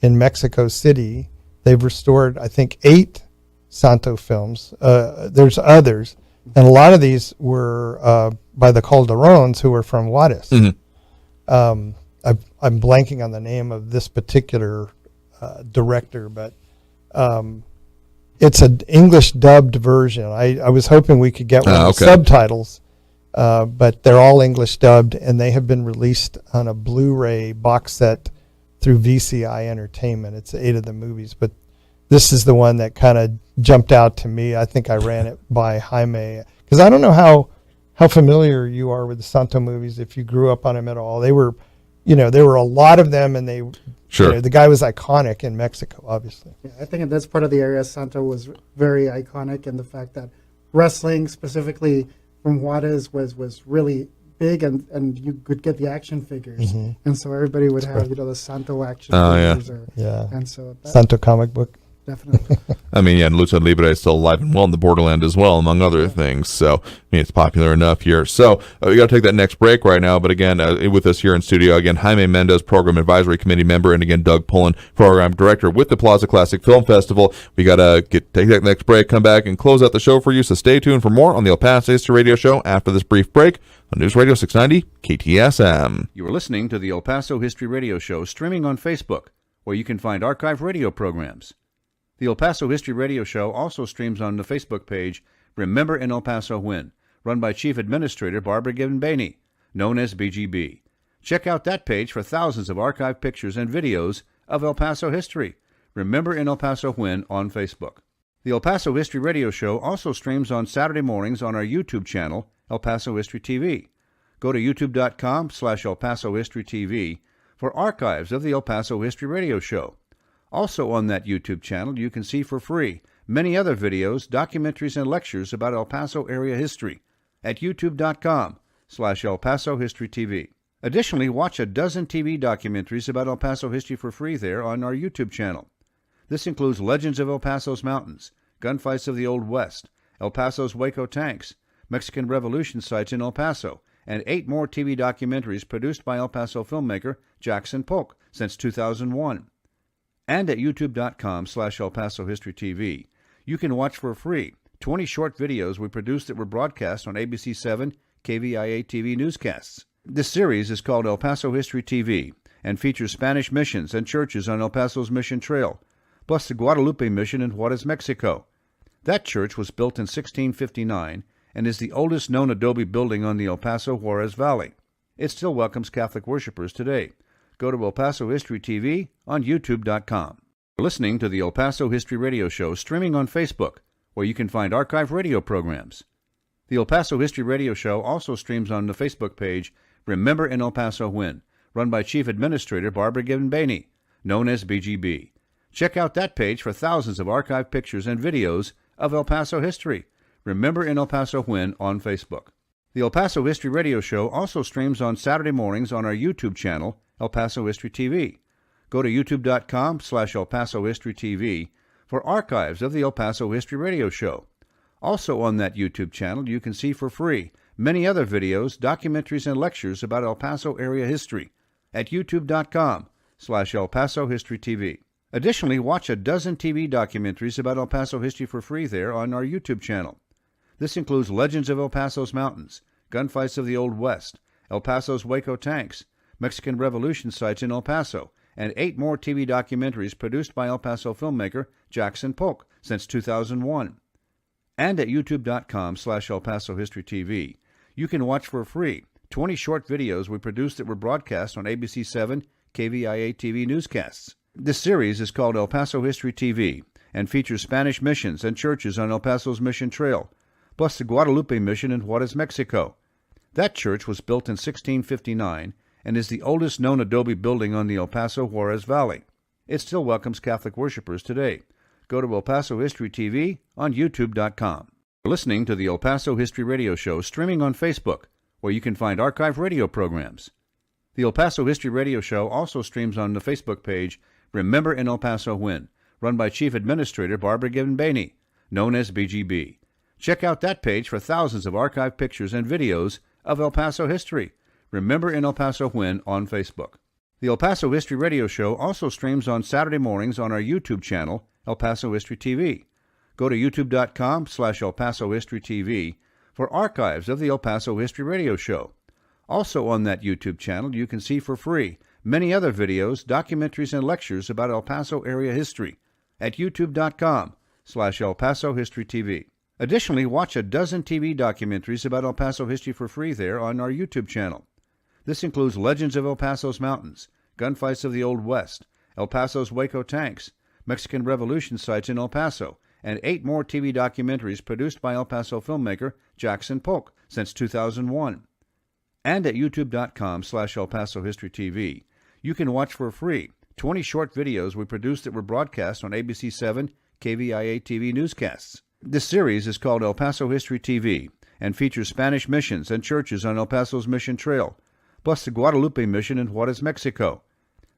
in Mexico City. They've restored, I think, 8 Santo films. There's others. And a lot of these were by the Calderones, who were from Juarez. I'm blanking on the name of this particular director, but it's an English dubbed version. I was hoping we could get one with subtitles, but they're all English dubbed, and they have been released on a Blu-ray box set through VCI Entertainment. It's 8 of the movies, but this is the one that kind of jumped out to me. I think I ran it by Jaime, because I don't know how familiar you are with the Santo movies, if you grew up on them at all. They were, there were a lot of them, and they... Sure. The guy was iconic in Mexico, obviously. Yeah, I think that's part of the area. Santo was very iconic, and the fact that wrestling, specifically from Juarez, was really big, and you could get the action figures. And so everybody would have, the Santo action figures. And so Santo comic book. Definitely. I mean, yeah, and Lucha Libre is still alive and well in the borderland as well, among other things. So, I mean, it's popular enough here. So, we got to take that next break right now. But again, with us here in studio, again, Jaime Mendez, Program Advisory Committee member, and again, Doug Pullen, Program Director with the Plaza Classic Film Festival. We got to take that next break, come back, and close out the show for you. So, stay tuned for more on the El Paso History Radio Show after this brief break on News Radio 690 KTSM. You are listening to the El Paso History Radio Show streaming on Facebook, where you can find archive radio programs. The El Paso History Radio Show also streams on the Facebook page Remember in El Paso When, run by Chief Administrator Barbara Given-Baney, known as BGB. Check out that page for thousands of archived pictures and videos of El Paso history. Remember in El Paso When on Facebook. The El Paso History Radio Show also streams on Saturday mornings on our YouTube channel, El Paso History TV. Go to youtube.com/El Paso History TV for archives of the El Paso History Radio Show. Also on that YouTube channel, you can see for free many other videos, documentaries, and lectures about El Paso area history at youtube.com/El Paso History TV. Additionally, watch a dozen TV documentaries about El Paso history for free there on our YouTube channel. This includes Legends of El Paso's Mountains, Gunfights of the Old West, El Paso's Waco Tanks, Mexican Revolution sites in El Paso, and 8 more TV documentaries produced by El Paso filmmaker Jackson Polk since 2001. And at youtube.com/El Paso History TV, you can watch for free 20 short videos we produced that were broadcast on ABC 7 KVIA TV newscasts. This series is called El Paso History TV and features Spanish missions and churches on El Paso's Mission Trail, plus the Guadalupe Mission in Juarez, Mexico. That church was built in 1659 and is the oldest known adobe building on the El Paso Juarez Valley. It still welcomes Catholic worshipers today. Go to El Paso History TV on youtube.com. You're listening to the El Paso History Radio Show streaming on Facebook, where you can find archive radio programs. The El Paso History Radio Show also streams on the Facebook page Remember in El Paso When, run by Chief Administrator Barbara Given-Baney, known as BGB. Check out that page for thousands of archived pictures and videos of El Paso history. Remember in El Paso When on Facebook. The El Paso History Radio Show also streams on Saturday mornings on our YouTube channel, El Paso History TV. Go to youtube.com/El Paso History TV for archives of the El Paso History Radio Show. Also on that YouTube channel, you can see for free many other videos, documentaries, and lectures about El Paso area history at youtube.com/El Paso History TV. Additionally, watch a dozen TV documentaries about El Paso history for free there on our YouTube channel. This includes Legends of El Paso's Mountains, Gunfights of the Old West, El Paso's Waco Tanks, Mexican Revolution sites in El Paso, and 8 more TV documentaries produced by El Paso filmmaker Jackson Polk since 2001. And at youtube.com/El Paso History TV, you can watch for free 20 short videos we produced that were broadcast on ABC 7 KVIA TV newscasts. This series is called El Paso History TV and features Spanish missions and churches on El Paso's Mission Trail, plus the Guadalupe Mission in Juarez, Mexico. That church was built in 1659 and is the oldest known adobe building on the El Paso Juarez Valley. It still welcomes Catholic worshipers today. Go to El Paso History TV on youtube.com. You're listening to the El Paso History Radio Show streaming on Facebook, where you can find archive radio programs. The El Paso History Radio Show also streams on the Facebook page Remember in El Paso When, run by Chief Administrator Barbara Gibbon-Bainey, known as BGB. Check out that page for thousands of archived pictures and videos of El Paso history. Remember in El Paso When on Facebook. The El Paso History Radio Show also streams on Saturday mornings on our YouTube channel, El Paso History TV. Go to youtube.com/El Paso History TV for archives of the El Paso History Radio Show. Also on that YouTube channel, you can see for free many other videos, documentaries, and lectures about El Paso area history at youtube.com/El Paso History TV. Additionally, watch a dozen TV documentaries about El Paso history for free there on our YouTube channel. This includes Legends of El Paso's Mountains, Gunfights of the Old West, El Paso's Waco Tanks, Mexican Revolution sites in El Paso, and 8 more TV documentaries produced by El Paso filmmaker Jackson Polk since 2001. And at youtube.com/El Paso History TV, you can watch for free 20 short videos we produced that were broadcast on ABC 7 KVIA TV newscasts. This series is called El Paso History TV and features Spanish missions and churches on El Paso's Mission Trail, plus the Guadalupe Mission in Juarez, Mexico.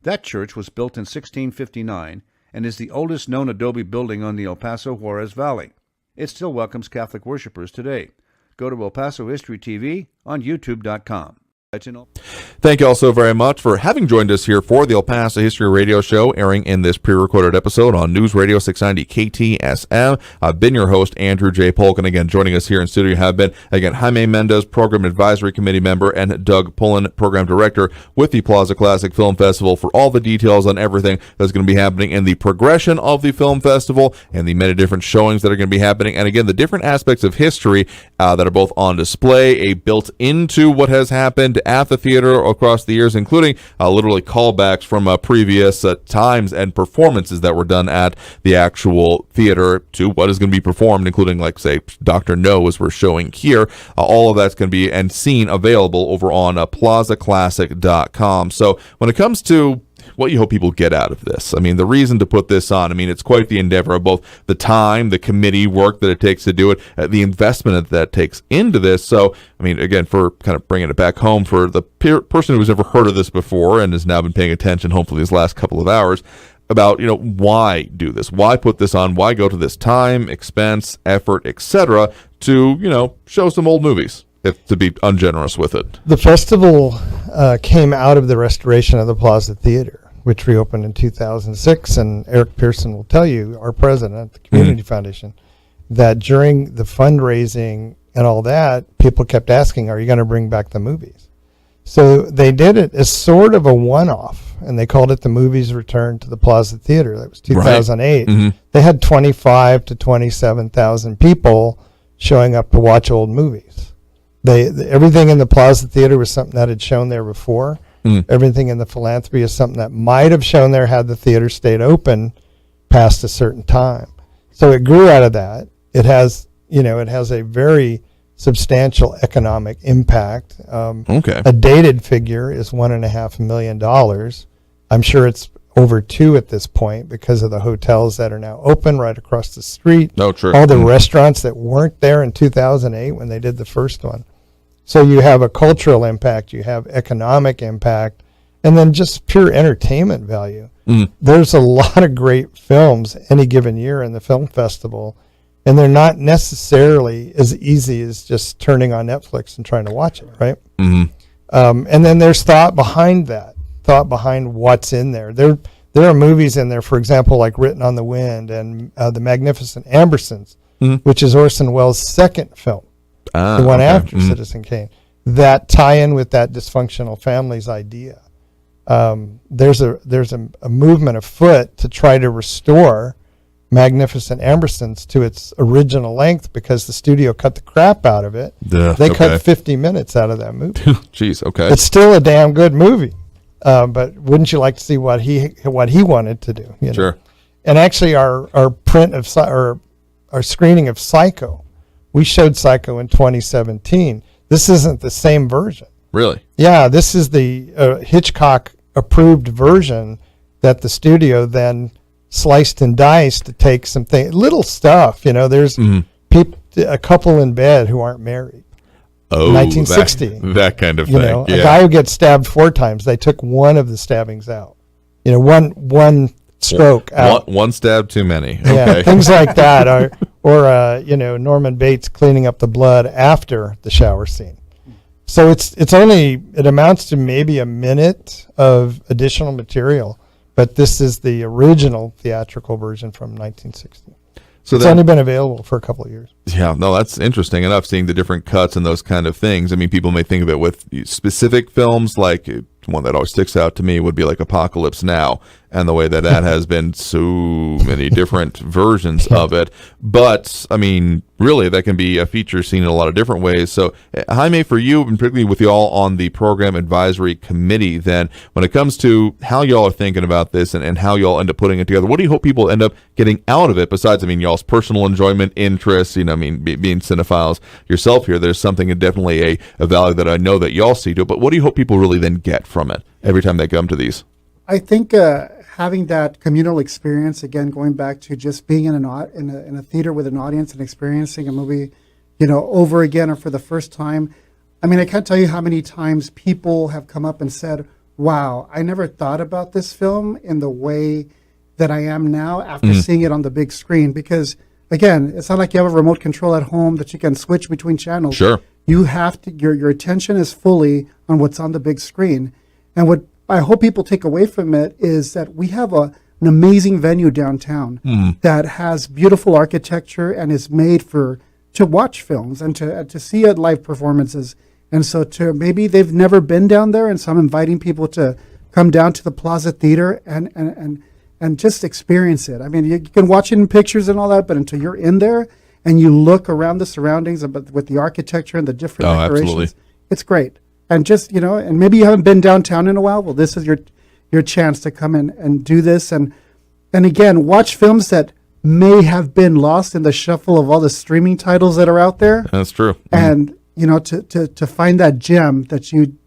That church was built in 1659 and is the oldest known adobe building on the El Paso Juarez Valley. It still welcomes Catholic worshipers today. Go to El Paso History TV on youtube.com. Thank you all so very much for having joined us here for the El Paso History Radio Show, airing in this pre-recorded episode on News Radio 690 KTSM. I've been your host, Andrew J. Polk, and again, joining us here in studio have been, again, Jaime Mendez, Program Advisory Committee member, and Doug Pullen, Program Director with the Plaza Classic Film Festival, for all the details on everything that's going to be happening in the progression of the film festival and the many different showings that are going to be happening, and again, the different aspects of history that are both on display, built into what has happened at the theater across the years, including literally callbacks from previous times and performances that were done at the actual theater to what is going to be performed, including, like, say, Dr. No, as we're showing here. All of that's going to be and seen available over on plazaclassic.com. So when it comes to what you hope people get out of this, I mean, the reason to put this on, I mean, it's quite the endeavor of both the time, the committee work that it takes to do it, the investment that takes into this. So, I mean, again, for kind of bringing it back home for the person who's ever heard of this before and has now been paying attention, hopefully these last couple of hours, about, why do this? Why put this on? Why go to this time, expense, effort, etc., to, show some old movies, if to be ungenerous with it? The festival came out of the restoration of the Plaza Theater, which reopened in 2006. And Eric Pearson will tell you, our president at the Community Foundation, that during the fundraising and all that, people kept asking, are you going to bring back the movies? So they did it as sort of a one-off, and they called it the Movies Return to the Plaza Theater. That was 2008. Right. Mm-hmm. They had 25 to 27,000 people showing up to watch old movies. Everything in the Plaza Theater was something that had shown there before. Everything in the philanthropy is something that might have shown there had the theater stayed open past a certain time. So it grew out of that. It has a very substantial economic impact. A dated figure is $1.5 million. I'm sure it's over 2 at this point because of the hotels that are now open right across the street. No, true. All the restaurants that weren't there in 2008 when they did the first one. So you have a cultural impact, you have economic impact, and then just pure entertainment value. There's a lot of great films any given year in the film festival, and they're not necessarily as easy as just turning on Netflix and trying to watch it, right? And then there's thought behind that. thought behind what's in there. There are movies in there, for example, like Written on the Wind and The Magnificent Ambersons, which is Orson Welles' second film, the one after Citizen Kane, that tie in with that dysfunctional family's idea. There's a movement afoot to try to restore Magnificent Ambersons to its original length because the studio cut the crap out of it. They cut 50 minutes out of that movie. Jeez, okay. It's still a damn good movie, but wouldn't you like to see what he wanted to do? You know? Sure. And actually, our print of our screening of Psycho, we showed Psycho in 2017. This isn't the same version. Really? Yeah, this is the Hitchcock approved version that the studio then sliced and diced to take some little stuff. You know, there's a couple in bed who aren't married. Oh, 1960. That kind of You thing. know, Yeah. a guy who gets stabbed 4 times, they took one of the stabbings out. You know, one stroke out. One stab too many. Yeah, Okay. things like that, or you know, Norman Bates cleaning up the blood after the shower scene. So it amounts to maybe a minute of additional material, but this is the original theatrical version from 1960. So It's only been available for a couple of years. Yeah, no, that's interesting enough, seeing the different cuts and those kind of things. I mean, people may think of it with specific films, like one that always sticks out to me would be like Apocalypse Now, and the way that has been so many different versions of it. But, I mean, really, that can be a feature seen in a lot of different ways. So, Jaime, for you, and particularly with y'all on the Program Advisory Committee, then, when it comes to how y'all are thinking about this and how y'all end up putting it together, what do you hope people end up getting out of it, besides, I mean, y'all's personal enjoyment, interests, you know, I mean, being cinephiles yourself here, there's something, definitely a value that I know that y'all see to it, but what do you hope people really then get from it every time they come to these? I think having that communal experience, again, going back to just being in a theater with an audience and experiencing a movie, you know, over again or for the first time. I mean, I can't tell you how many times people have come up and said, wow, I never thought about this film in the way that I am now after seeing it on the big screen. Because, again, it's not like you have a remote control at home that you can switch between channels. Sure. You have to, your attention is fully on what's on the big screen. And what I hope people take away from it is that we have an amazing venue downtown that has beautiful architecture and is made to watch films and to see live performances. And so maybe they've never been down there, and so I'm inviting people to come down to the Plaza Theater and just experience it. I mean, you can watch it in pictures and all that, but until you're in there and you look around the surroundings with the architecture and the different decorations, absolutely. It's great. And just, you know, and maybe you haven't been downtown in a while. Well, this is your chance to come in and do this. And again, watch films that may have been lost in the shuffle of all the streaming titles that are out there. That's true. And, you know, to find that gem that you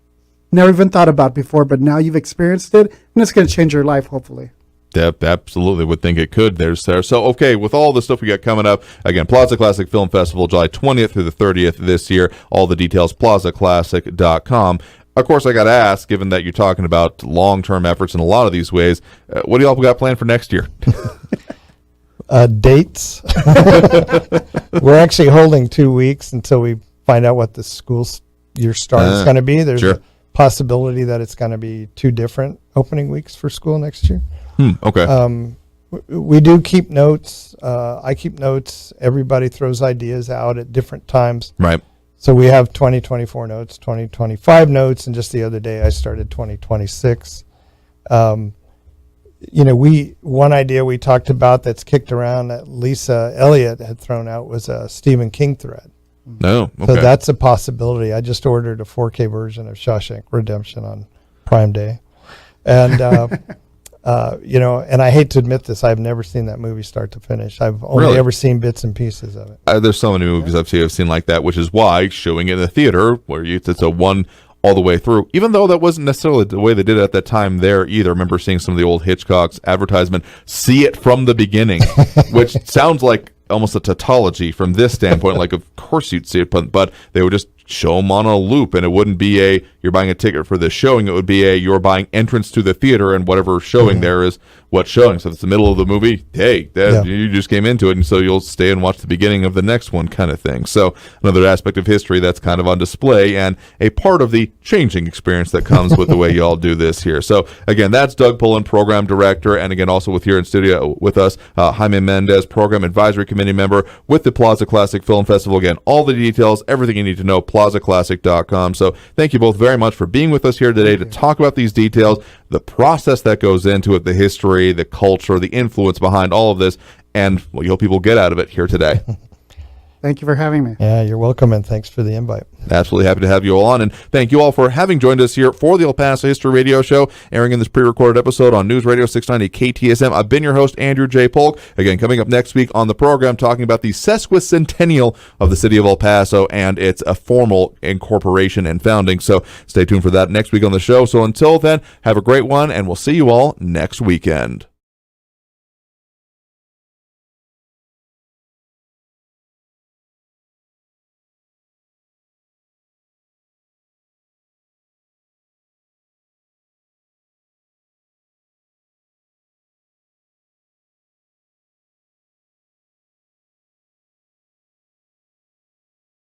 never even thought about before, but now you've experienced it, and it's going to change your life, hopefully. Absolutely would think it could. So, okay, with all the stuff we got coming up, again, Plaza Classic Film Festival, July 20th through the 30th this year. All the details, plazaclassic.com. Of course, I got to ask, given that you're talking about long-term efforts in a lot of these ways, what do y'all got planned for next year? Dates. We're actually holding 2 weeks until we find out what the school year start is going to be. There's a possibility that it's going to be 2 different opening weeks for school next year. Okay. We do keep notes. I keep notes. Everybody throws ideas out at different times. Right. So we have 2024 notes, 2025 notes, and just the other day I started 2026. You know, one idea we talked about that's kicked around that Lisa Elliott had thrown out was a Stephen King thread. No. Okay. So that's a possibility. I just ordered a 4K version of Shawshank Redemption on Prime Day. And, you know, and I hate to admit this, I've never seen that movie start to finish. I've only ever seen bits and pieces of it. There's so many movies I've seen like that, which is why showing it in the theater, where it's a one all the way through, even though that wasn't necessarily the way they did it at that time there either. I remember seeing some of the old Hitchcock's advertisement, see it from the beginning, which sounds like almost a tautology from this standpoint. Like, of course you'd see it, but they would just show them on a loop, and it wouldn't be you're buying a ticket for this showing. It would be you're buying entrance to the theater, and whatever showing there is what's showing. So if it's the middle of the movie, hey, you just came into it, and so you'll stay and watch the beginning of the next one kind of thing. So another aspect of history that's kind of on display and a part of the changing experience that comes with the way you all do this here. So again, that's Doug Pullen, Program Director, and again, also with here in studio with us, Jaime Mendez, Program Advisory Committee member with the Plaza Classic Film Festival. Again, all the details, everything you need to know, plazaclassic.com. So thank you both very much for being with us here today to talk about these details, the process that goes into it, the history, the culture, the influence behind all of this, and what you hope people get out of it here today. Thank you for having me. Yeah, you're welcome, and thanks for the invite. Absolutely happy to have you all on, and thank you all for having joined us here for the El Paso History Radio Show, airing in this pre-recorded episode on News Radio 690 KTSM. I've been your host, Andrew J. Polk. Again, coming up next week on the program, talking about the sesquicentennial of the city of El Paso and its formal incorporation and founding. So stay tuned for that next week on the show. So until then, have a great one, and we'll see you all next weekend.